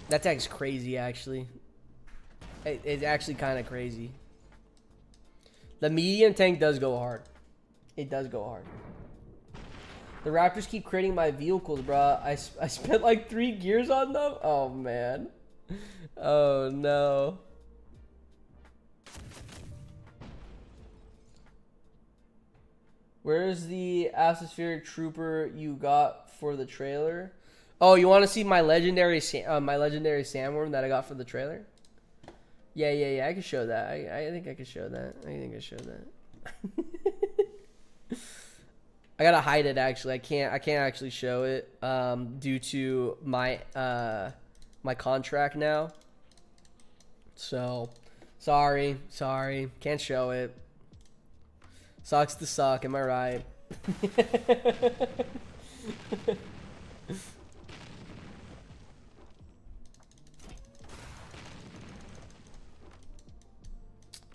That tank's crazy, actually. It's actually kind of crazy. The medium tank does go hard. It does go hard. The Raptors keep creating my vehicles, bro. I spent like 3 gears on them. Oh, man. Oh, no. Where's the atmospheric trooper you got for the trailer? Oh, you want to see my legendary sandworm that I got for the trailer? Yeah. I can show that. I think I can show that. I gotta hide it, actually. I can't actually show it due to my my contract now. So sorry, can't show it. Sucks to suck, am I right?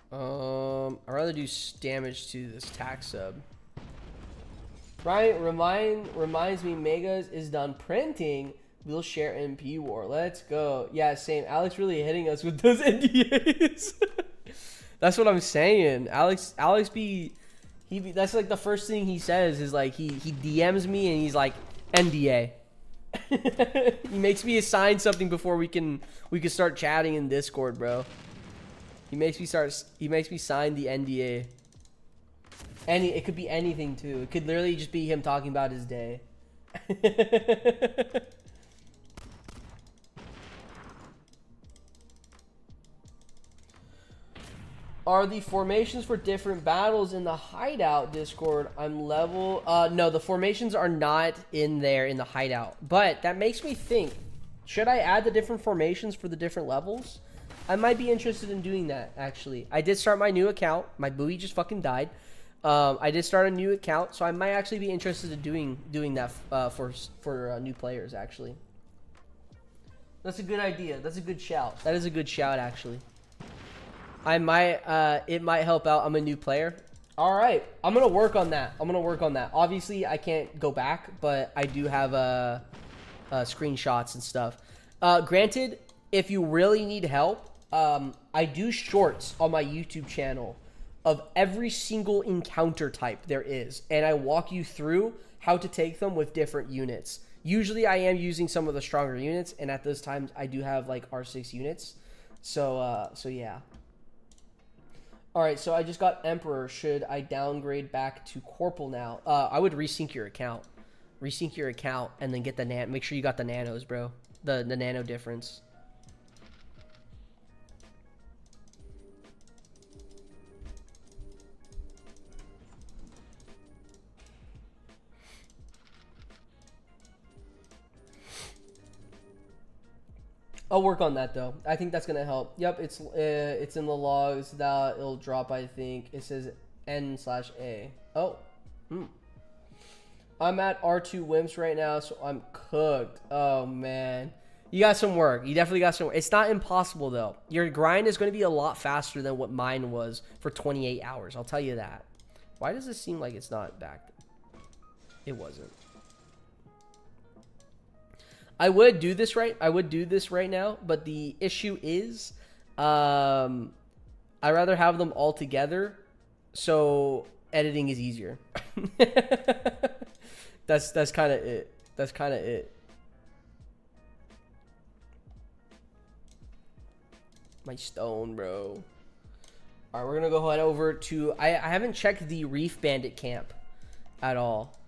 I'd rather do damage to this tax sub. Ryan reminds me Megas is done printing. We'll share MP War. Let's go. Yeah, same. Alex really hitting us with those NDAs. That's what I'm saying. Alex that's like the first thing he says is like he DMs me and he's like NDA. He makes me assign something before we can start chatting in Discord, bro. He makes me sign the NDA. It could be anything too. It could literally just be him talking about his day. Are the formations for different battles in the hideout Discord? I'm level... no, the formations are not in there in the hideout. But that makes me think, should I add the different formations for the different levels? I might be interested in doing that, actually. I did start my new account. My buoy just fucking died. I did start a new account, so I might actually be interested in doing that for new players, actually. That's a good idea. That's a good shout. That is a good shout, actually. I might, it might help out. I'm a new player. All right. I'm going to work on that. Obviously, I can't go back, but I do have screenshots and stuff. Granted, if you really need help, I do shorts on my YouTube channel of every single encounter type there is, and I walk you through how to take them with different units. Usually I am using some of the stronger units, and at those times I do have like R6 units. So yeah. Alright, so I just got Emperor. Should I downgrade back to Corporal now? I would resync your account. Resync your account and then get the make sure you got the nanos, bro. The nano difference. I'll work on that though. I think that's gonna help. Yep, it's in the logs that it'll drop. I think it says N/A. Oh, I'm at R2 Wimps right now, so I'm cooked. Oh man, you got some work. You definitely got some work. It's not impossible though. Your grind is gonna be a lot faster than what mine was for 28 hours. I'll tell you that. Why does this seem like it's not back? It wasn't. I would do this right now, but the issue is I'd rather have them all together so editing is easier. That's kind of it. That's kind of it. My stone, bro. All right, we're gonna go head over to. I haven't checked the Reef Bandit camp at all,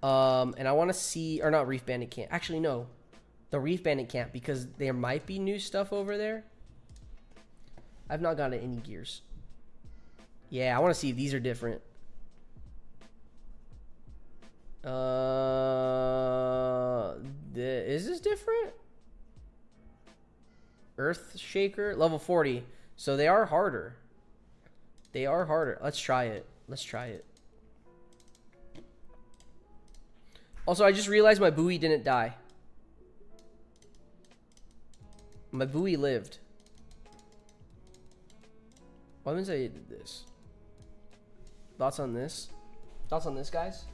and I want to see, or not Reef Bandit camp. Actually, no. The Reef Bandit camp, because there might be new stuff over there. I've not gotten any gears. Yeah, I want to see if these are different. Is this different? Earth Shaker, level 40. So they are harder. They are harder. Let's try it. Let's try it. Also, I just realized my buoy didn't die. My buoy lived. Why didn't I did this? Thoughts on this? Thoughts on this, guys?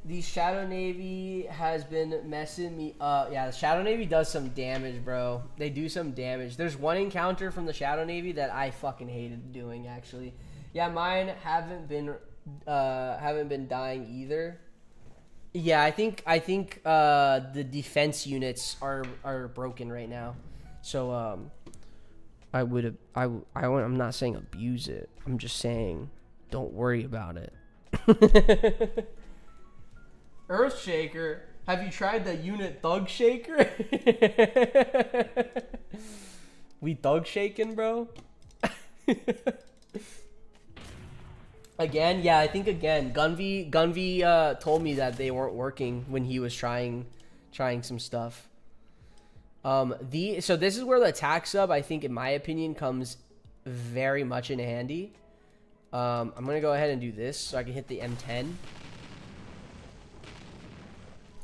The Shadow Navy has been messing me up. Yeah, the Shadow Navy does some damage, bro. They do some damage. There's one encounter from the Shadow Navy that I fucking hated doing, actually. Yeah, mine haven't been dying either. Yeah, I think the defense units are broken right now. So I'm not saying abuse it. I'm just saying don't worry about it. Earthshaker, have you tried the unit Thug Shaker? We thug shaking, bro. Again, yeah, I think again, Gunvi told me that they weren't working when he was trying some stuff. So this is where the attack sub, I think, in my opinion, comes very much in handy. I'm gonna go ahead and do this so I can hit the M10.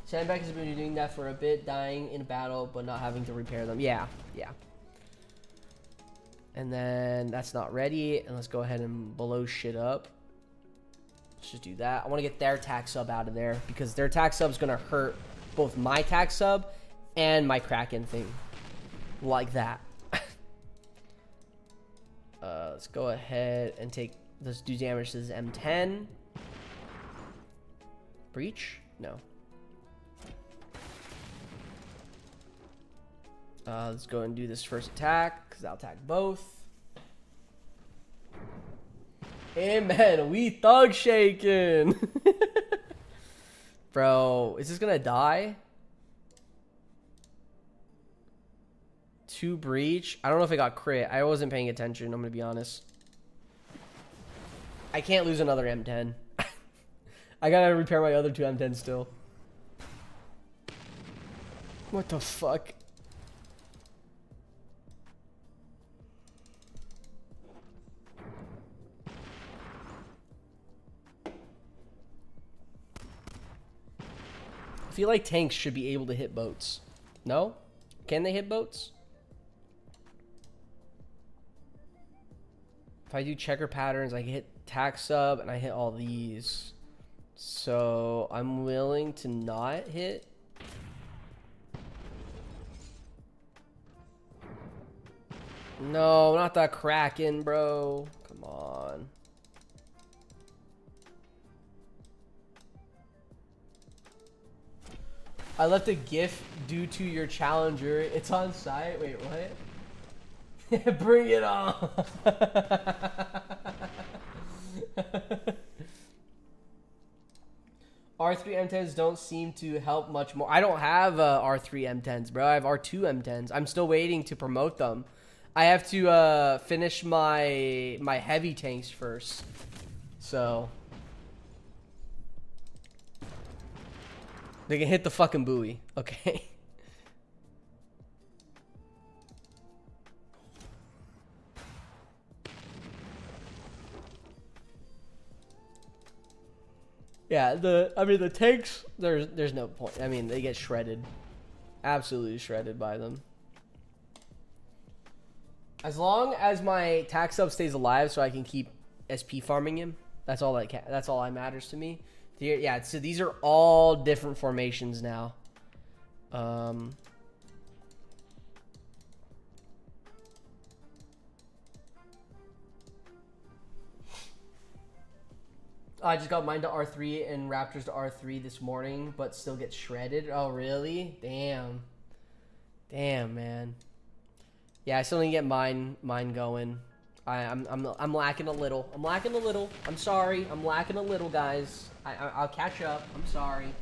Sandbag has been doing that for a bit, dying in battle but not having to repair them. Yeah. And then that's not ready, and let's go ahead and blow shit up. Let's just do that. I want to get their attack sub out of there because their attack sub is gonna hurt both my attack sub and my Kraken thing, like that. Let's go ahead and let's do damage to this M10. Breach? No. Let's go and do this first attack, because I'll attack both. Amen. We thug shaking. Bro, is this gonna die? 2 breach. I don't know if it got crit. I wasn't paying attention, I'm gonna be honest. I can't lose another M10. I gotta repair my other 2 M10s still. What the fuck? I feel like tanks should be able to hit boats. No? Can they hit boats? If I do checker patterns, I can hit tack sub and I hit all these. So I'm willing to not hit. No, not that Kraken, bro. Come on. I left a GIF due to your challenger. It's on site. Wait, what? Bring it on. R3 M10s don't seem to help much more. I don't have R3 M10s, bro. I have R2 M10s. I'm still waiting to promote them. I have to finish my heavy tanks first. So they can hit the fucking buoy. Okay. Yeah, the tanks, there's no point. I mean, they get shredded. Absolutely shredded by them. As long as my tax sub stays alive so I can keep SP farming him, that's all that matters to me. Yeah, so these are all different formations now. I just got mine to R3 and Raptors to R3 this morning, but still get shredded. Oh, really? Damn. Damn, man. Yeah, I still need to get mine going. I'm lacking a little. I'm sorry. I'm lacking a little, guys. I'll catch up. I'm sorry.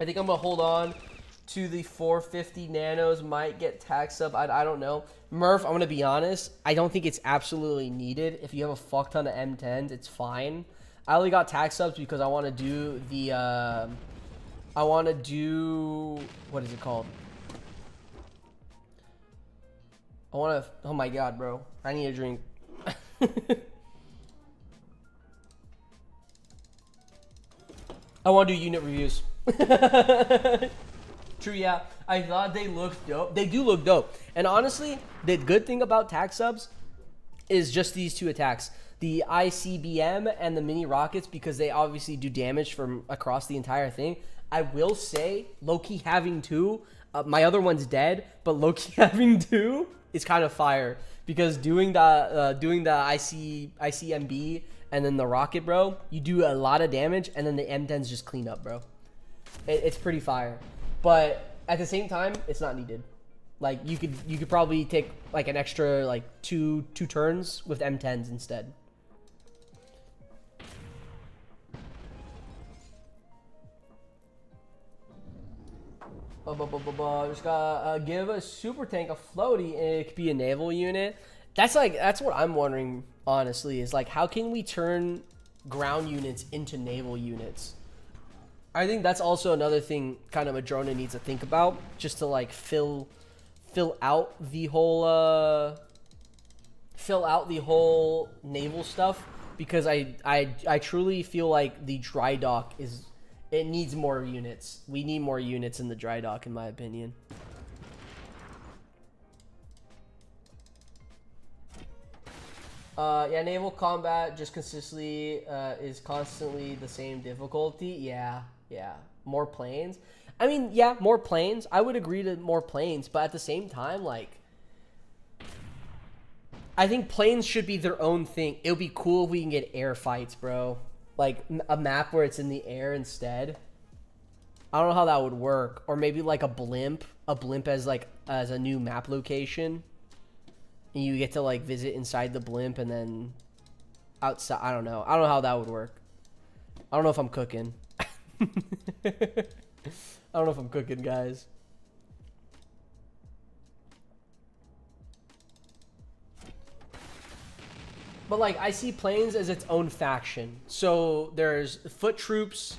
I think I'm gonna hold on to the 450 nanos. Might get tax up. I don't know. Murph, I'm gonna be honest. I don't think it's absolutely needed. If you have a fuck ton of M10s, it's fine. I only got tax subs because I want to do the. I want to do, what is it called? I want to. Oh my god, bro! I need a drink. I want to do unit reviews. True, yeah. I thought they looked dope. They do look dope. And honestly, the good thing about tax subs is just these two attacks. The ICBM and the mini rockets, because they obviously do damage from across the entire thing. I will say, Loki having two, my other one's dead, but Loki having two is kind of fire. Because doing the ICMB and then the rocket, bro, you do a lot of damage, and then the M10s just clean up, bro. It's pretty fire. But at the same time, it's not needed. Like, you could probably take like an extra like two turns with M10s instead. Just gotta give a super tank a floaty, and it could be a naval unit. That's what I'm wondering, honestly, is like, how can we turn ground units into naval units? I think that's also another thing kind of Madrona needs to think about, just to like fill out the whole naval stuff, because I truly feel like the dry dock it needs more units. We need more units in the dry dock, in my opinion. Yeah, naval combat just consistently is constantly the same difficulty. Yeah. More planes. I mean, yeah, more planes. I would agree to more planes, but at the same time, like, I think planes should be their own thing. It would be cool if we can get air fights, bro. Like a map where it's in the air instead. I don't know how that would work. Or maybe like a blimp as a new map location. And you get to like visit inside the blimp and then outside. I don't know how that would work. I don't know if I'm cooking. I don't know if I'm cooking, guys. But like, I see planes as its own faction. So there's foot troops,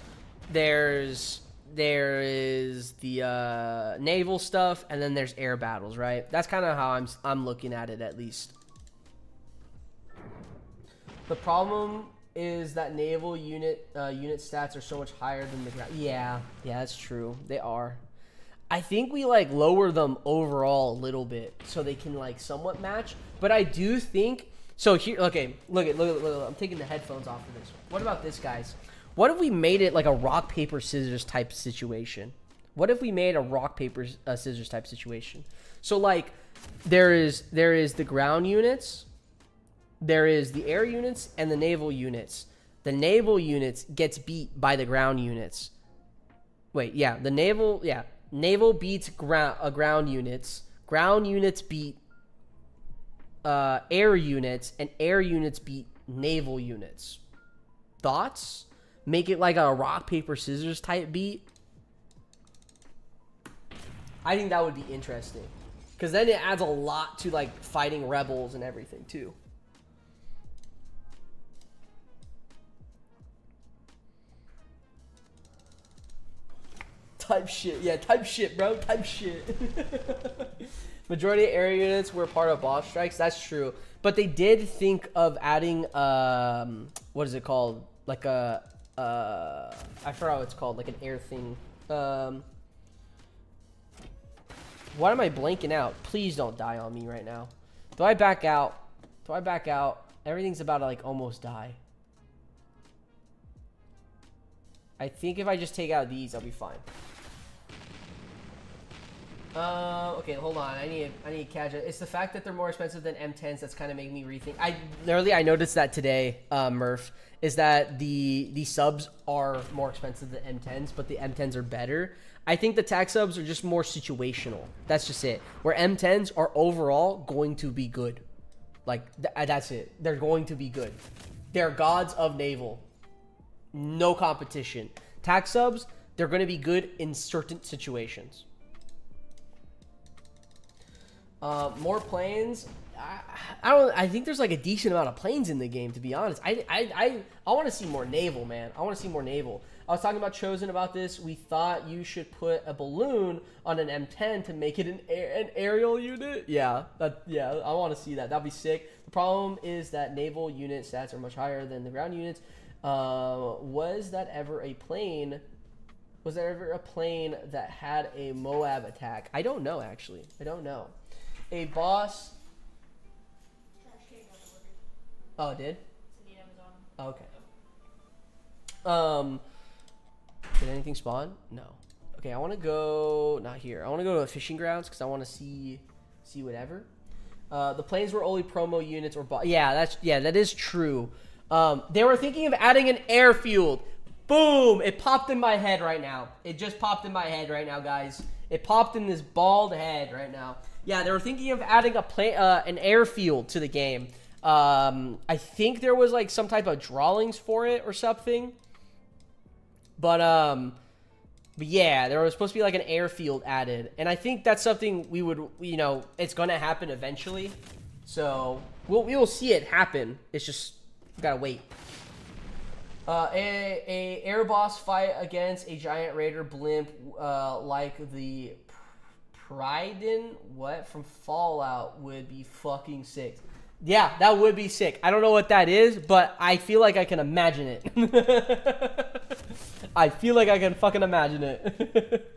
there is the naval stuff, and then there's air battles, right? That's kind of how I'm looking at it, at least. The problem is that naval unit stats are so much higher than the ground. Yeah, that's true. They are. I think we like lower them overall a little bit so they can like somewhat match. But I do think. So here, okay, look. I'm taking the headphones off for this. What about this, guys? What if we made it like a rock, paper, scissors type situation? What if we made a rock, paper, scissors type situation? So like, there is the ground units, there is the air units, and the naval units. The naval units gets beat by the ground units. Wait, yeah, naval beats ground units. Ground units beat air units, and air units beat naval units. Thoughts? Make it like a rock, paper, scissors type beat. I think that would be interesting, because then it adds a lot to like fighting rebels and everything too. Type shit, yeah, type shit, bro, type shit. Majority of air units were part of boss strikes. That's true, but they did think of adding what is it called? Like a I forgot what it's called, like an air thing. What am I blanking out? Please don't die on me right now. Do I back out? Do I back out? Everything's about to like almost die. I think if I just take out these, I'll be fine. Okay, hold on. I need to catch it. It's the fact that they're more expensive than M10s that's kind of making me rethink. I noticed that today, Murph, is that the subs are more expensive than M10s, but the M10s are better. I think the tac subs are just more situational. That's just it. Where M10s are overall going to be good. Like, that's it. They're going to be good. They're gods of naval. No competition. Tac subs, they're going to be good in certain situations. More planes. I think there's like a decent amount of planes in the game, to be honest. I want to see more naval, man. I want to see more naval. I was talking about Chosen about this. We thought you should put a balloon on an M10 to make it an aerial unit. Yeah, I want to see that. That'd be sick. The problem is that naval unit stats are much higher than the ground units. Was that ever a plane? Was there ever a plane that had a Moab attack? I don't know, actually. I don't know. A boss. Oh, it did? Okay. Did anything spawn? No. Okay, I want to go not here. I want to go to the fishing grounds because I want to see whatever. The planes were only promo units or that is true. They were thinking of adding an airfield. Boom! It popped in my head right now. It just popped in my head right now, guys. It popped in this bald head right now. Yeah, they were thinking of adding an airfield to the game. I think there was like some type of drawings for it or something. But yeah, there was supposed to be like an airfield added. And I think that's something we would, it's going to happen eventually. So we will see it happen. It's just, we gotta wait. A air boss fight against a giant raider blimp like the Pryden from Fallout would be fucking sick. Yeah, that would be sick. I don't know what that is, but I feel like I can imagine it. I feel like I can fucking imagine it.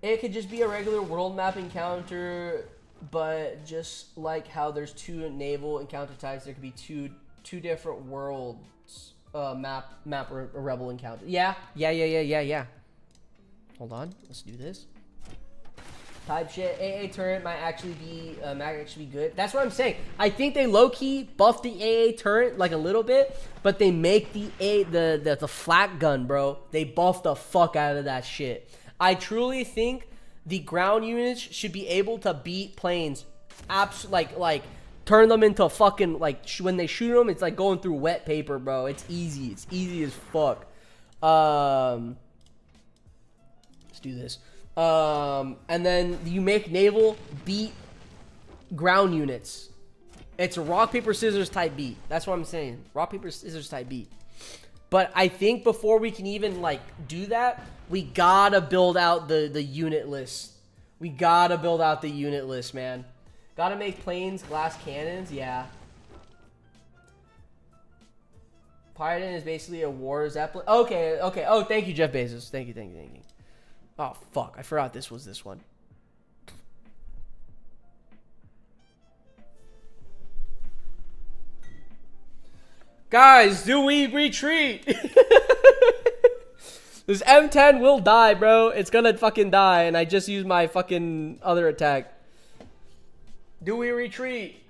It could just be a regular world map encounter, but just like how there's two naval encounter types, there could be two different worlds map or rebel encounter. Yeah. Hold on, let's do this. Type shit. AA turret might actually be good. That's what I'm saying. I think they low key buff the AA turret like a little bit, but they make the flak gun, bro. They buff the fuck out of that shit. I truly think the ground units should be able to beat planes. Like turn them into fucking when they shoot them, it's like going through wet paper, bro. It's easy. It's easy as fuck. Let's do this. And then you make naval beat ground units. It's a rock, paper, scissors type beat. That's what I'm saying. Rock, paper, scissors type beat. But I think before we can even do that, we gotta build out the unit list. We gotta build out the unit list, man. Gotta make planes, glass cannons, yeah. Pyridon is basically a war zeppelin. Okay. Oh, thank you, Jeff Bezos. Thank you. Oh, fuck. I forgot this was this one. Guys, do we retreat? This M10 will die, bro. It's gonna fucking die, and I just used my fucking other attack. Do we retreat?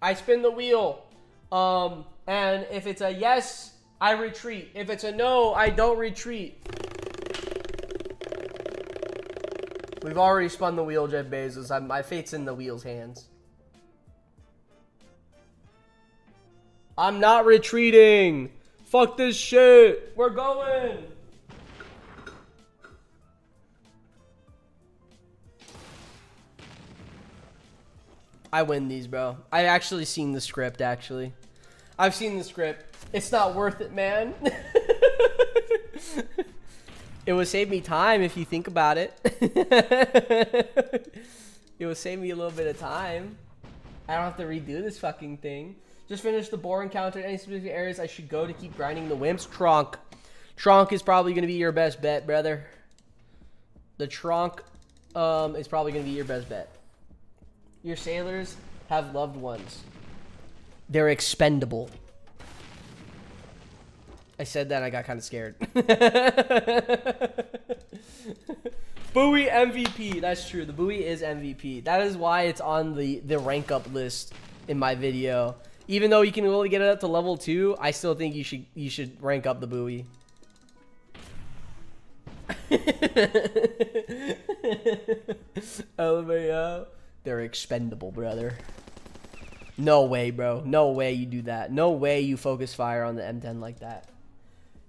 I spin the wheel. And if it's a yes, I retreat. If it's a no, I don't retreat. We've already spun the wheel, Jeff Bezos. My fate's in the wheel's hands. I'm not retreating. Fuck this shit. We're going. I win these, bro. I actually seen the script, actually. I've seen the script. It's not worth it, man. It would save me time if you think about it. It would save me a little bit of time. I don't have to redo this fucking thing. Just finished the boar encounter. Any specific areas I should go to keep grinding the wimps? Trunk. Trunk is probably going to be your best bet, brother. The trunk is probably going to be your best bet. Your sailors have loved ones. They're expendable. I said that and I got kind of scared. Buoy MVP. That's true. The buoy is MVP. That is why it's on the rank up list in my video. Even though you can only get it up to level 2, I still think you should rank up the buoy. LMAO. They're expendable, brother. No way, bro. No way you do that. No way you focus fire on the M10 like that.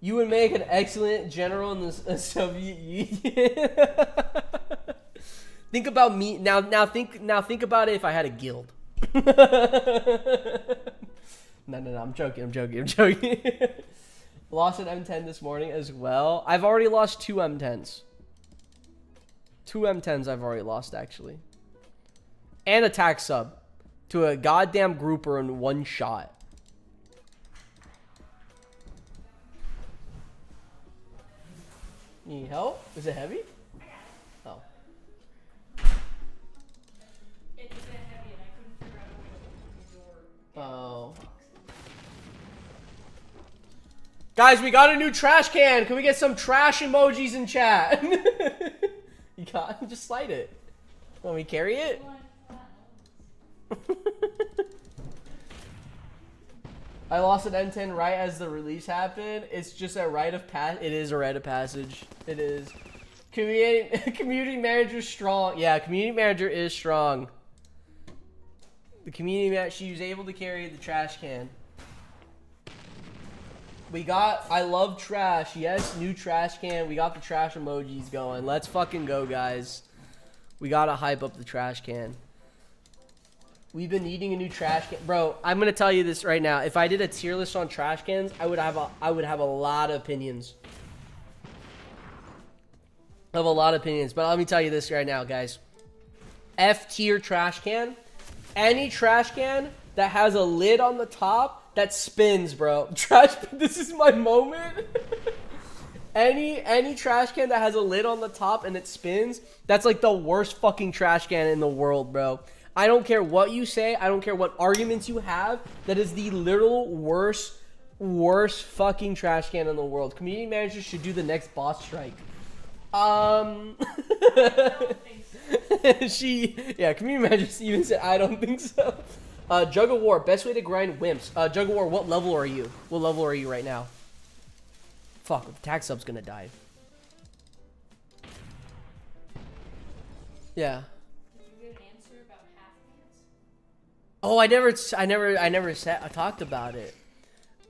You would make an excellent general in the Soviet Union. Think about me now. Think about it if I had a guild. No. I'm joking. Lost an M10 this morning as well. I've already lost 2 M10s. 2 M10s I've already lost actually. And attack sub to a goddamn grouper in 1 shot. Need help? Is it heavy? Oh. It's a bit heavy and I couldn't figure out a way to open the door. Oh. Guys, we got a new trash can. Can we get some trash emojis in chat? You got just slide it. Want me to carry it? I lost an M10 right as the release happened. It's just a rite of passage. It is a rite of passage. It is. Community manager strong. Yeah, community manager is strong. The community manager, she was able to carry the trash can. We got, I love trash. Yes, new trash can. We got the trash emojis going. Let's fucking go, guys. We gotta hype up the trash can. We've been needing a new trash can. Bro, I'm gonna tell you this right now. If I did a tier list on trash cans, I would have a lot of opinions. I have a lot of opinions. But let me tell you this right now, guys. F tier trash can. Any trash can that has a lid on the top that spins, bro. Trash, this is my moment. Any trash can that has a lid on the top and it spins, that's like the worst fucking trash can in the world, bro. I don't care what you say. I don't care what arguments you have. That is the literal worst fucking trash can in the world. Community managers should do the next boss strike. Community manager even said, I don't think so. Jug of War, best way to grind wimps. Jug of War, what level are you? What level are you right now? Fuck, attack sub's gonna die. Yeah. Oh, I never talked about it.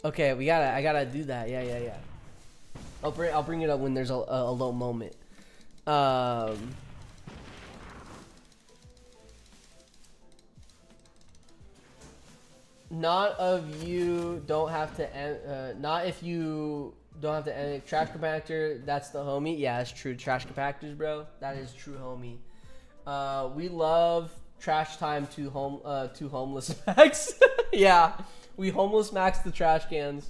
Okay, I gotta do that. Yeah. I'll bring it up when there's a low moment. Not if you don't have to end trash compactor. That's the homie. Yeah, that's true. Trash compactors, bro. That is true, homie. We love trash time to homeless max. Yeah, we homeless max the trash cans.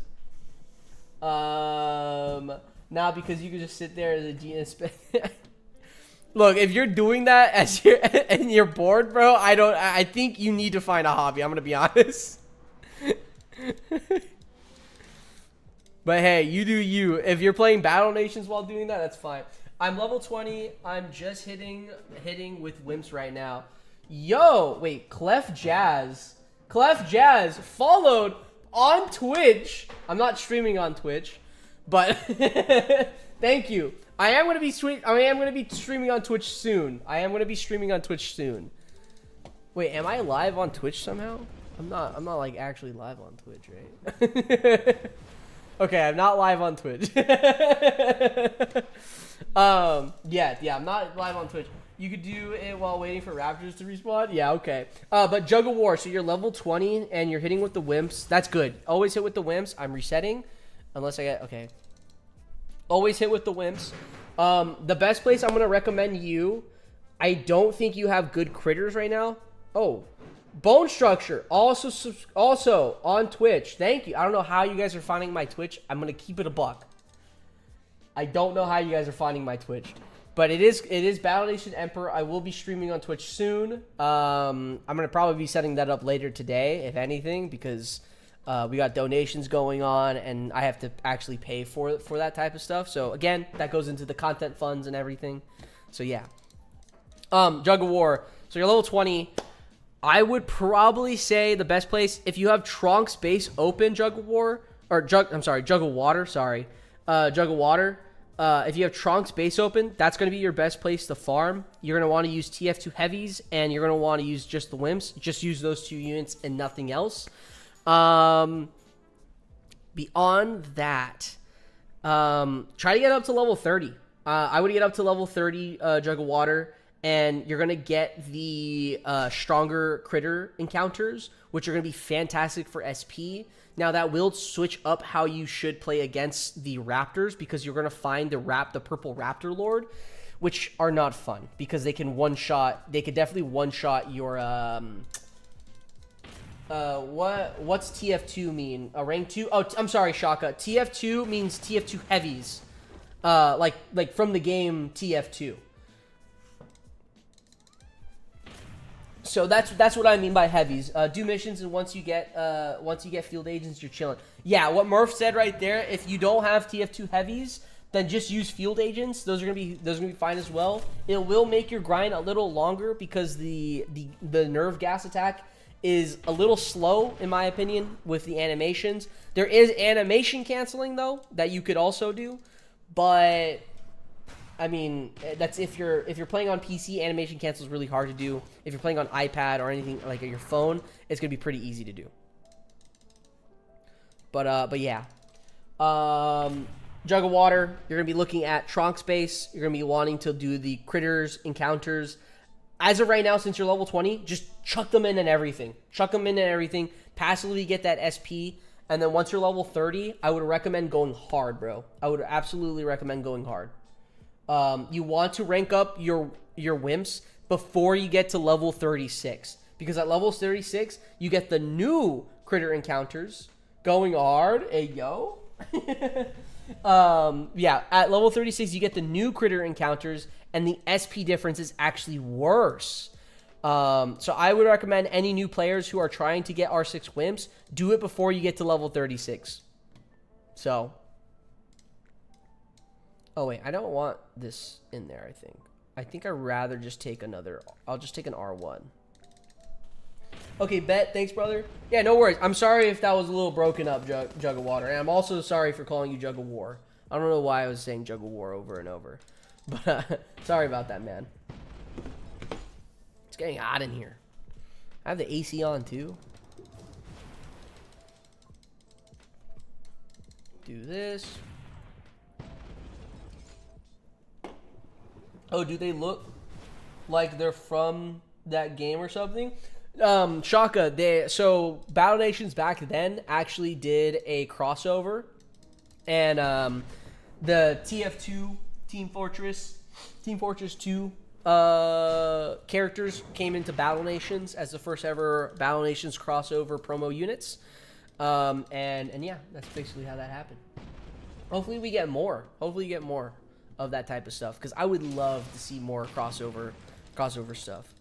Now because you can just sit there as a genius. Look, if you're doing that as you're bored, bro, I think you need to find a hobby. I'm gonna be honest. But hey, you do you. If you're playing Battle Nations while doing that, that's fine. I'm level 20. I'm just hitting with wimps right now. Yo, wait, Clef Jazz followed on Twitch. I'm not streaming on Twitch, but thank you. I am gonna be streaming on Twitch soon. Wait, am I live on Twitch somehow? I'm not like actually live on Twitch, right? Okay, I'm not live on Twitch. Yeah, I'm not live on Twitch. You could do it while waiting for raptors to respawn? Yeah, okay. But Jug of War, so you're level 20 and you're hitting with the wimps. That's good. Always hit with the wimps. I'm resetting. Unless I get... Okay. Always hit with the wimps. The best place I'm going to recommend you... I don't think you have good critters right now. Oh. Bone Structure, also on Twitch. Thank you. I don't know how you guys are finding my Twitch. I'm gonna keep it a buck. I don't know how you guys are finding my Twitch, but it is Battle Nation Emperor. I will be streaming on Twitch soon. I'm gonna probably be setting that up later today, if anything, because we got donations going on, and I have to actually pay for that type of stuff. So again, that goes into the content funds and everything. So yeah. Jug of War. So you're level 20. I would probably say the best place, if you have Trunks base open, Jug of Water. Jug of Water. If you have Trunks base open, that's going to be your best place to farm. You're going to want to use TF2 heavies, and you're going to want to use just the wimps. Just use those 2 units and nothing else. Beyond that, try to get up to level 30. I would get up to level 30 Jug of Water, and you're going to get the stronger critter encounters, which are going to be fantastic for SP. Now, that will switch up how you should play against the Raptors, because you're going to find the purple Raptor Lord, which are not fun, because they can one-shot. They could definitely one-shot your... what's TF2 mean? A rank 2? Oh, I'm sorry, Shaka. TF2 means TF2 heavies. Like from the game TF2. So that's what I mean by heavies. Do missions, and once you get field agents, you're chilling. Yeah, what Murph said right there. If you don't have TF2 heavies, then just use field agents. Those are gonna be fine as well. It will make your grind a little longer, because the nerve gas attack is a little slow, in my opinion, with the animations. There is animation canceling though that you could also do, but I mean, that's if you're playing on PC, animation cancel is really hard to do. If you're playing on iPad or anything like your phone, it's gonna be pretty easy to do. But yeah, Jug of Water, you're gonna be looking at Trunks base. You're gonna be wanting to do the critters encounters. As of right now, since you're level 20, just chuck them in and everything. Chuck them in and everything. Passively get that SP, and then once you're level 30, I would recommend going hard, bro. I would absolutely recommend going hard. You want to rank up your wimps before you get to level 36, because at level 36 you get the new critter encounters. Going hard, hey yo. Yeah, at level 36 you get the new critter encounters, and the SP difference is actually worse. So I would recommend any new players who are trying to get R6 wimps, do it before you get to level 36. So, oh wait, I don't want this in there, I think I'd rather just take I'll just take an R1. Okay, bet. Thanks, brother. Yeah, no worries. I'm sorry if that was a little broken up, Jug of Water. And I'm also sorry for calling you Jug of War. I don't know why I was saying Jug of War over and over. But sorry about that, man. It's getting hot in here. I have the AC on, too. Do this. Oh, do they look like they're from that game or something? Shaka, so Battle Nations back then actually did a crossover, and the TF2 Team Fortress 2 characters came into Battle Nations as the first ever Battle Nations crossover promo units, and yeah, that's basically how that happened. Hopefully we get more. Hopefully you get more of that type of stuff, because I would love to see more crossover stuff.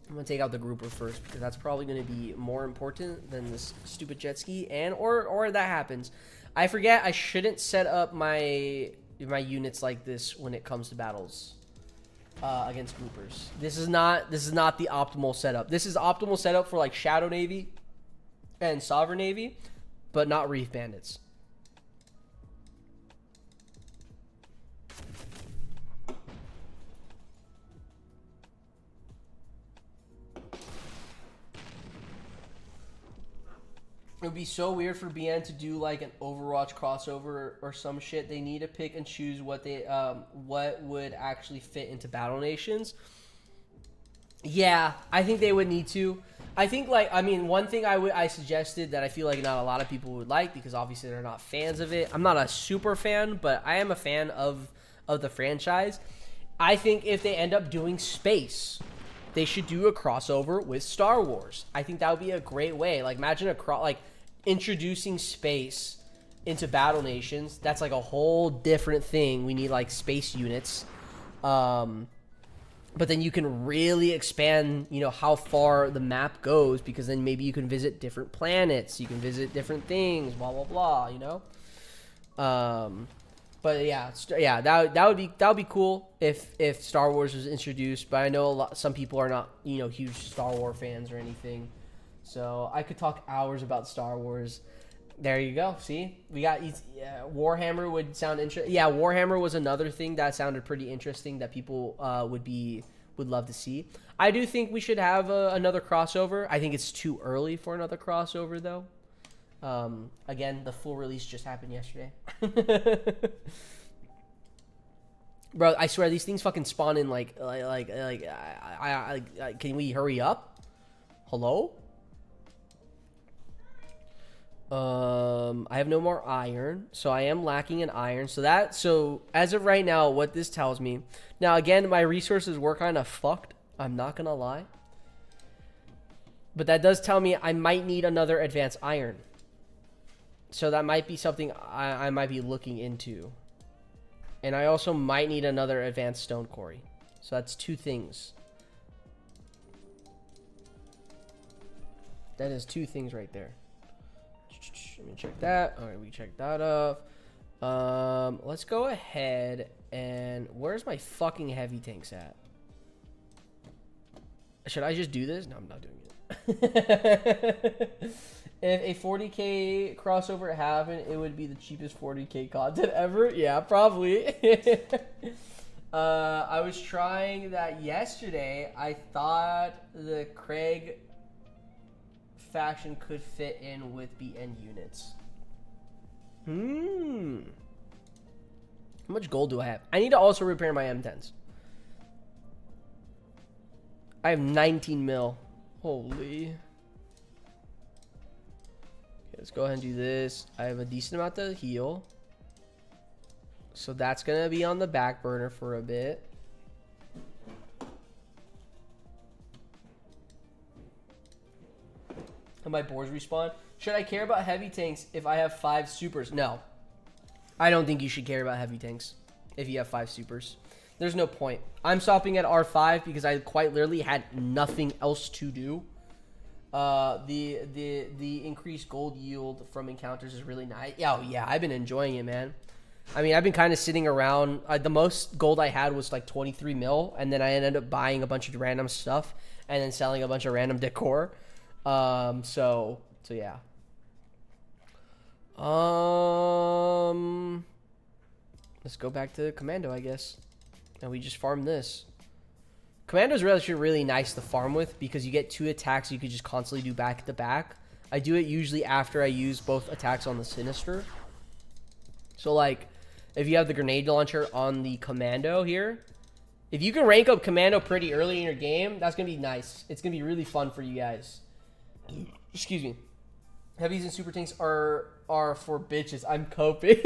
I'm gonna take out the grouper first, because that's probably gonna be more important than this stupid jet ski, and or that happens. I forget I shouldn't set up my units like this when it comes to battles against groupers. This is not the optimal setup. This is optimal setup for like Shadow Navy and Sovereign Navy, but not Reef Bandits. It would be so weird for BN to do like an Overwatch crossover or some shit. They need to pick and choose what would actually fit into Battle Nations. Yeah, I think they would need to. I think one thing I suggested that I feel like not a lot of people would like, because obviously they're not fans of it. I'm not a super fan, but I am a fan of the franchise. I think if they end up doing space, they should do a crossover with Star Wars. I think that would be a great way. Like, imagine introducing space into Battle Nations. That's like a whole different thing. We need like space units. But then you can really expand, you know, how far the map goes, because then maybe you can visit different planets, you can visit different things, blah blah blah, you know. But yeah, that would be cool if Star Wars was introduced. But I know some people are not, you know, huge Star Wars fans or anything, so I could talk hours about Star Wars. There you go. See, we got Warhammer would sound interesting. Yeah, Warhammer was another thing that sounded pretty interesting that people would love to see. I do think we should have another crossover. I think it's too early for another crossover though. Again, the full release just happened yesterday. Bro, I swear these things fucking spawn in like can we hurry up? Hello? I have no more iron, so I am lacking in iron. So as of right now, what this tells me, now again, my resources were kind of fucked, I'm not gonna lie, but that does tell me I might need another advanced iron. So that might be something I might be looking into. And I also might need another advanced stone quarry. So that's two things. That is two things right there. Let me check that. All right, we checked that off. Let's go ahead and where's my fucking heavy tanks at? Should I just do this? No, I'm not doing it. If a 40k crossover happened, it would be the cheapest 40k content ever. Yeah, probably. I was trying that yesterday. I thought the Craig faction could fit in with BN units. How much gold do I have? I need to also repair my M10s. I have 19 mil. Holy. Okay, let's go ahead and do this. I have a decent amount to heal, so that's gonna be on the back burner for a bit. And my boars respawn. Should I care about heavy tanks if I have 5 supers? No. I don't think you should care about heavy tanks if you have 5 supers. There's no point. I'm stopping at R5 because I quite literally had nothing else to do. The increased gold yield from encounters is really nice. Oh yeah, I've been enjoying it, man. I mean, I've been kind of sitting around. The most gold I had was like 23 mil, and then I ended up buying a bunch of random stuff and then selling a bunch of random decor. So yeah. Let's go back to Commando, I guess. And we just farm this. Commando's really nice to farm with because you get 2 attacks you could just constantly do back to back. I do it usually after I use both attacks on the Sinister. So like, if you have the grenade launcher on the Commando here, if you can rank up Commando pretty early in your game, that's gonna be nice. It's gonna be really fun for you guys. Excuse me. Heavies and super tanks are for bitches. I'm coping.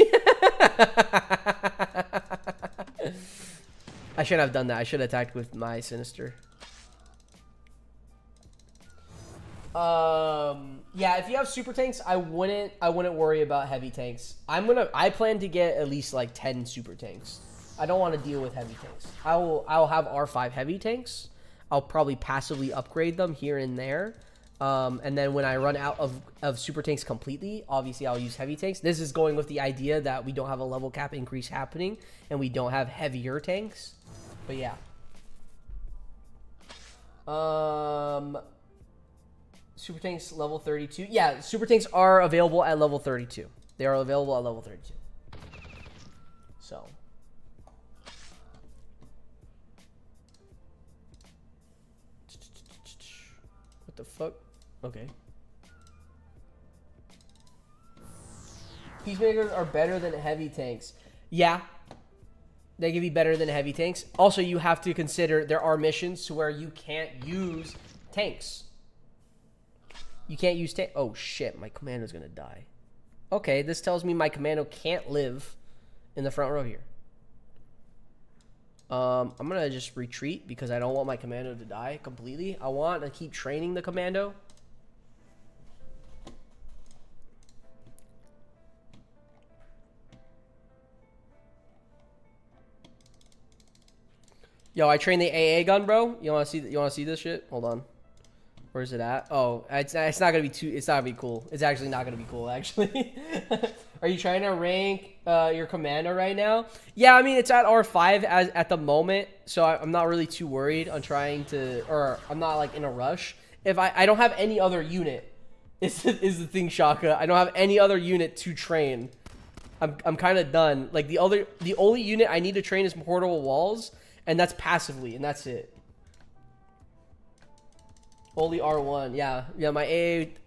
I shouldn't have done that. I should have attacked with my Sinister. Yeah, if you have super tanks, I wouldn't worry about heavy tanks. I plan to get at least like 10 super tanks. I don't want to deal with heavy tanks. I'll have R5 heavy tanks. I'll probably passively upgrade them here and there. And then when I run out of super tanks completely, obviously I'll use heavy tanks. This is going with the idea that we don't have a level cap increase happening and we don't have heavier tanks. But yeah. Super tanks level 32. Yeah, super tanks are available at level 32. They are available at level 32. So. What the fuck? Okay. Peacemakers are better than heavy tanks. Yeah. They can be better than heavy tanks. Also, you have to consider there are missions to where you can't use tanks. You can't use tank. Oh shit, my commando's gonna die. Okay, this tells me my commando can't live in the front row here. I'm gonna just retreat because I don't want my commando to die completely. I want to keep training the commando. Yo, I trained the AA gun, bro. You wanna see this shit? Hold on. Where is it at? Oh, it's not gonna be it's not gonna be cool. It's actually not gonna be cool, actually. Are you trying to rank your commando right now? Yeah, I mean, it's at R5 at the moment, so I'm not really too worried on trying to, or I'm not like in a rush. If I don't have any other unit, is the thing, Shaka. I don't have any other unit to train. I'm kind of done. Like the only unit I need to train is portable walls, and that's passively, and that's it. Only R1. Yeah, my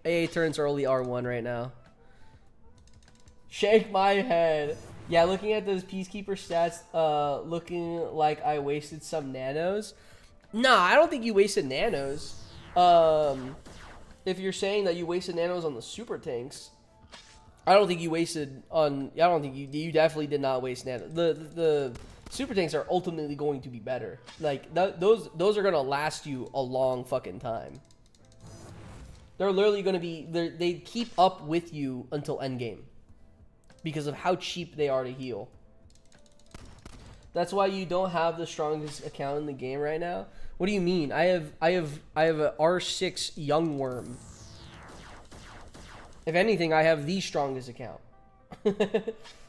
AA turns are only R1 right now. Shake my head. Yeah, looking at those Peacekeeper stats, looking like I wasted some nanos. Nah, I don't think you wasted nanos. If you're saying that you wasted nanos on the super tanks, I don't think you wasted on... I don't think you definitely did not waste nanos. The super tanks are ultimately going to be better. Like, those are going to last you a long fucking time. They're literally going to be... They keep up with you until endgame, because of how cheap they are to heal. That's why you don't have the strongest account in the game right now. What do you mean? I have a R6 young worm. If anything, I have the strongest account.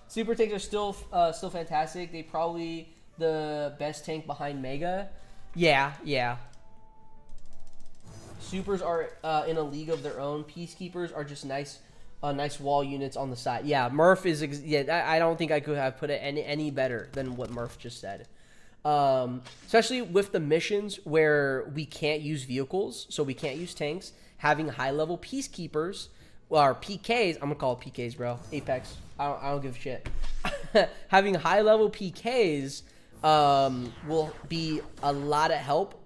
Super tanks are still fantastic. They probably the best tank behind Mega. Yeah. Supers are in a league of their own. Peacekeepers are just nice wall units on the side. Yeah, Murph is... I don't think I could have put it any better than what Murph just said. Especially with the missions where we can't use vehicles, so we can't use tanks. Having high-level Peacekeepers, or PKs... I'm going to call it PKs, bro. Apex. I don't give a shit. Having high-level PKs will be a lot of help,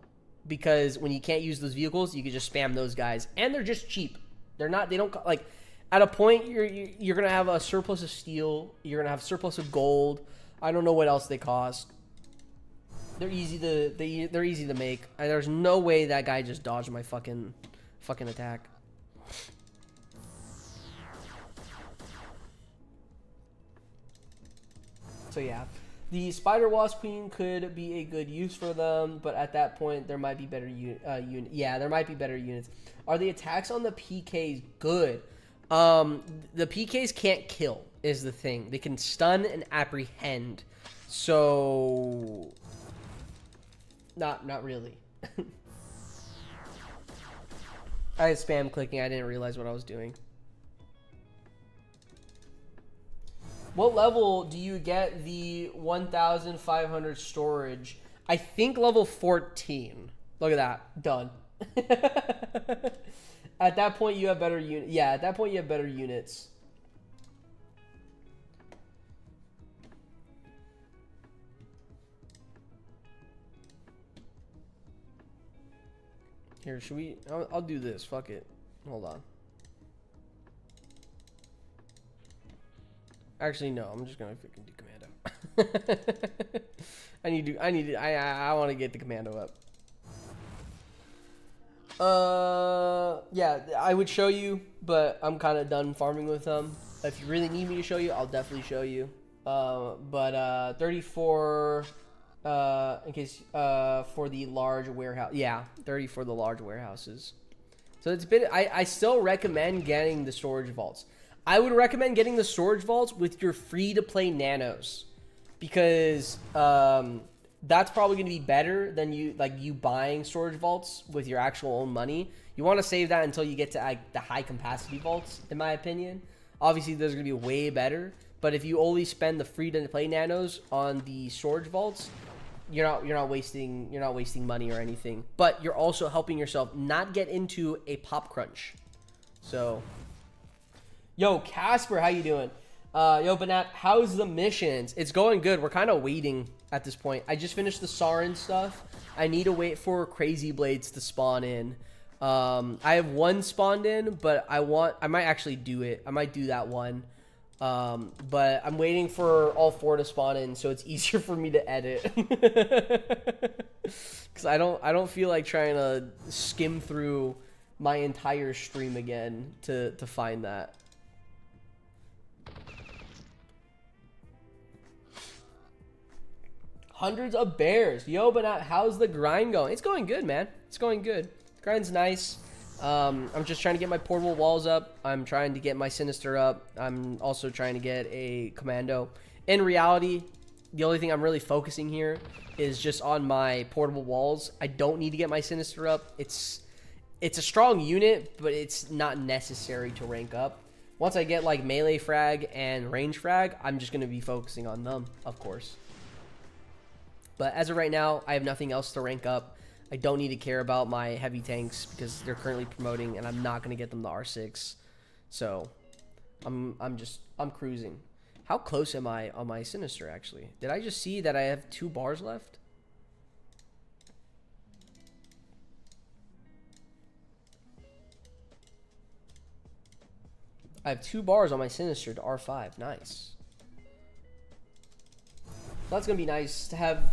because when you can't use those vehicles, you can just spam those guys. And they're just cheap. They don't... Like... At a point, you're gonna have a surplus of steel. You're gonna have surplus of gold. I don't know what else they cost. They're easy to make. There's no way that guy just dodged my fucking attack. So yeah, the Spider Wasp Queen could be a good use for them, but at that point there might be better Yeah, there might be better units. Are the attacks on the PKs good? The PKs can't kill is the thing. They can stun and apprehend. So not really. I had spam clicking. I didn't realize what I was doing. What level do you get the 1,500 storage? I think level 14. Look at that. Done. At that point, you have better units. Yeah, at that point, you have better units. Here, should we... I'll do this. Fuck it. Hold on. Actually, no. I'm just gonna freaking do commando. I want to get the commando up. Yeah, I would show you, but I'm kind of done farming with them. If you really need me to show you, I'll definitely show you. But 34 in case for the large warehouse. Yeah, 30 for the large warehouses. So it's been... I still recommend getting the storage vaults. I would recommend getting the storage vaults with your free-to-play nanos, because that's probably going to be better than you buying storage vaults with your actual own money. You want to save that until you get to the high-capacity vaults, in my opinion. Obviously, those are going to be way better, but if you only spend the free-to-play nanos on the storage vaults, you're not wasting money or anything. But you're also helping yourself not get into a pop crunch. So, yo, Casper, how you doing? Yo, BNAP, how's the missions? It's going good. We're kind of waiting at this point. I just finished the Sarin stuff. I need to wait for Crazy Blades to spawn in. I have one spawned in, but I might actually do it. I might do that one. But I'm waiting for all 4 to spawn in, so it's easier for me to edit. Because I don't feel like trying to skim through my entire stream again to find that. Hundreds of bears. Yo, but how's the grind going? It's going good, man. It's going good. Grind's nice. I'm just trying to get my portable walls up. I'm trying to get my Sinister up. I'm also trying to get a commando. In reality, the only thing I'm really focusing here is just on my portable walls. I don't need to get my Sinister up. It's a strong unit, but it's not necessary to rank up. Once I get like melee frag and range frag, I'm just going to be focusing on them, of course. But as of right now, I have nothing else to rank up. I don't need to care about my heavy tanks because they're currently promoting, and I'm not going to get them to R6. So I'm cruising. How close am I on my Sinister, actually? Did I just see that I have 2 bars left? I have 2 bars on my Sinister to R5. Nice. So that's going to be nice to have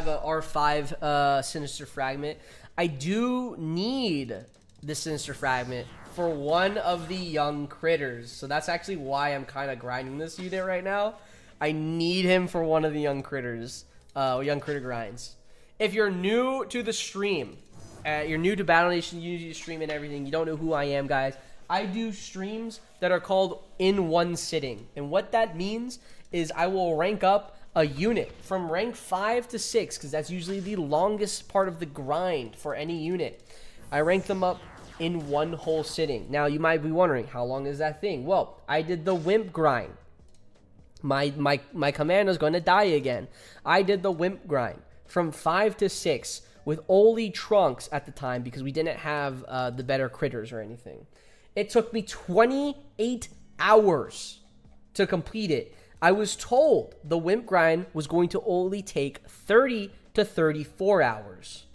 a R5 Sinister Fragment. I do need the Sinister Fragment for one of the young critters. So that's actually why I'm kind of grinding this unit right now. I need him for one of the young critters, young critter grinds. If you're new to the stream, you're new to Battle Nation Unity stream and everything, you don't know who I am, guys. I do streams that are called in one sitting. And what that means is I will rank up a unit from rank 5 to 6, because that's usually the longest part of the grind for any unit. I rank them up in one whole sitting. Now, you might be wondering, how long is that thing? Well, I did the Wimp grind. My commando's going to die again. I did the Wimp grind from 5 to 6 with only trunks at the time because we didn't have the better critters or anything. It took me 28 hours to complete it. I was told the Wimp grind was going to only take 30 to 34 hours.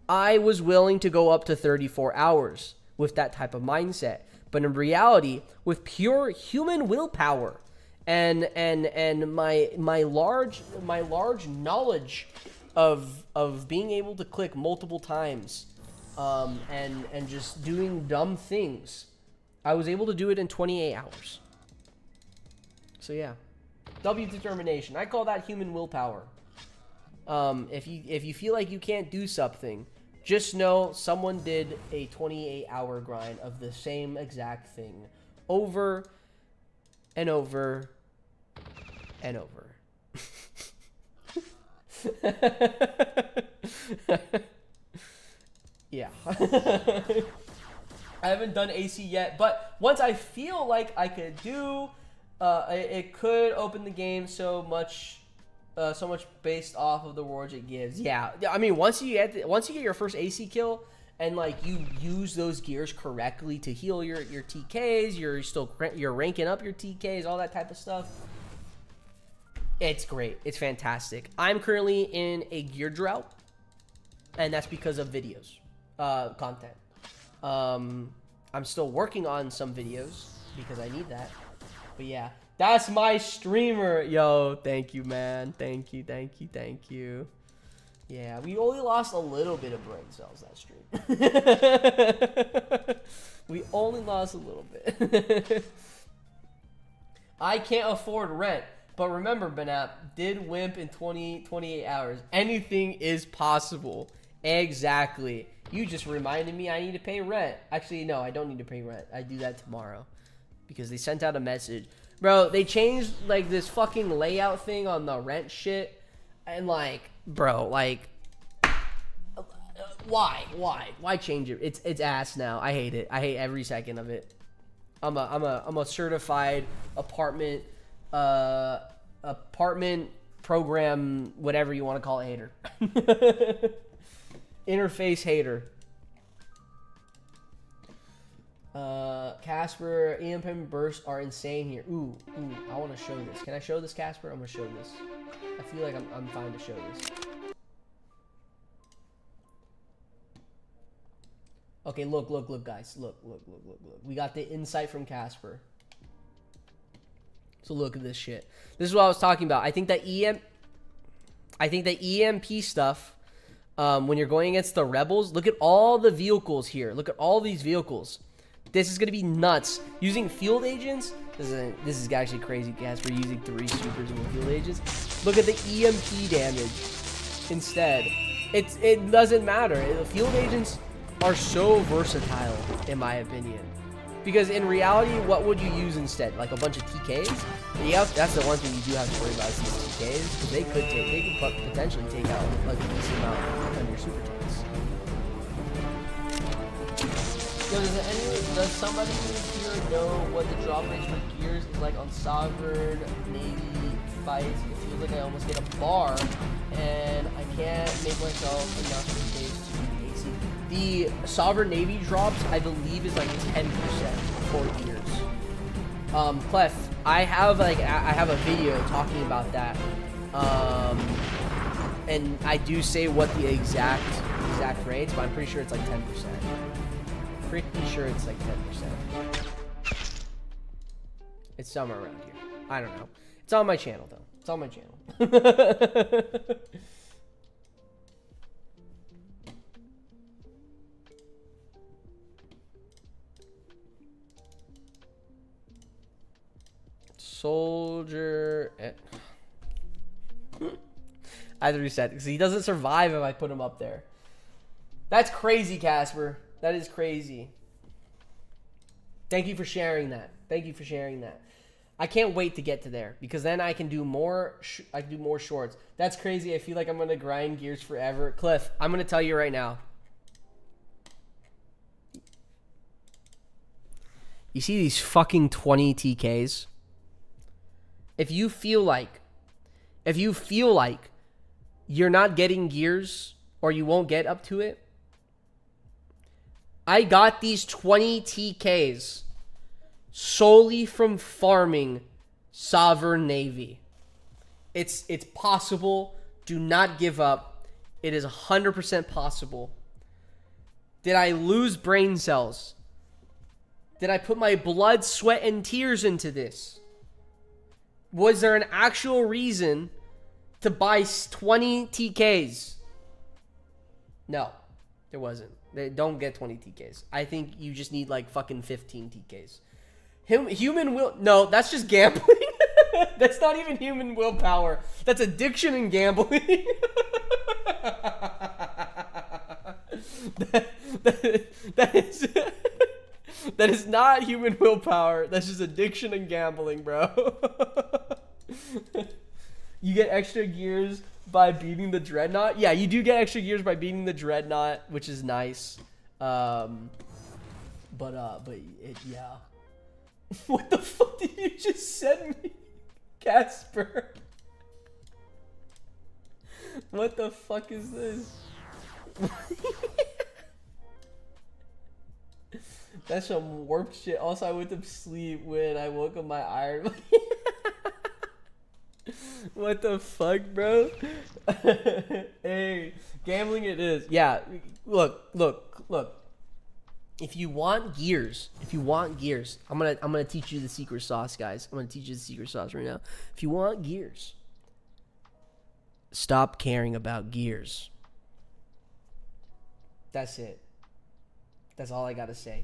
I was willing to go up to 34 hours with that type of mindset. But in reality, with pure human willpower and my large knowledge of being able to click multiple times and just doing dumb things, I was able to do it in 28 hours. So yeah. W determination. I call that human willpower. If you feel like you can't do something, just know someone did a 28-hour grind of the same exact thing over and over and over. Yeah. I haven't done AC yet, but once I feel like I could do, it could open the game so much based off of the rewards it gives. Yeah, I mean, once you get your first AC kill and like you use those gears correctly to heal your TKs, you're ranking up your TKs, all that type of stuff. It's great. It's fantastic. I'm currently in a gear drought, and that's because of videos, content. I'm still working on some videos because I need that. But yeah, that's my streamer. Yo, thank you, man. Thank you. Yeah, we only lost a little bit of brain cells that stream. We only lost a little bit. I can't afford rent. But remember, BNAP did Wimp in 28 hours. Anything is possible. Exactly. You just reminded me I need to pay rent. Actually, no, I don't need to pay rent. I do that tomorrow. Because they sent out a message. Bro, they changed, like, this fucking layout thing on the rent shit. And, like, bro, like... Why? Why change it? It's ass now. I hate it. I hate every second of it. I'm a certified apartment program, whatever you want to call it, hater. Interface hater. Casper, EMP and burst are insane here. Ooh, I want to show this. Can I show this, Casper? I'm gonna show this. I feel like I'm fine to show this. Okay, look, guys. Look. We got the insight from Casper. to look at this shit. This is what I was talking about. I think that EMP stuff, when you're going against the rebels, look at all the vehicles here. Look at all these vehicles. This is going to be nuts. Using field agents, this is actually crazy, guys, for using 3 supers and field agents. Look at the EMP damage instead. It doesn't matter. The field agents are so versatile, in my opinion. Because in reality, what would you use instead? Like a bunch of TKs? Yeah, that's the one thing you do have to worry about is these TKs. Because they could potentially take out like a decent amount of your super tanks. Yo, does somebody here know what the drop rates for gears is like on Sovereign Navy fights? It feels like I almost get a bar, and I can't make myself enough space to do AC. The Sovereign Navy drops, I believe, is like 10% for gears. Clef, I have a video talking about that, and I do say what the exact rates, but I'm pretty sure it's like 10%. Pretty sure it's like 10%. It's somewhere around here. I don't know. It's on my channel, though. It's on my channel. Soldier. I have to reset because he doesn't survive if I put him up there. That's crazy, Casper. That is crazy. Thank you for sharing that. Thank you for sharing that. I can't wait to get to there because then I can do more. I can do more shorts. That's crazy. I feel like I'm gonna grind gears forever. Cliff, I'm gonna tell you right now. You see these fucking 20 TKs? If you feel like you're not getting gears or you won't get up to it, I got these 20 TKs solely from farming Sovereign Navy. It's possible. Do not give up. It is 100% possible. Did I lose brain cells? Did I put my blood, sweat, and tears into this? Was there an actual reason to buy 20 TKs? No, there wasn't. They don't get 20 TKs. I think you just need like fucking 15 TKs. Human will... No, that's just gambling. That's not even human willpower. That's addiction and gambling. That is not human willpower. That's just addiction and gambling, bro. You get extra gears by beating the Dreadnought. Yeah, you do get extra gears by beating the Dreadnought, which is nice. Yeah. What the fuck did you just send me, Casper? What the fuck is this? That's some warped shit. Also, I went to sleep when I woke up my iron. What the fuck, bro? Hey, gambling it is. Yeah, look. If you want gears, I'm gonna teach you the secret sauce, guys. I'm gonna teach you the secret sauce right now. If you want gears, stop caring about gears. That's it. That's all I gotta say.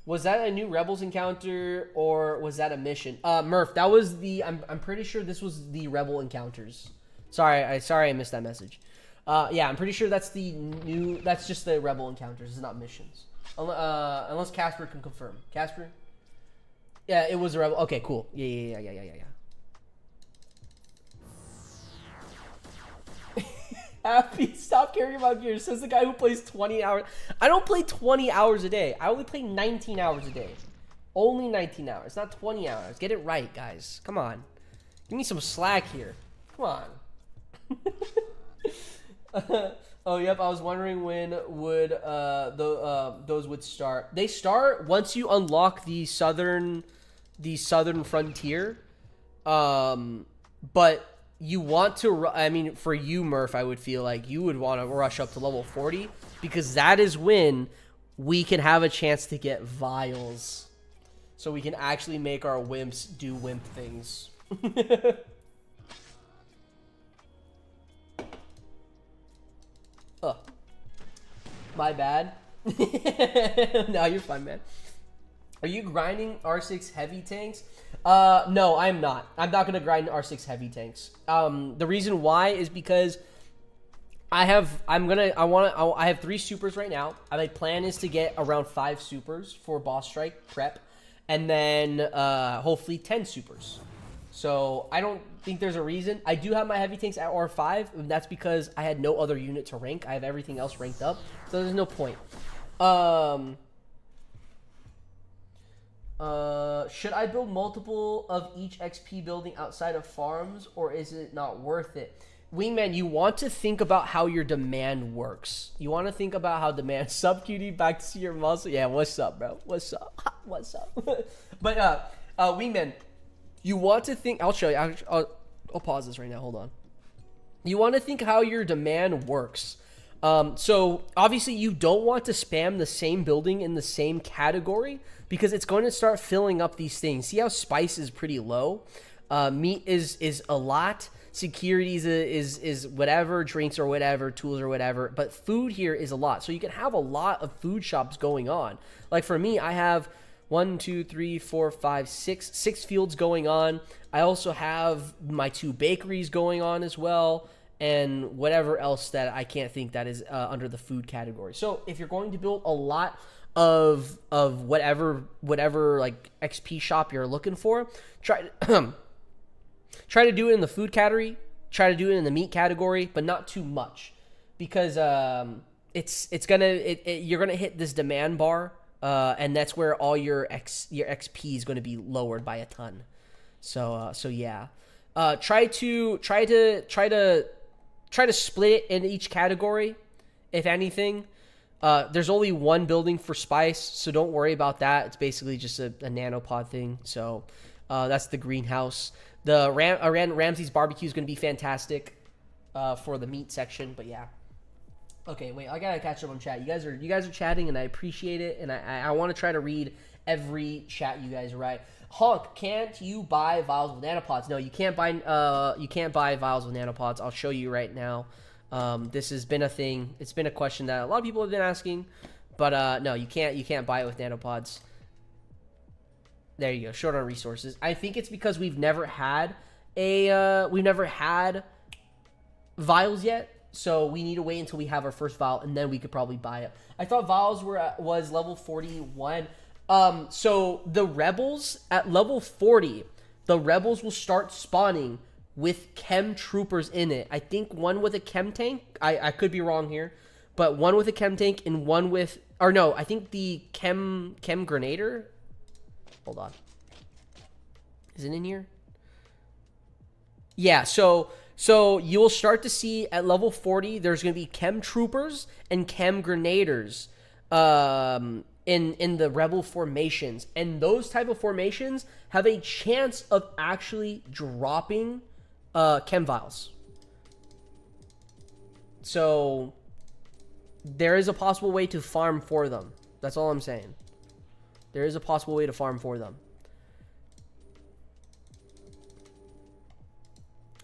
Was that a new Rebels encounter or was that a mission? Murph, that was the. I'm pretty sure this was the Rebel encounters. Sorry, I missed that message. Yeah, I'm pretty sure that's the new. That's just the Rebel encounters. It's not missions. Unless Casper can confirm. Casper? Yeah, it was a Rebel. Okay, cool. Yeah. Happy, stop caring about gears, says the guy who plays 20 hours. I don't play 20 hours a day. I only play 19 hours a day. Only 19 hours, not 20 hours. Get it right, guys. Come on. Give me some slack here. Come on. Oh, yep, I was wondering when would those would start. They start once you unlock the southern frontier. But you want to, I mean, for you, Murph, I would feel like you would want to rush up to level 40 because that is when we can have a chance to get vials. so we can actually make our wimps do wimp things. My bad. No, you're fine, man. Are you grinding R6 heavy tanks? No, I'm not. I'm not gonna grind R6 heavy tanks. The reason why is because I have 3 supers right now. My plan is to get around 5 supers for boss strike prep, and then hopefully 10 supers. So I don't think there's a reason. I do have my heavy tanks at R5, and that's because I had no other unit to rank. I have everything else ranked up, so there's no point. Should I build multiple of each XP building outside of farms, or is it not worth it? Wingman, you want to think about how your demand works. You want to think about how demand... Sub QD, back to see your muscle. Yeah, what's up, bro? What's up? What's up? But, Wingman, you want to think... I'll show you. I'll pause this right now. Hold on. You want to think how your demand works. So, obviously, you don't want to spam the same building in the same category because it's going to start filling up these things. See how spice is pretty low? Meat is a lot. Securities is whatever, drinks or whatever, tools or whatever, but food here is a lot. So you can have a lot of food shops going on. Like for me, I have 1, 2, 3, 4, 5, 6 fields going on. I also have my 2 bakeries going on as well, and whatever else that I can't think that is under the food category. So if you're going to build a lot of whatever like XP shop you're looking for, try to do it in the food category, try to do it in the meat category, but not too much, because you're gonna hit this demand bar, and that's where all your XP is going to be lowered by a ton. So yeah, try to split it in each category. If anything, there's only 1 building for spice, so don't worry about that. It's basically just a nanopod thing. So that's the greenhouse. The Ramsey's barbecue is going to be fantastic for the meat section, but yeah. Okay, wait, I gotta catch up on chat. You guys are chatting, and I appreciate it, and I want to try to read every chat you guys write. Hunk, can't you buy vials with nanopods? No, you can't buy vials with nanopods. I'll show you right now. This has been a thing. It's been a question that a lot of people have been asking, but no, you can't buy it with nanopods. There you go. Short on resources. I think it's because we've never had vials yet, so we need to wait until we have our first vial, and then we could probably buy it. I thought vials was level 41. So the rebels at level 40, the rebels will start spawning with chem troopers in it. I think one with a chem tank. I could be wrong here, but one with a chem tank and one with, or no, I think the chem grenader. Hold on. Is it in here? Yeah, so you'll start to see at level 40, there's going to be chem troopers and chem grenaders in the rebel formations. And those type of formations have a chance of actually dropping chem vials. So there is a possible way to farm for them. That's all I'm saying. There is a possible way to farm for them.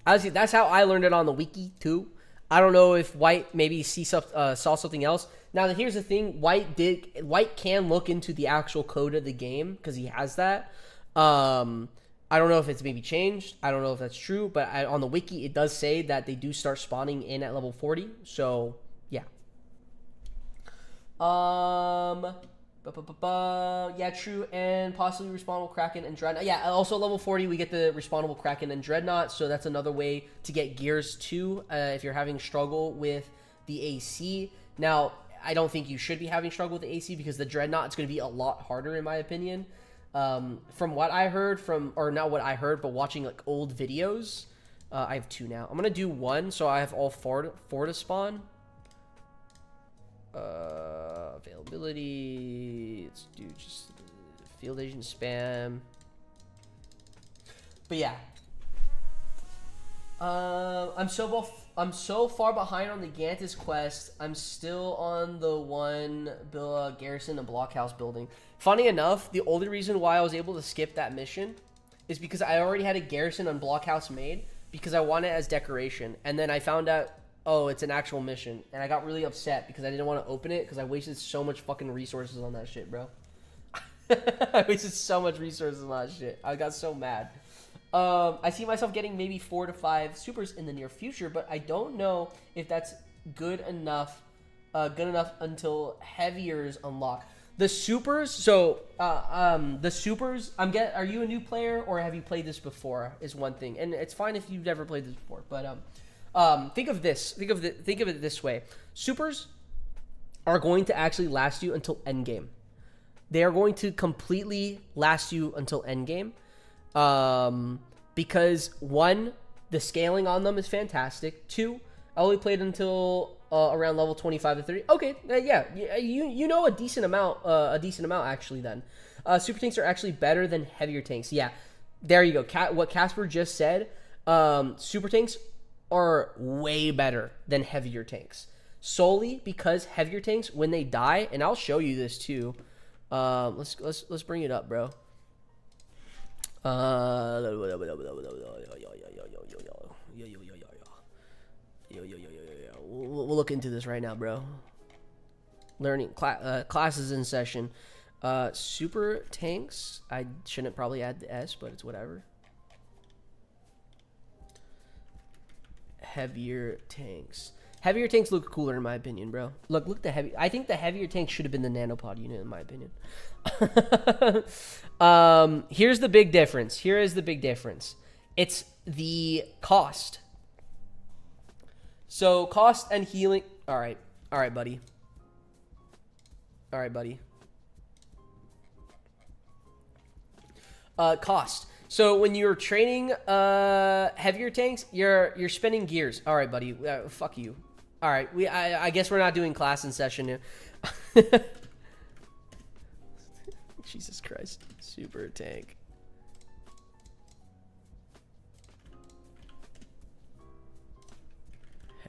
Honestly, that's how I learned it on the wiki too. I don't know if White maybe saw something else. Now, here's the thing: White can look into the actual code of the game because he has that. I don't know if it's maybe changed. I don't know if that's true, but on the wiki it does say that they do start spawning in at level 40. So yeah. Yeah, true, and possibly respawnable Kraken and Dreadnought. Yeah, also level 40, we get the respawnable Kraken and Dreadnought, so that's another way to get gears too, if you're having struggle with the AC. Now, I don't think you should be having struggle with the AC because the Dreadnought is going to be a lot harder, in my opinion. From what I heard, or not what I heard, but watching like old videos, I have 2 now. I'm going to do 1, so I have all 4 to spawn. Availability, let's do just field agent spam. But yeah, I'm so I'm so far behind on the Gantus quest. I'm still on the one garrison and blockhouse building. Funny enough, the only reason why I was able to skip that mission is because I already had a garrison and blockhouse made because I wanted it as decoration. And then I found out, oh, it's an actual mission. And I got really upset because I didn't want to open it because I wasted so much fucking resources on that shit, bro. I wasted so much resources on that shit. I got so mad. I see myself getting maybe 4 to 5 supers in the near future, but I don't know if that's good enough until heaviers unlock. The supers, so the supers, are you a new player or have you played this before is one thing. And it's fine if you've never played this before, but think of it this way. Supers are going to actually last you until endgame. They are going to completely last you until endgame. Because 1, the scaling on them is fantastic. 2, I only played until around level 25 to 30. Okay, yeah, you know a decent amount actually. Then, super tanks are actually better than heavier tanks. Yeah, there you go. What Casper just said. Super tanks are way better than heavier tanks, solely because heavier tanks, when they die, and I'll show you this too. Let's bring it up, bro. We'll look into this right now, bro. Learning classes in session. Super tanks. I shouldn't probably add the S, but it's whatever. Heavier tanks. Heavier tanks look cooler in my opinion, bro. Look at the heavy. I think the heavier tank should have been the nanopod unit in my opinion. Here's the big difference. Here is the big difference. It's the cost. So cost and healing. All right, buddy. All right, buddy. Cost. So when you're training heavier tanks, you're spending gears. All right, buddy. Fuck you. All right. I guess we're not doing class in session here. Jesus Christ. Super tank.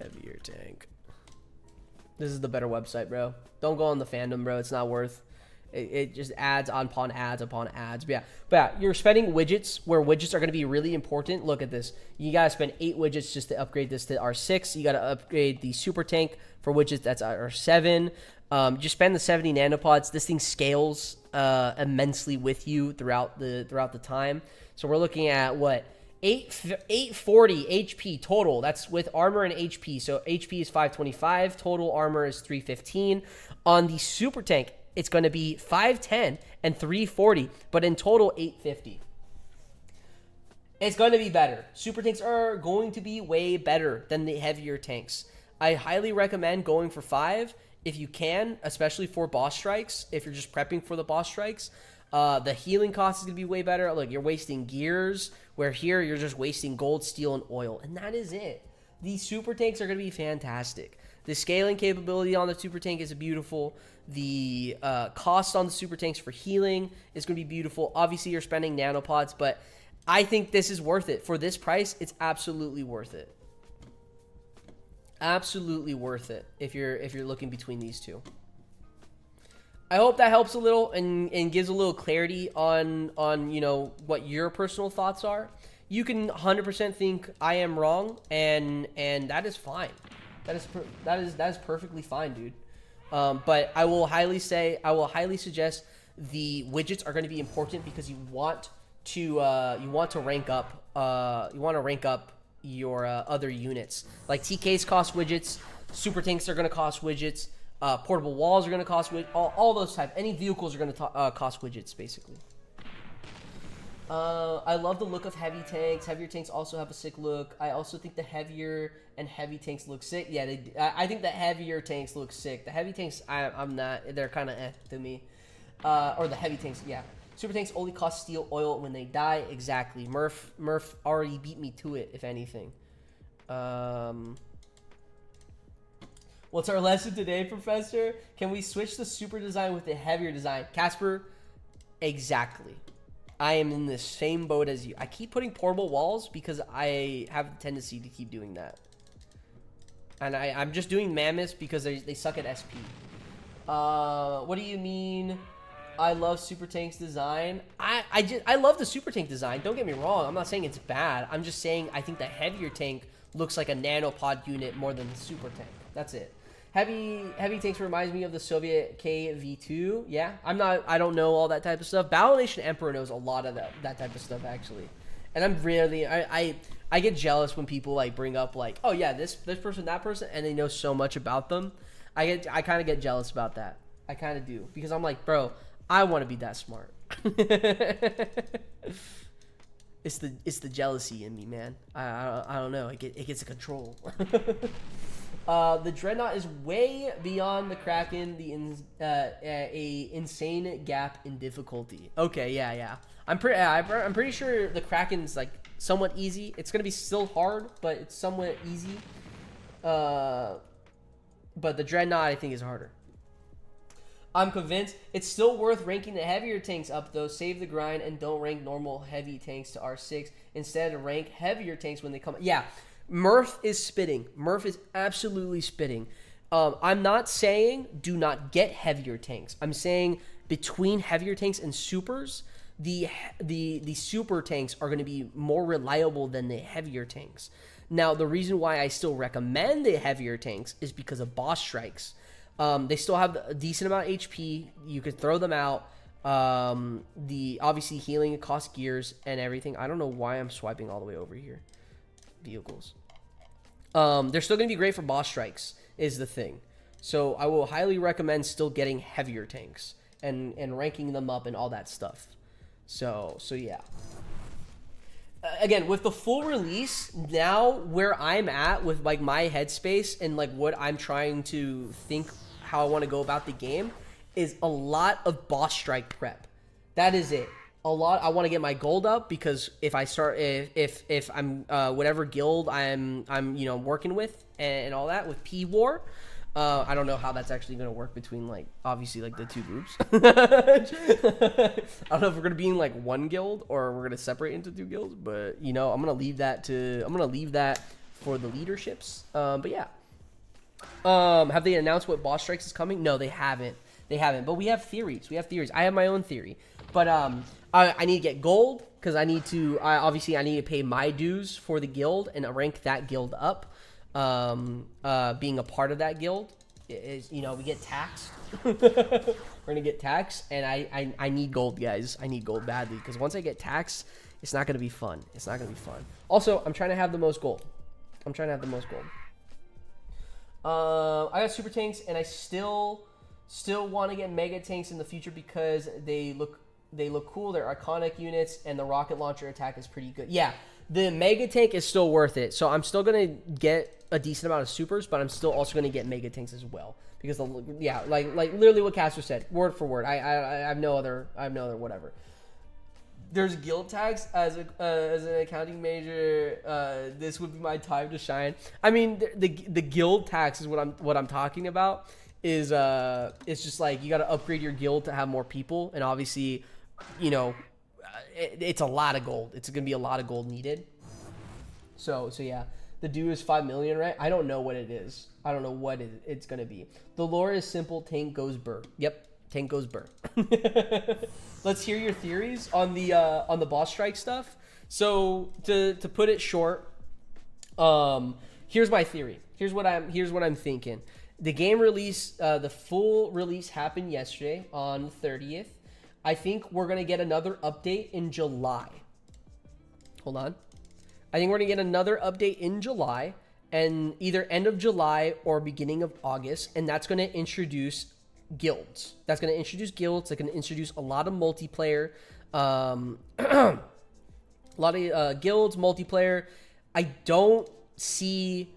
Heavier tank. This is the better website, bro. Don't go on the fandom, bro. It's not worth. It just ads upon ads upon ads. But yeah, you're spending widgets where widgets are going to be really important. Look at this. You got to spend 8 widgets just to upgrade this to R6. You got to upgrade the super tank for widgets that's R7. Just spend the 70 nanopods. This thing scales immensely with you throughout the time. So we're looking at what? 840 HP total. That's with armor and HP. So HP is 525. Total armor is 315. On the super tank, it's going to be 510 and 340, but in total 850. It's going to be better. Super tanks are going to be way better than the heavier tanks. I highly recommend going for 5 if you can, especially for boss strikes. If you're just prepping for the boss strikes, the healing cost is going to be way better. Look, you're wasting gears, where here you're just wasting gold, steel, and oil, and that is it. These super tanks are going to be fantastic. The scaling capability on the super tank is beautiful. The cost on the super tanks for healing is going to be beautiful. Obviously, you're spending nanopods, but I think this is worth it. For this price, it's absolutely worth it. Absolutely worth it if you're looking between these two. I hope that helps a little and gives a little clarity on you know what your personal thoughts are. You can 100% think I am wrong, and that is fine. That is perfectly fine, dude. But I will highly suggest the widgets are going to be important because you want to rank up your other units. Like TKs cost widgets, super tanks are going to cost widgets, portable walls are going to cost widgets, all those type. Any vehicles are going to cost widgets basically. I love the look of heavy tanks. Heavier tanks also have a sick look. I also think the heavier and heavy tanks look sick. Yeah, I think the heavier tanks look sick. The heavy tanks, I'm not. They're kind of to me. Or the heavy tanks, yeah. Super tanks only cost steel oil when they die. Exactly. Murph already beat me to it, if anything. What's our lesson today, Professor? Can we switch the super design with the heavier design? Casper, exactly. I am in the same boat as you. I keep putting portable walls because I have the tendency to keep doing that. And I'm just doing mammoths because they suck at SP. What do you mean? I love Super Tank's design. I love the Super Tank design. Don't get me wrong. I'm not saying it's bad. I'm just saying I think the heavier tank looks like a nanopod unit more than the Super Tank. That's it. Heavy tanks reminds me of the Soviet KV2. Yeah, I don't know all that type of stuff. Battle Nation Emperor knows a lot of that type of stuff actually. And I'm really I get jealous when people like bring up like, oh yeah, this person, that person, and they know so much about them. I kind of get jealous about that. I kind of do because I'm like, bro, I want to be that smart. It's the jealousy in me, man. I don't know. It gets a control. The Dreadnought is way beyond the Kraken. A insane gap in difficulty. Okay, yeah. I'm pretty sure the Kraken's like somewhat easy. It's gonna be still hard, but it's somewhat easy. But the Dreadnought I think is harder. I'm convinced it's still worth ranking the heavier tanks up though. Save the grind and don't rank normal heavy tanks to R6. Instead, rank heavier tanks when they come. Yeah, Murph is spitting. Murph is absolutely spitting. I'm not saying do not get heavier tanks. I'm saying between heavier tanks and supers, the super tanks are going to be more reliable than the heavier tanks. Now, the reason why I still recommend the heavier tanks is because of boss strikes. They still have a decent amount of HP. You could throw them out. The obviously healing costs gears and everything. I don't know why I'm swiping all the way over here. Vehicles. They're still going to be great for boss strikes is the thing. So I will highly recommend still getting heavier tanks and ranking them up and all that stuff. So yeah. Again, with the full release, now where I'm at with like my headspace and like what I'm trying to think how I want to go about the game is a lot of boss strike prep. That is it. A lot. I want to get my gold up because if I start, if I'm whatever guild I'm working with and all that with P War. I don't know how that's actually going to work between, like, obviously, like, the two groups. I don't know if we're going to be in, like, one guild or we're going to separate into two guilds. But, I'm going to leave that for the leaderships. But, yeah. Have they announced what boss strikes is coming? No, they haven't. But we have theories. I have my own theory. But I need to get gold because I need to pay my dues for the guild and rank that guild up. Being a part of that guild is, we get taxed. We're gonna get taxed, and I need gold, guys. I need gold badly because once I get taxed, it's not gonna be fun. Also, I'm trying to have the most gold. I got super tanks, and I still want to get mega tanks in the future because they look cool. They're iconic units, and the rocket launcher attack is pretty good. Yeah. The mega tank is still worth it, so I'm still gonna get a decent amount of supers, but I'm still also gonna get mega tanks as well because like literally what Casper said, word for word. I have no other whatever. There's guild tags as an accounting major. This would be my time to shine. I mean, the guild tax is what I'm talking about. Is it's just like you got to upgrade your guild to have more people, and obviously, it's a lot of gold. It's gonna be a lot of gold needed. So yeah, the due is 5 million, right? I don't know what it is. I don't know what it's gonna be. The lore is simple. Tank goes burr. Yep, tank goes burr. Let's hear your theories on the boss strike stuff. So to put it short, here's my theory. Here's what I'm thinking. The game release, the full release happened yesterday on the 30th. I think we're going to get another update in July. Hold on. I think we're going to get another update in July, and either end of July or beginning of August, and that's going to introduce guilds. That's going to introduce a lot of multiplayer. A lot of guilds, multiplayer. I don't see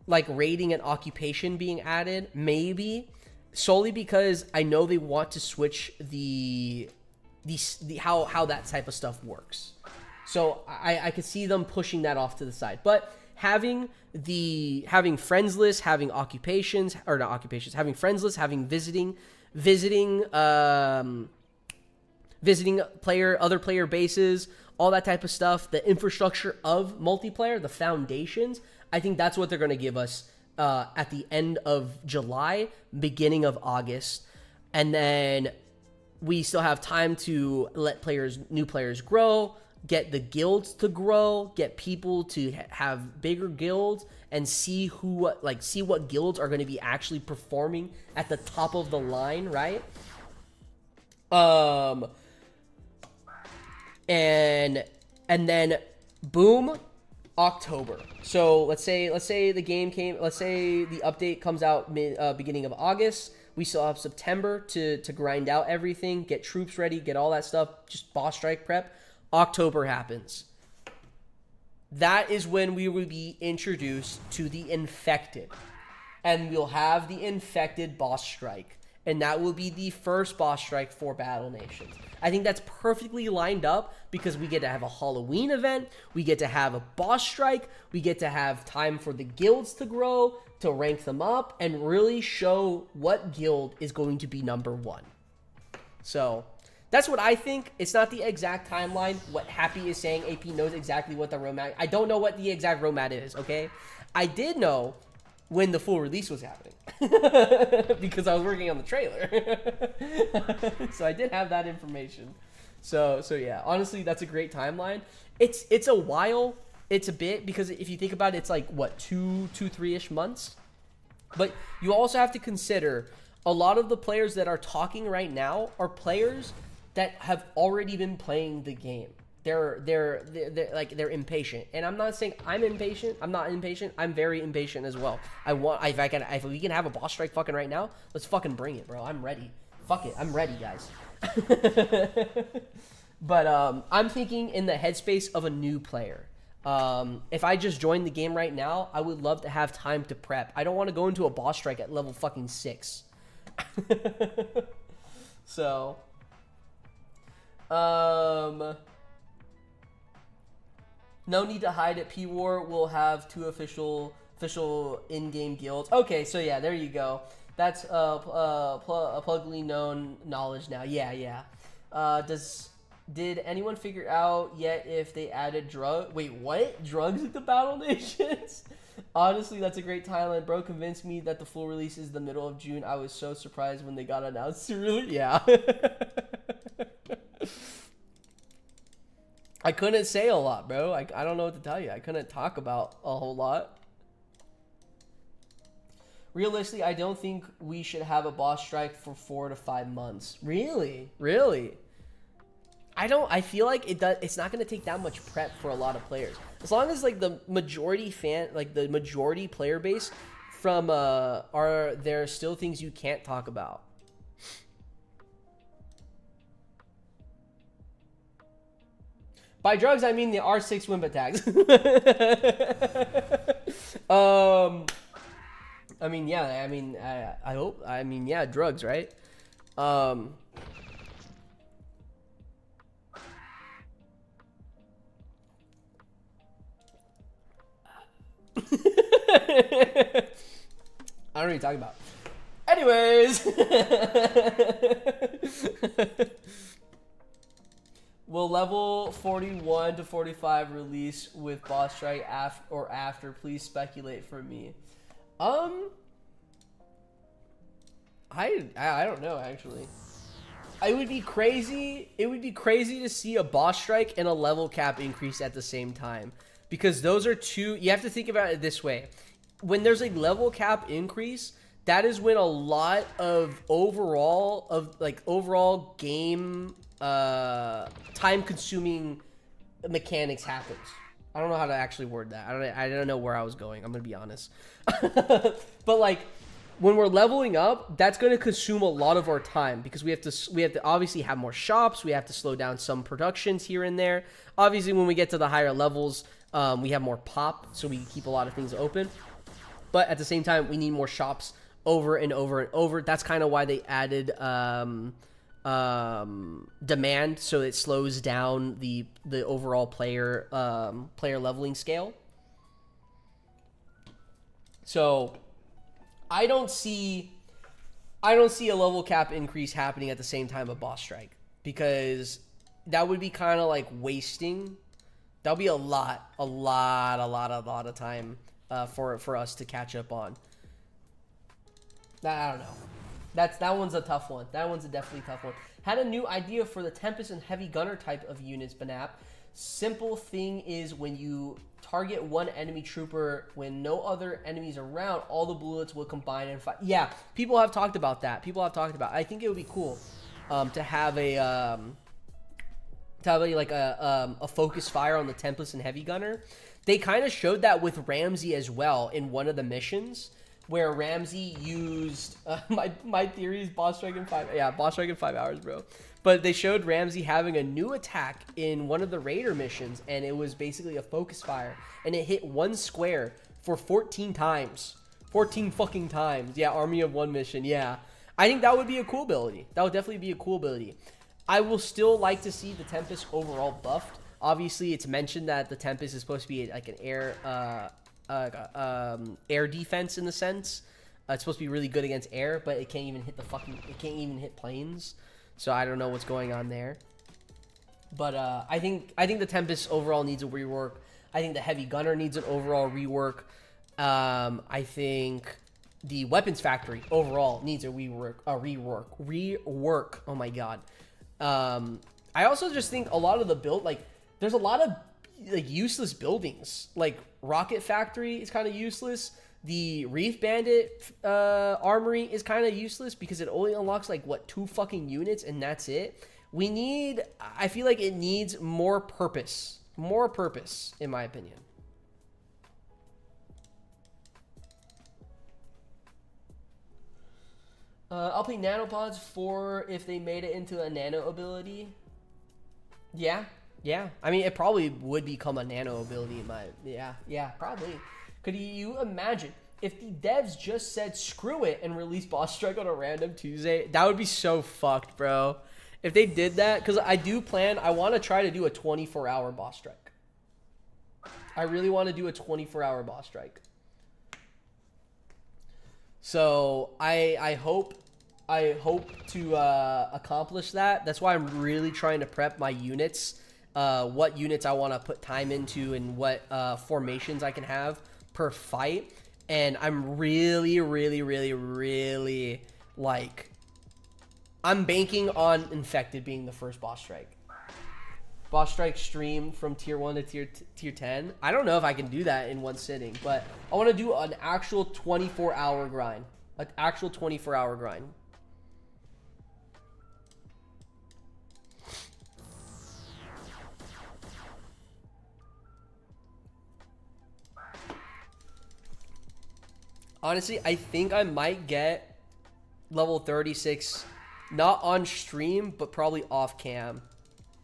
like raiding and occupation being added. Maybe. Solely because I know they want to switch the how that type of stuff works. So I could see them pushing that off to the side. But having friends list, having occupations, or not occupations, having friends list, having visiting other player bases, all that type of stuff, the infrastructure of multiplayer, the foundations, I think that's what they're going to give us at the end of July, beginning of August, and then we still have time to let new players grow, get the guilds to grow, get people to have bigger guilds, and see what guilds are going to be actually performing at the top of the line, right? And then boom, October. So let's say the update comes out beginning of August. We still have September to grind out everything, get troops ready, get all that stuff, just boss strike prep. October happens. That is when we will be introduced to the infected. And we'll have the infected boss strike. And that will be the first boss strike for Battle Nations. I think that's perfectly lined up because we get to have a Halloween event, we get to have a boss strike, we get to have time for the guilds to grow, to rank them up, and really show what guild is going to be number one. So that's what I think. It's not the exact timeline. What Happy is saying, AP knows exactly what the roadmap. I don't know what the exact roadmap is, okay? I did know when the full release was happening because I was working on the trailer. So I did have that information. So yeah, honestly, that's a great timeline. It's a while. It's a bit, because if you think about it, it's like what, 3-ish months. But you also have to consider a lot of the players that are talking right now are players that have already been playing the game. They're impatient, and I'm not saying I'm impatient. I'm not impatient. I'm very impatient as well. If we can have a boss strike fucking right now, let's fucking bring it, bro. I'm ready. Fuck it, I'm ready, guys. But I'm thinking in the headspace of a new player. If I just joined the game right now, I would love to have time to prep. I don't want to go into a boss strike at level fucking 6. So, no need to hide it. P-War will have 2 official in-game guilds. Okay, so yeah, there you go. That's publicly known knowledge now. Yeah. Did anyone figure out yet if they added drugs into Battle Nations? Honestly, that's a great timeline, bro. Convinced me that the full release is the middle of June. I was so surprised when they got announced. Really? Yeah. I couldn't say a lot, bro. I don't know what to tell you. I couldn't talk about a whole lot. Realistically, I don't think we should have a boss strike for 4 to 5 months. Really? I feel like it's not going to take that much prep for a lot of players. As long as like the majority player base from there are still things you can't talk about. By drugs, I mean the R6 Wimpa tags. I mean, yeah. I hope. I mean, yeah, drugs, right? I don't know what you're talking about. Anyways. Will level 41 to 45 release with boss strike after? Please speculate for me. I don't know, actually. It would be crazy to see a boss strike and a level cap increase at the same time, because those are two. You have to think about it this way: when there's a level cap increase, that is when a lot of overall game time-consuming mechanics happens. I don't know how to actually word that. I don't know where I was going. I'm gonna be honest. But like, when we're leveling up, that's going to consume a lot of our time, because we have to obviously have more shops. We have to slow down some productions here and there. Obviously, when we get to the higher levels, we have more pop, so we keep a lot of things open. But at the same time, we need more shops over and over and over. That's kind of why they added demand, so it slows down the overall player leveling scale. So I don't see a level cap increase happening at the same time of boss strike, because that would be kind of like wasting. That'll be a lot of time for us to catch up on. I don't know. That one's a tough one. That one's a definitely tough one. Had a new idea for the Tempest and Heavy Gunner type of units, BNAP. Simple thing is when you target one enemy trooper, when no other enemies around, all the bullets will combine and fight. Yeah, people have talked about that. I think it would be cool to have a focus fire on the Tempest and Heavy Gunner. They kind of showed that with Ramsey as well in one of the missions, where Ramsey used my theory is boss strike in 5. Yeah, boss strike in 5 hours, bro. But they showed Ramsey having a new attack in one of the Raider missions, and it was basically a focus fire, and it hit one square for 14 times. 14 fucking times. Yeah, Army of One mission. Yeah, I think that would be a cool ability. That would definitely be a cool ability. I will still like to see the Tempest overall buffed. Obviously, it's mentioned that the Tempest is supposed to be like an air defense in the sense. It's supposed to be really good against air, but it can't even hit it can't even hit planes. So I don't know what's going on there. But I think the Tempest overall needs a rework. I think the Heavy Gunner needs an overall rework. I think the Weapons Factory overall needs a rework. Oh my god. I also just think a lot of the build, like, there's a lot of like useless buildings. Like Rocket Factory is kind of useless. The Reef Bandit armory is kind of useless because it only unlocks like what 2 fucking units and that's it. I feel like it needs more purpose in my opinion. I'll play nanopods for if they made it into a nano ability. Yeah. I mean, it probably would become a nano ability in my... Yeah, probably. Could you imagine if the devs just said screw it and released Boss Strike on a random Tuesday? That would be so fucked, bro. If they did that, because I want to try to do a 24-hour Boss Strike. I really want to do a 24-hour Boss Strike. So I hope to accomplish that. That's why I'm really trying to prep my units. What units I want to put time into and what formations I can have per fight. And I'm really like, I'm banking on Infected being the first Boss Strike. Boss Strike stream from tier 1 to tier 10. I don't know if I can do that in one sitting, but I want to do an actual 24-hour grind. An actual 24-hour grind. Honestly, I think I might get level 36, not on stream, but probably off cam,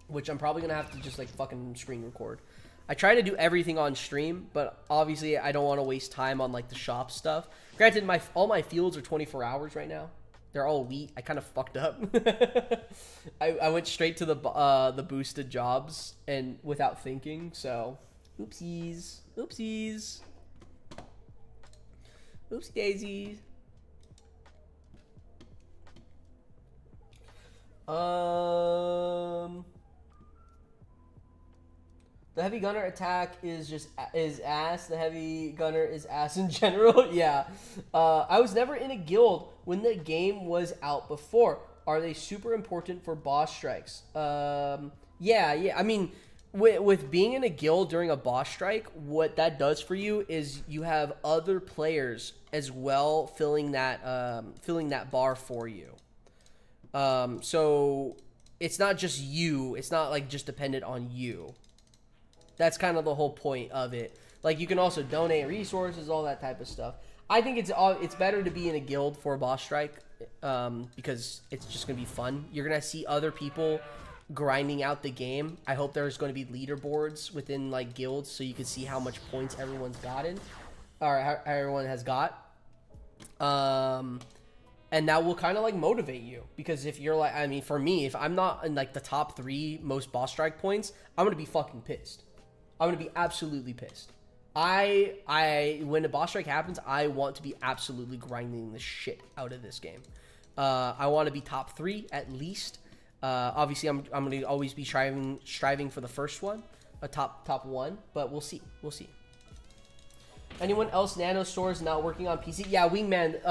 which I'm probably going to have to just like fucking screen record. I try to do everything on stream, but obviously I don't want to waste time on like the shop stuff. Granted, all my fields are 24 hours right now. They're all wheat. I kind of fucked up. I went straight to the boosted jobs and without thinking, so oopsies. Oopsie daisies. The Heavy Gunner attack is ass. The Heavy Gunner is ass in general. Yeah. I was never in a guild when the game was out before. Are they super important for boss strikes? Yeah. I mean, with being in a guild during a boss strike, what that does for you is you have other players as well filling that bar for you. So it's not just you. It's not like just dependent on you. That's kind of the whole point of it. Like, you can also donate resources, all that type of stuff. I think it's better to be in a guild for a boss strike, because it's just gonna be fun. You're gonna see other people grinding out the game. I hope there's going to be leaderboards within like guilds so you can see how much points everyone's gotten, or how everyone has got. And that will kind of like motivate you, because if you're like, I mean, for me, if I'm not in like the top 3 most boss strike points, I'm gonna be fucking pissed. I'm gonna be absolutely pissed. When a boss strike happens, I want to be absolutely grinding the shit out of this game. I want to be top 3 at least. Obviously, I'm gonna always be striving for the first one, a top 1, but we'll see. Anyone else Nano Store is not working on PC? Yeah, Wingman,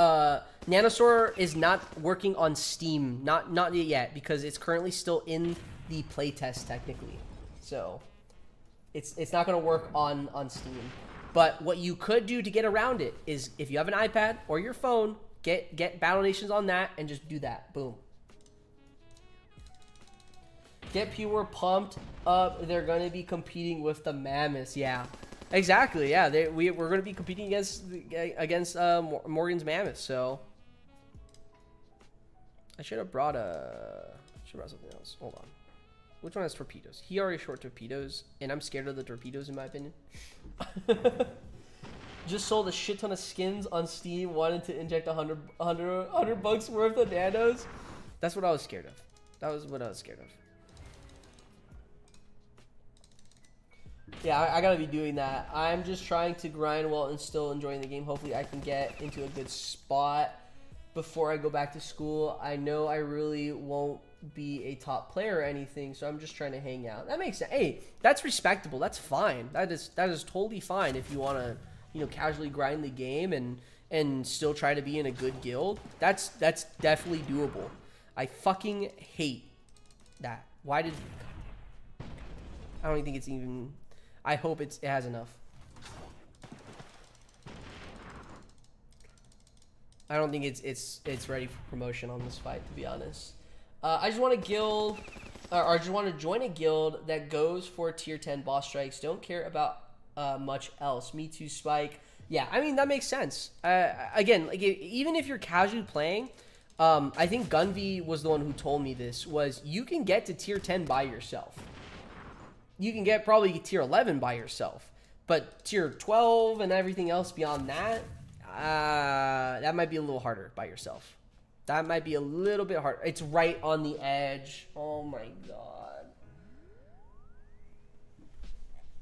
Nano Store is not working on Steam. Not yet, because it's currently still in the playtest technically. So it's not gonna work on Steam. But what you could do to get around it is if you have an iPad or your phone, get Battle Nations on that and just do that. Boom. Get Pure pumped up. They're gonna be competing with the Mammoths. Yeah. Exactly, yeah. We're going to be competing against Morgan's Mammoth, so I should have brought something else. Hold on. Which one has torpedoes? He already short torpedoes, and I'm scared of the torpedoes in my opinion. Just sold a shit ton of skins on Steam, wanted to inject 100 bucks worth of nanos. That's what I was scared of. That was what I was scared of. Yeah, I gotta be doing that. I'm just trying to grind while and still enjoying the game. Hopefully I can get into a good spot before I go back to school. I know I really won't be a top player or anything, so I'm just trying to hang out. That makes sense. Hey, that's respectable. That's fine. That is totally fine if you want to, you know, casually grind the game and still try to be in a good guild. That's definitely doable. I fucking hate that. Why did... I don't even think it's even... I hope it has enough. I don't think it's ready for promotion on this fight, to be honest. I just want a guild, or I just want to join a guild that goes for tier 10 boss strikes. Don't care about much else. Me too, Spike. Yeah, I mean that makes sense. Again, like even if you're casually playing, I think Gunvi was the one who told me this. Was you can get to tier 10 by yourself. You can get probably tier 11 by yourself, but tier 12 and everything else beyond that, that might be a little harder by yourself. That might be a little bit hard. It's right on the edge. Oh my god.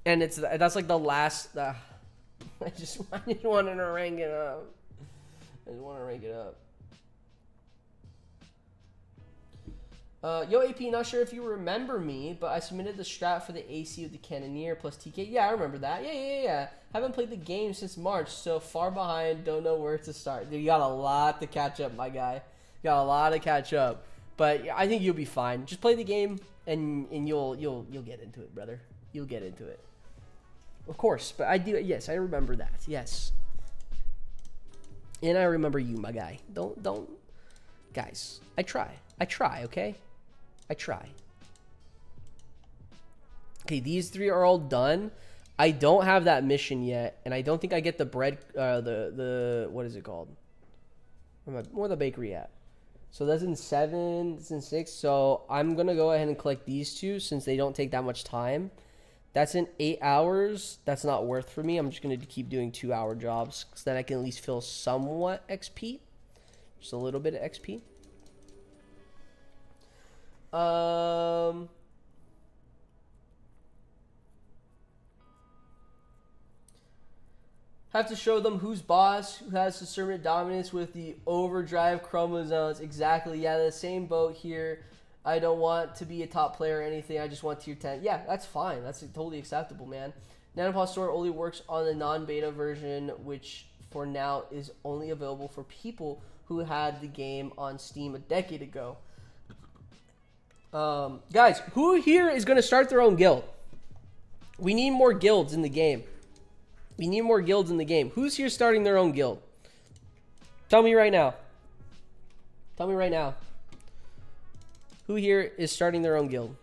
And that's like the last. I just wanted to rank it up. I just want to rank it up. Yo, AP, not sure if you remember me, but I submitted the strat for the AC of the Cannoneer plus TK. Yeah, I remember that. Yeah. Haven't played the game since March, so far behind, don't know where to start. Dude, you got a lot to catch up, my guy. You got a lot to catch up. But I think you'll be fine. Just play the game, and you'll get into it, brother. You'll get into it. Of course, but I do. Yes, I remember that. Yes. And I remember you, my guy. Don't. Guys, I try, okay? I try. Okay, these three are all done. I don't have that mission yet, and I don't think I get the bread, the what is it called? Where the bakery at? So that's in 7, it's in 6, so I'm gonna go ahead and collect these two since they don't take that much time. That's in 8 hours. That's not worth for me. I'm just gonna keep doing 2-hour jobs, so then I can at least feel somewhat XP. Just a little bit of XP. Have to show them who's boss, who has discernment dominance with the overdrive chromosomes. Exactly. Yeah, the same boat here. I don't want to be a top player or anything. I just want tier 10. Yeah, that's fine. That's totally acceptable, man. Nanopod Store only works on the non-beta version, which for now is only available for people who had the game on Steam a decade ago. Guys, who here is going to start their own guild? We need more guilds in the game. We need more guilds in the game. Who's here starting their own guild? Tell me right now. Tell me right now. Who here is starting their own guild?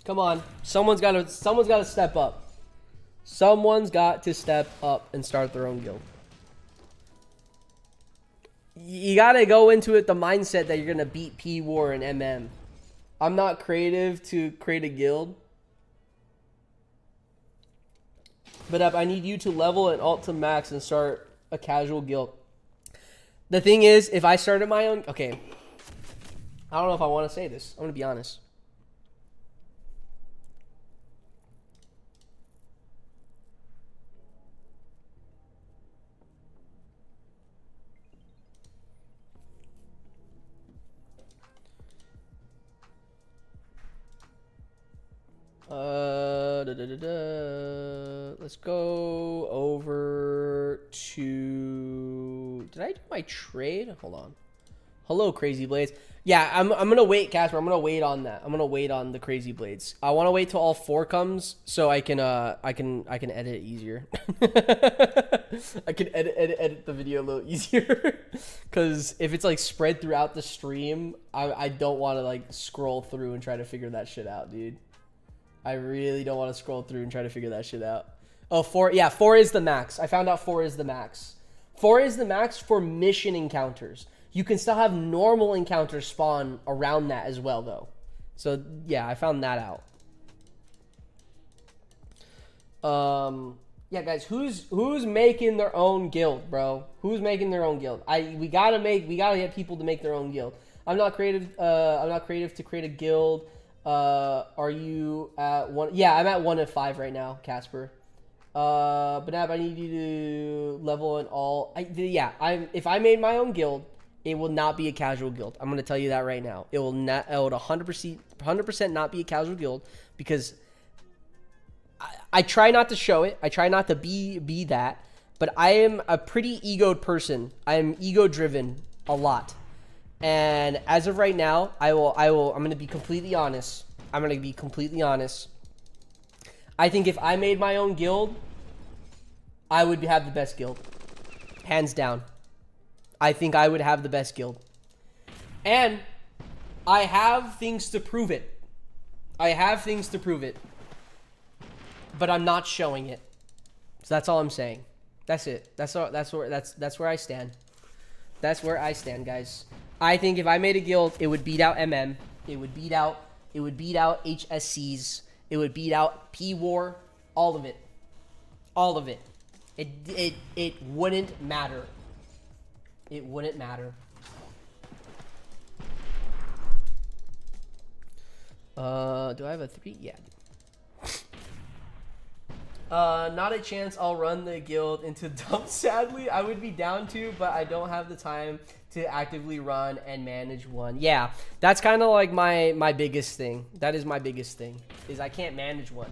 Come on. Someone's got to step up. Someone's got to step up and start their own guild. You got to go into it the mindset that you're going to beat P-War and MM. I'm not creative to create a guild. But I need you to level and alt to max and start a casual guild. The thing is, if I started my own... Okay. I don't know if I want to say this. I'm going to be honest. Let's go over to... Did I do my trade? Hold on. Hello, Crazy Blades. Yeah, I'm gonna wait, Casper. I'm gonna wait on that. I'm gonna wait on the Crazy Blades. I want to wait till all 4 comes so I can edit it easier. I can edit the video a little easier because if it's like spread throughout the stream, I don't want to like scroll through and try to figure that shit out, dude. I really don't want to scroll through and try to figure that shit out. Oh, 4. Yeah, 4 is the max. I found out 4 is the max. 4 is the max for mission encounters. You can still have normal encounters spawn around that as well, though. So, yeah, I found that out. Yeah, guys, who's making their own guild, bro? Who's making their own guild? We gotta get people to make their own guild. I'm not creative to create a guild. Are you at 1? Yeah, I'm at 1 of 5 right now, Casper. BNAP, I need you to level in all. If I made my own guild, it will not be a casual guild. I'm going to tell you that right now. It will 100% not be a casual guild because I try not to show it. I try not to be that, but I am a pretty egoed person. I am ego driven a lot. And as of right now, I'm going to be completely honest. I'm going to be completely honest. I think if I made my own guild, I would have the best guild. Hands down. I think I would have the best guild. And I have things to prove it. I have things to prove it. But I'm not showing it. So that's all I'm saying. That's it. That's where I stand. That's where I stand, guys. I think if I made a guild, it would beat out MM. It would beat out HSCs. It would beat out P-War. All of it. All of it. It wouldn't matter. It wouldn't matter. Do I have a 3? Yeah. Not a chance I'll run the guild into dump, sadly. I would be down to, but I don't have the time to actively run and manage one. Yeah, that's kind of like my biggest thing. That is my biggest thing, is I can't manage one.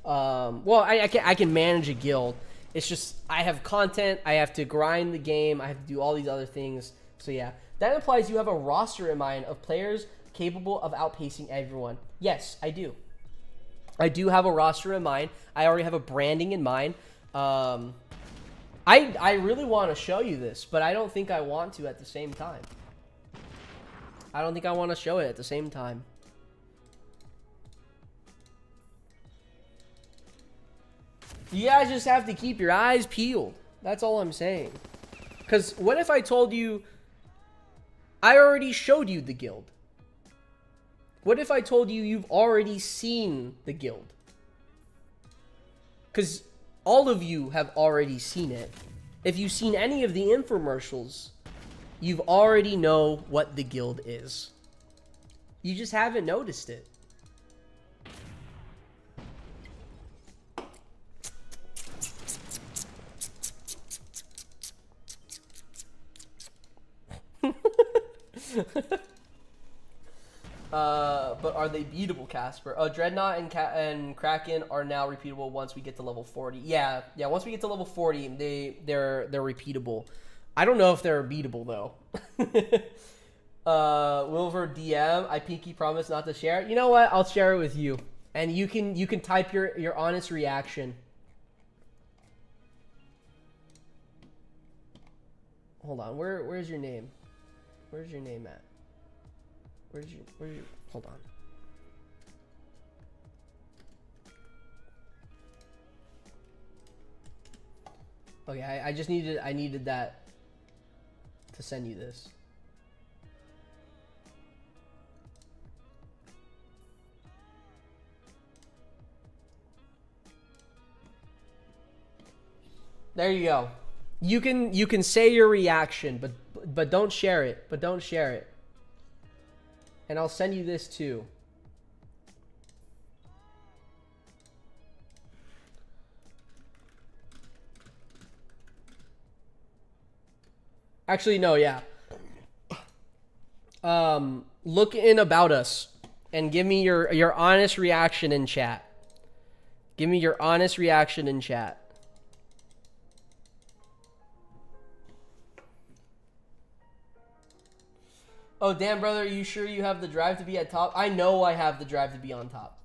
Well, I can manage a guild. It's just I have content, I have to grind the game, I have to do all these other things. So yeah, that implies you have a roster in mind of players capable of outpacing everyone. Yes, I do. I do have a roster in mind. I already have a branding in mind. I really want to show you this, but I don't think I want to at the same time. I don't think I want to show it at the same time. You guys just have to keep your eyes peeled. That's all I'm saying. Because what if I told you I already showed you the guild? What if I told you you've already seen the guild? Because all of you have already seen it. If you've seen any of the infomercials, you've already know what the guild is. You just haven't noticed it. But are they beatable, Casper? Dreadnought and Kraken are now repeatable once we get to level 40. Yeah. Once we get to level 40, they're repeatable. I don't know if they're beatable though. Wilver DM, I pinky promise not to share it. You know what? I'll share it with you, and you can type your honest reaction. Hold on. Where's your name? Where's your name at? Where's your hold on. Okay, I just needed that to send you this. There you go. You can say your reaction, but don't share it. But don't share it. And I'll send you this too. Actually, no, yeah. Look in About Us and give me your honest reaction in chat. Give me your honest reaction in chat. Oh, damn, brother, are you sure you have the drive to be at top? I know I have the drive to be on top.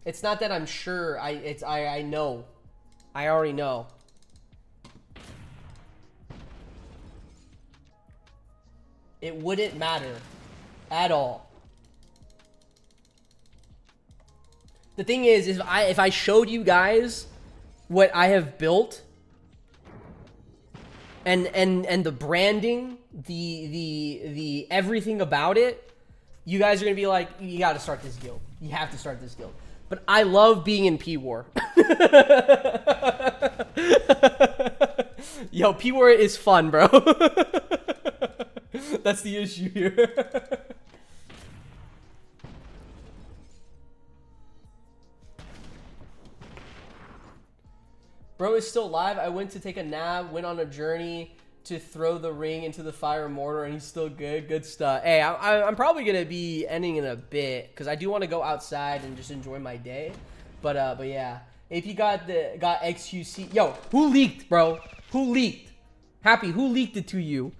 It's not that I'm sure. I know. I already know. It wouldn't matter at all. The thing is if I showed you guys what I have built and the branding, the everything about it, you guys are gonna be like, you gotta start this guild. You have to start this guild. But I love being in P-War. Yo, P-War is fun, bro. That's the issue here. Bro is still alive. I went to take a nap, went on a journey to throw the ring into the fire mortar, and he's still good. Good stuff. Hey, I'm probably gonna be ending in a bit because I do want to go outside and just enjoy my day. But yeah, if you got XQC, yo, who leaked, bro? Who leaked? Happy, who leaked it to you?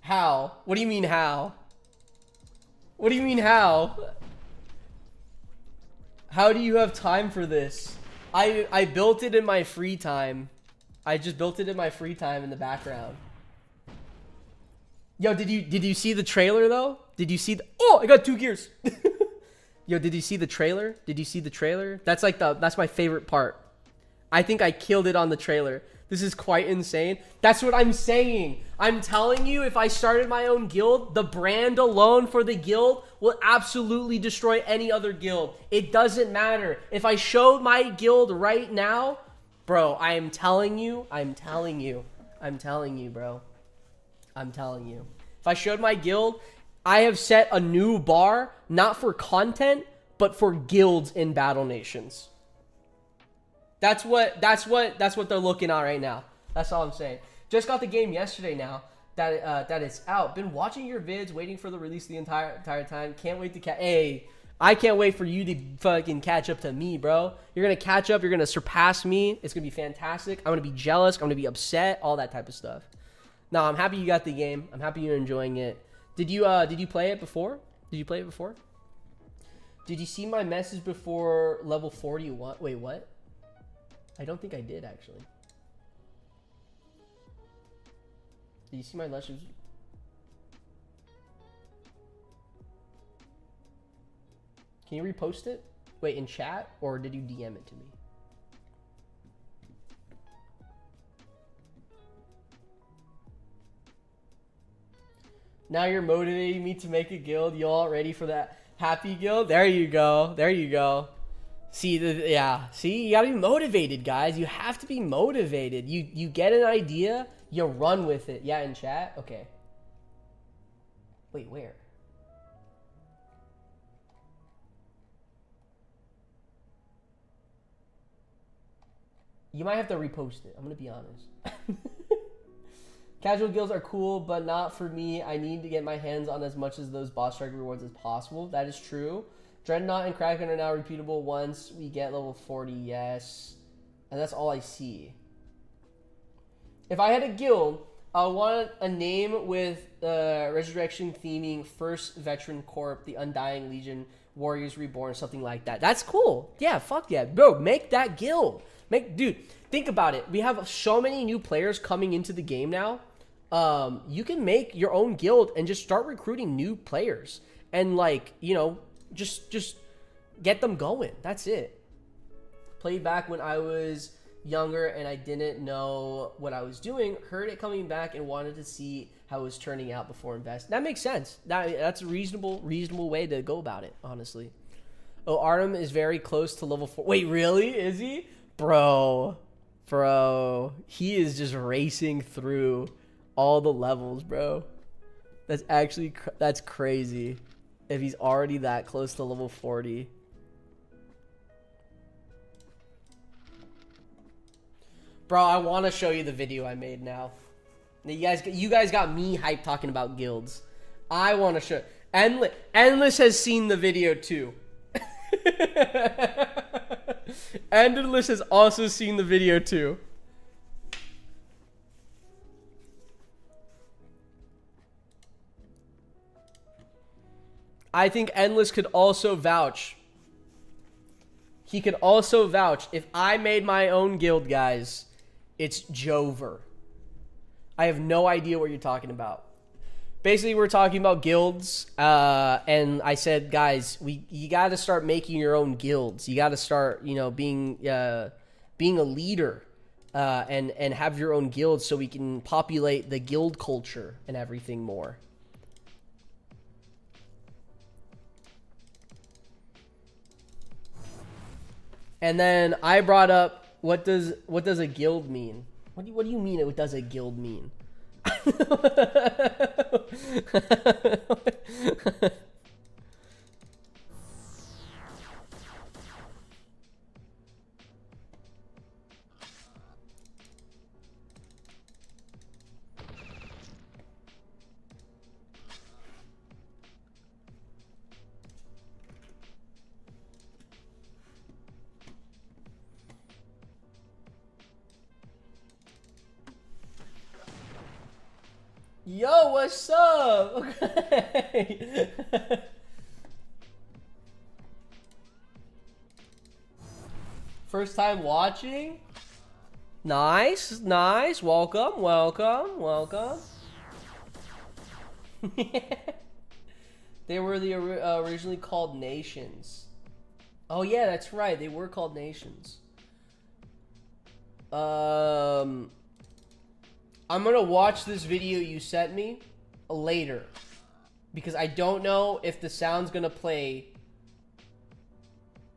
How? What do you mean how? What do you mean how? How do you have time for this? I built it in my free time. I just built it in my free time in the background. Yo, did you see the trailer though? Did you see the Oh, I got 2 gears. Yo, did you see the trailer? Did you see the trailer? That's like that's my favorite part. I think I killed it on the trailer. This is quite insane. That's what I'm saying. I'm telling you, if I started my own guild, the brand alone for the guild will absolutely destroy any other guild. It doesn't matter. If I showed my guild right now, bro, I am telling you, bro. I'm telling you. If I showed my guild, I have set a new bar, not for content, but for guilds in Battle Nations. That's what they're looking at right now. That's all I'm saying. Just got the game yesterday now that it's out. Been watching your vids, waiting for the release the entire time. Can't wait to Hey, I can't wait for you to fucking catch up to me, bro. You're gonna catch up. You're gonna surpass me. It's gonna be fantastic. I'm gonna be jealous. I'm gonna be upset. All that type of stuff. No, I'm happy you got the game. I'm happy you're enjoying it. Did you play it before? Did you see my message before level 41? Wait, what? I don't think I did, actually. Did you see my message? Can you repost it? Wait, in chat? Or did you DM it to me? Now you're motivating me to make a guild. You all ready for that happy guild? There you go. There you go. See, see, you gotta be motivated, guys. You have to be motivated. You get an idea, you run with it. Yeah, in chat? Okay. Wait, where? You might have to repost it. I'm gonna be honest. Casual guilds are cool, but not for me. I need to get my hands on as much of those boss strike rewards as possible. That is true. Dreadnought and Kraken are now repeatable once we get level 40, yes. And that's all I see. If I had a guild, I want a name with Resurrection theming, First Veteran Corp, the Undying Legion, Warriors Reborn, something like that. That's cool. Yeah, fuck yeah. Bro, make that guild. Dude, think about it. We have so many new players coming into the game now. You can make your own guild and just start recruiting new players. And like, you know, just get them going. That's it. Played back when I was younger and I didn't know what I was doing. Heard it coming back and wanted to see how it was turning out before investing. That makes sense. That's a reasonable way to go about it, honestly. Oh, Artem is very close to level 4. Wait, really? Is he? Bro, he is just racing through all the levels, bro. That's crazy. If he's already that close to level 40. Bro, I want to show you the video I made now. You guys got me hyped talking about guilds. I want to show. Endless has seen the video too. Endless has also seen the video too. I think Endless could also vouch. He could also vouch. If I made my own guild, guys, it's Jover. I have no idea what you're talking about. Basically, we're talking about guilds, and I said, guys, you got to start making your own guilds. You got to start, you know, being a leader, and have your own guilds so we can populate the guild culture and everything more. And then I brought up, what does a guild mean? What do you mean it does a guild mean? Yo, what's up? Okay. First time watching? Nice, nice. Welcome, welcome, welcome. They were the originally called nations. Oh yeah, that's right. They were called nations. I'm gonna watch this video you sent me later, because I don't know if the sound's gonna play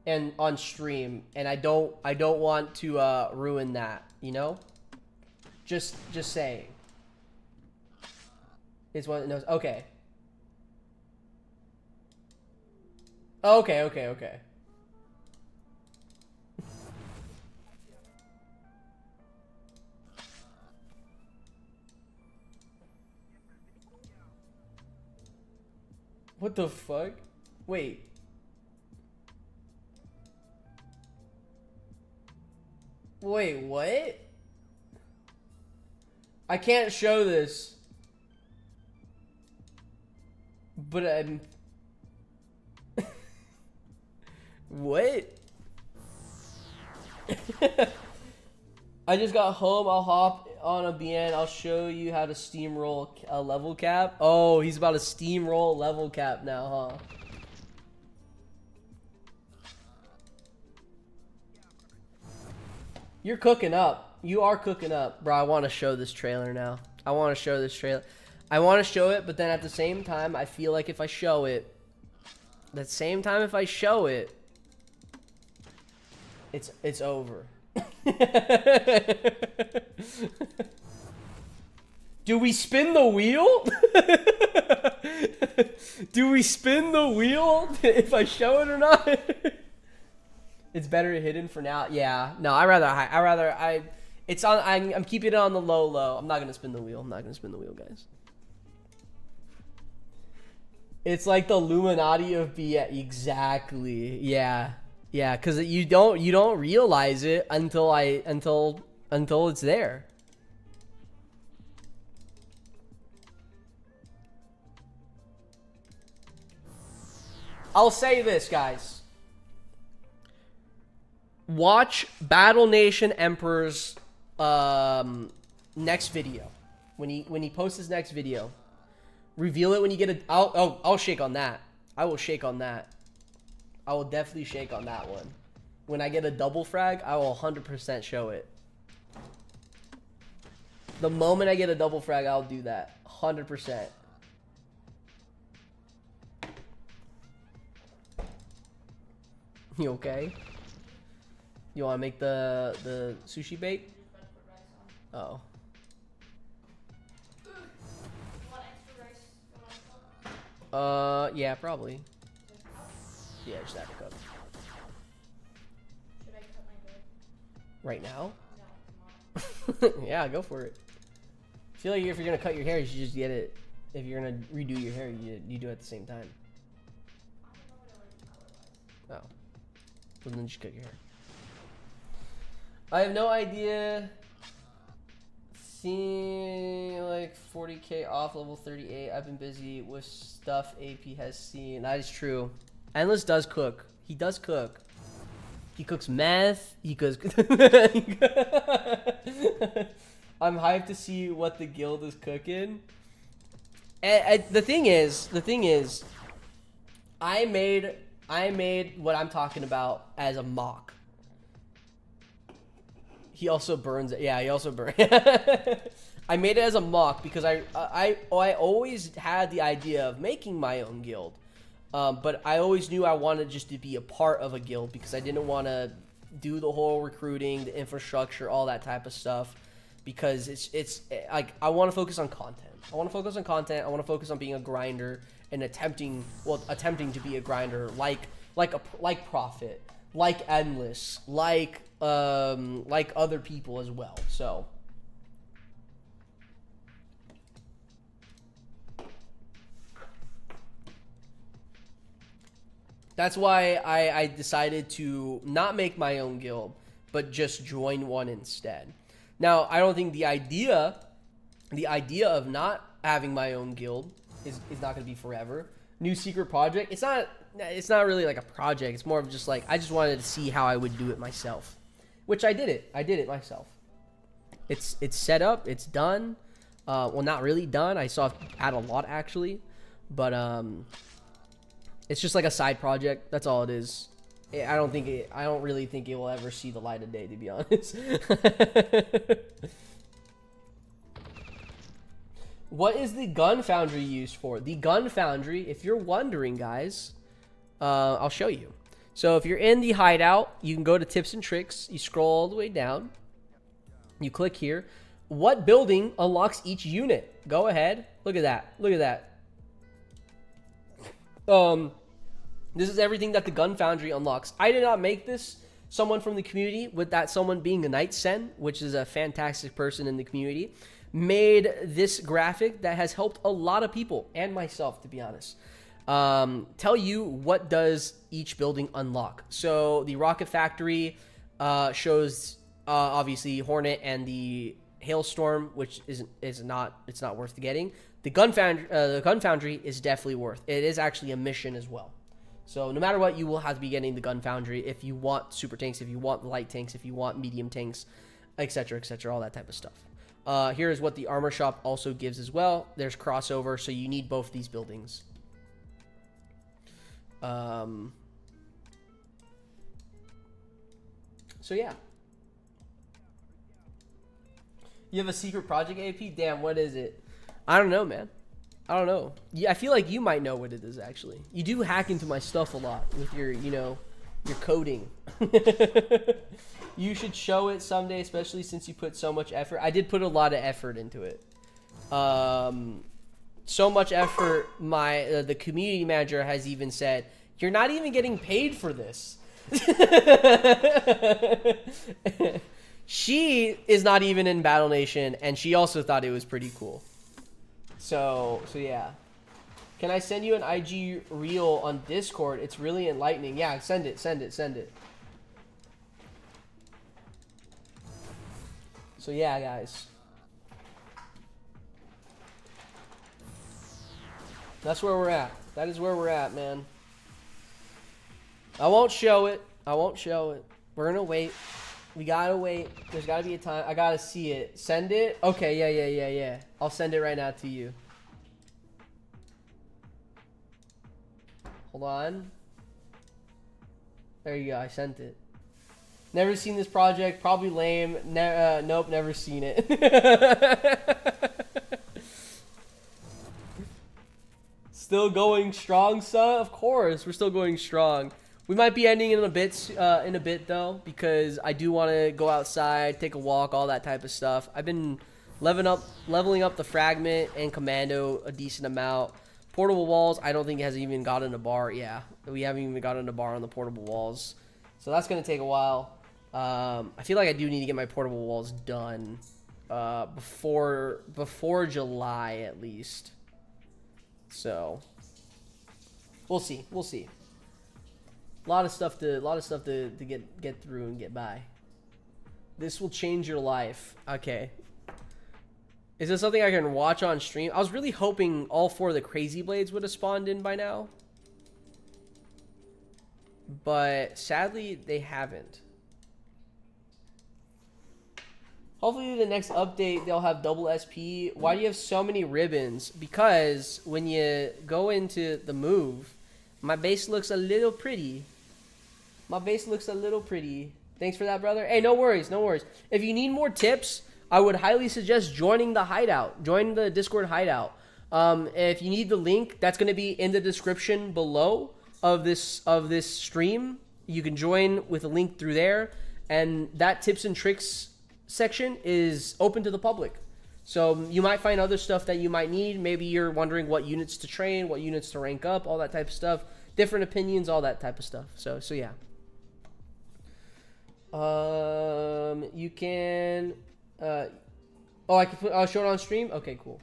and on stream, and I don't want to ruin that, you know? Just saying. It's one that knows. Okay. Okay. What the fuck? Wait. Wait, what? I can't show this. But I'm... What? I just got home. I'll hop on a BN. I'll show you how to steamroll a level cap. Oh, he's about to steamroll level cap now, huh? You're cooking up. You are cooking up. Bro, I want to show this trailer now. I want to show this trailer. I want to show it, but then at the same time, I feel like if I show it, it's over. Do we spin the wheel? Do we spin the wheel if I show it or not? It's better hidden for now. Yeah. No, I'm keeping it on the low. I'm not gonna spin the wheel. Guys. It's like the Illuminati of BNAP. Exactly. Yeah. Yeah, because you don't realize it until it's there. I'll say this, guys. Watch Battle Nation Emperor's next video. When he posts his next video. Reveal it when you get a... I'll shake on that. I will shake on that. I will definitely shake on that one. When I get a double frag, I will 100% show it. The moment I get a double frag, I'll do that. 100%. You okay? You want to make the sushi bake? Oh. Yeah, probably. Yeah, just have to cook. Should I cut my bed? Right now? No, tomorrow. Yeah, go for it. feel like if you're gonna cut your hair, you should just get it. If you're gonna redo your hair, you do it at the same time. Oh, well then just cut your hair. I have no idea. Seeing like 40k off level 38. I've been busy with stuff AP has seen. That is true. Endless does cook. He does cook. He cooks meth. He cooks. I'm hyped to see what the guild is cooking. And the thing is, I made what I'm talking about as a mock. He also burns it. Yeah, he also burns. I made it as a mock because I always had the idea of making my own guild, but I always knew I wanted just to be a part of a guild because I didn't want to do the whole recruiting, the infrastructure, all that type of stuff. Because it's like I want to focus on content. I want to focus on content. I want to focus on being a grinder and attempting to be a grinder like Prophet, like Endless, like other people as well. So that's why I decided to not make my own guild, but just join one instead. Now, I don't think the idea of not having my own guild is not going to be forever. New secret project. It's not really like a project. It's more of just like I just wanted to see how I would do it myself, which I did it. I did it myself. It's set up. It's done. Well, not really done. I saw add a lot actually, but it's just like a side project. That's all it is. I don't really think it will ever see the light of day, to be honest. What is the gun foundry used for? The gun foundry, if you're wondering, guys, I'll show you. So if you're in the hideout, you can go to tips and tricks. You scroll all the way down. You click here. What building unlocks each unit? Go ahead. Look at that. Look at that. This is everything that the gun foundry unlocks. I did not make this. Someone from the community, with that someone being a Night Sen, which is a fantastic person in the community, made this graphic that has helped a lot of people and myself, to be honest. Tell you what does each building unlock. So the rocket factory shows obviously Hornet and the Hailstorm, which it's not worth getting. The gun foundry is definitely worth. It is actually a mission as well. So no matter what, you will have to be getting the gun foundry if you want super tanks, if you want light tanks, if you want medium tanks, etc., all that type of stuff. Here is what the armor shop also gives as well. There's crossover, so you need both these buildings. So yeah. You have a secret project, AP? Damn, what is it? I don't know, man. I don't know. Yeah, I feel like you might know what it is, actually. You do hack into my stuff a lot with your, your coding. You should show it someday, especially since you put so much effort. I did put a lot of effort into it. So much effort, the community manager has even said, you're not even getting paid for this. She is not even in Battle Nation, and she also thought it was pretty cool. So yeah. Can I send you an IG reel on Discord? It's really enlightening. Yeah, send it. So yeah, guys. That's where we're at. That is where we're at, man. I won't show it. We're gonna wait. We gotta wait. There's gotta be a time. I gotta see it. Send it? Okay, yeah. I'll send it right now to you. Hold on. There you go. I sent it. Never seen this project. Probably lame. Nope, never seen it. Still going strong, son? Of course, we're still going strong. We might be ending in a bit though, because I do want to go outside, take a walk, all that type of stuff. I've been leveling up the fragment and commando a decent amount. Portable walls, I don't think it has even gotten a bar. Yeah, we haven't even gotten a bar on the portable walls, so that's gonna take a while. I feel like I do need to get my portable walls done. before July at least. So we'll see. We'll see. A lot of stuff to get through and get by. This will change your life. Okay. Is this something I can watch on stream? I was really hoping all 4 of the Crazy Blades would have spawned in by now. But sadly, they haven't. Hopefully the next update, they'll have double SP. Why do you have so many ribbons? Because when you go into the move, my base looks a little pretty. My base looks a little pretty. Thanks for that, brother. Hey, no worries, no worries. If you need more tips, I would highly suggest joining the hideout. Join the Discord hideout. If you need the link, that's going to be in the description below of this stream. You can join with a link through there, and that tips and tricks section is open to the public. So you might find other stuff that you might need. Maybe you're wondering what units to train, what units to rank up, all that type of stuff. Different opinions, all that type of stuff. So yeah. You can. Oh, I can put. I'll show it on stream. Okay, cool.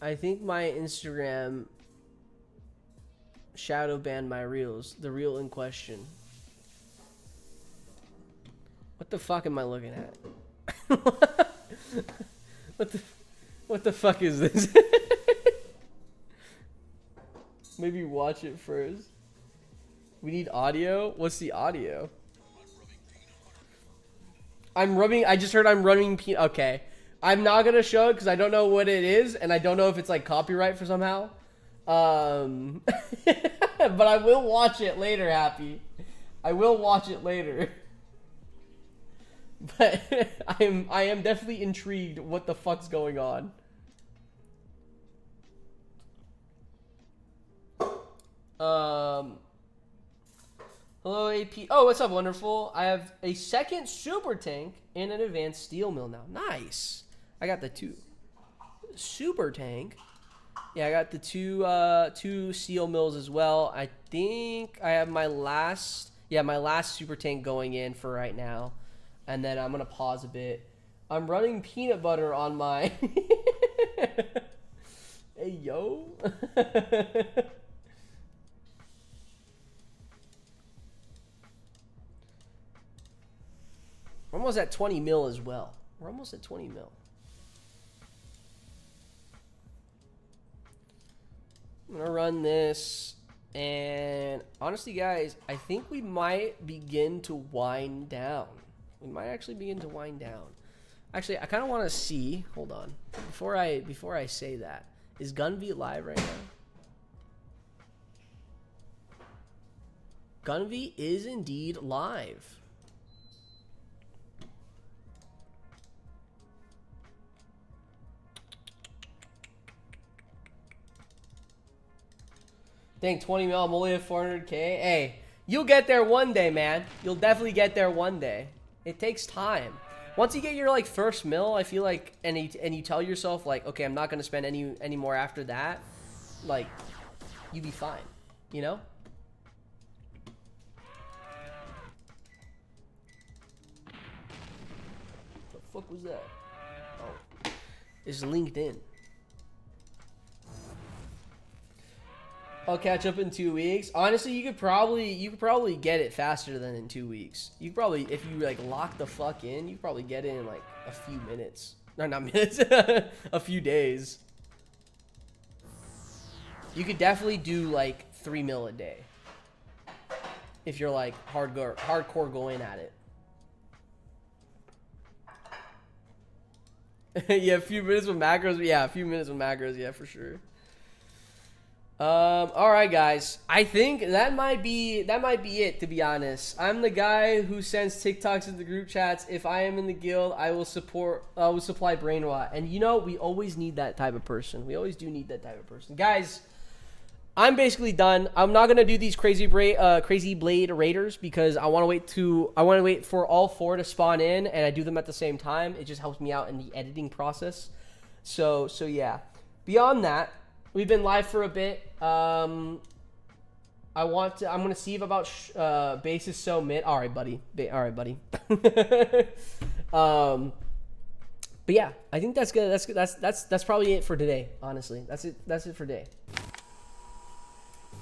I think my Instagram shadow banned my reels. The reel in question. What the fuck am I looking at? What the fuck is this? Maybe watch it first. We need audio? What's the audio? I just heard I'm running peanut. Okay. I'm not gonna show it because I don't know what it is, and I don't know if it's like copyright for somehow. But I will watch it later, Happy. I will watch it later. But I am definitely intrigued what the fuck's going on. Hello, AP. Oh, what's up, wonderful? I have a second super tank and an advanced steel mill now. Nice. I got the 2 super tank. Yeah, I got the two steel mills as well. I think I have my last super tank going in for right now, and then I'm gonna pause a bit. I'm running peanut butter on my. Hey yo. We're almost at 20 mil as well. We're almost at 20 mil. I'm gonna run this, and honestly, guys, I think we might begin to wind down. We might actually begin to wind down. Actually, I kind of want to see. Hold on, before I say that, is Gunv live right now? Gunv is indeed live. Dang, 20 mil, I'm only at 400K. Hey, you'll get there one day, man. You'll definitely get there one day. It takes time. Once you get your like first mil, I feel like, and you tell yourself like, okay, I'm not gonna spend any more after that. Like, you be fine, you know? What the fuck was that? Oh, it's LinkedIn. I'll catch up in 2 weeks. Honestly, you could probably get it faster than in 2 weeks. You could probably, if you like lock the fuck in, you could probably get it in like a few minutes. No, not minutes. A few days. You could definitely do like 3 mil a day if you're like hardcore going at it. Yeah, a few minutes with macros. Yeah, a few minutes with macros. Yeah, for sure. All right, guys. I think that might be it, to be honest. I'm the guy who sends TikToks in the group chats. If I am in the guild, I will supply brain rot. And you know, we always need that type of person. We always do need that type of person. Guys, I'm basically done. I'm not gonna do these crazy blade raiders because I want to wait for all 4 to spawn in, and I do them at the same time. It just helps me out in the editing process. So yeah. Beyond that, we've been live for a bit. I'm gonna see if about bases so mid. All right, buddy. All right, buddy. But yeah, I think that's good. That's probably it for today. Honestly, that's it. That's it for today.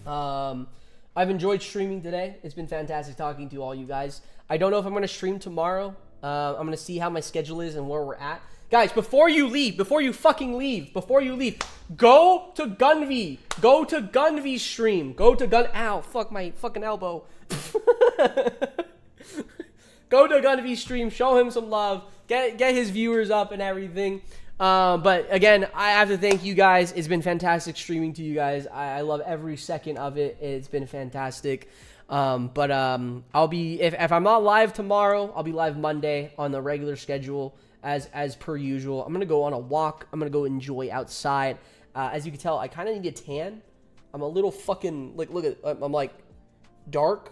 I've enjoyed streaming today. It's been fantastic talking to all you guys. I don't know if I'm gonna stream tomorrow. I'm gonna see how my schedule is and where we're at. Guys, before you leave, before you fucking leave, go to Gunv. Go to Gunv's stream. Go to Ow, fuck my fucking elbow. Go to Gunv's stream. Show him some love. Get his viewers up and everything. But again, I have to thank you guys. It's been fantastic streaming to you guys. I love every second of it. It's been fantastic. I'll be if I'm not live tomorrow, I'll be live Monday on the regular schedule as per usual. I'm gonna go on a walk. I'm gonna go enjoy outside. As you can tell, I kind of need a tan. I'm a little fucking like look at I'm like dark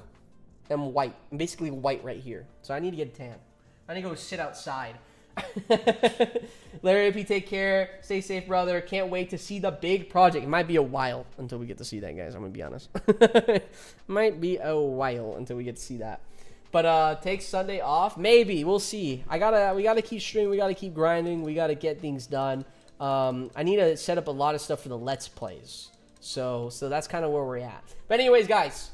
and white. I'm basically white right here. So I need to get a tan. I need to go sit outside. Larry, if you take care, stay safe, brother. Can't wait to see the big project. It might be a while until we get to see that, guys. I'm gonna be honest. Might be a while until we get to see that. But take Sunday off, maybe. We'll see. We gotta keep streaming. We gotta keep grinding. We gotta get things done. I need to set up a lot of stuff for the Let's Plays. So that's kind of where we're at. But anyways, guys,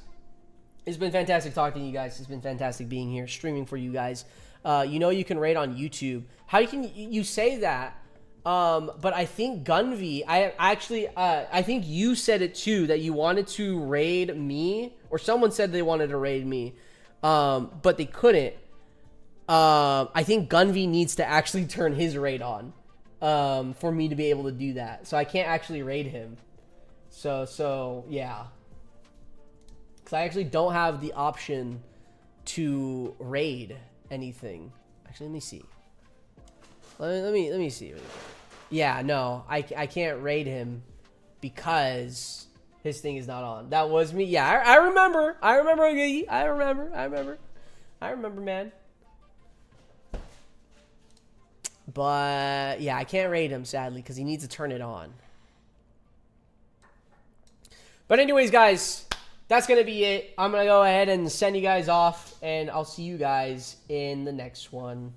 it's been fantastic talking to you guys. It's been fantastic being here, streaming for you guys. You know you can raid on YouTube. How can you say that? But I think Gunv, I think you said it too, that you wanted to raid me, or someone said they wanted to raid me, but they couldn't. I think Gunv needs to actually turn his raid on, for me to be able to do that. So I can't actually raid him. So yeah. Because I actually don't have the option to raid anything. Actually, let me see. Let me see. Yeah, no, I can't raid him because his thing is not on. That was me. Yeah, I remember. I remember, man. But yeah, I can't raid him sadly because he needs to turn it on. But anyways, guys, that's going to be it. I'm going to go ahead and send you guys off, and I'll see you guys in the next one.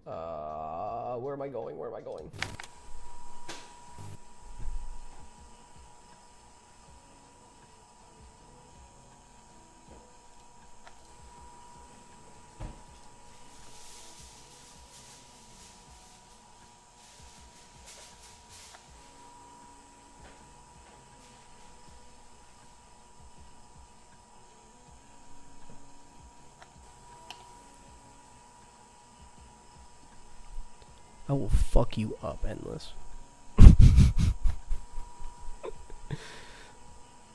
Where am I going? I will fuck you up, Endless.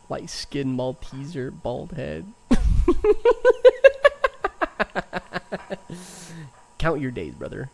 Light skin Malteser, bald head. Count your days, brother.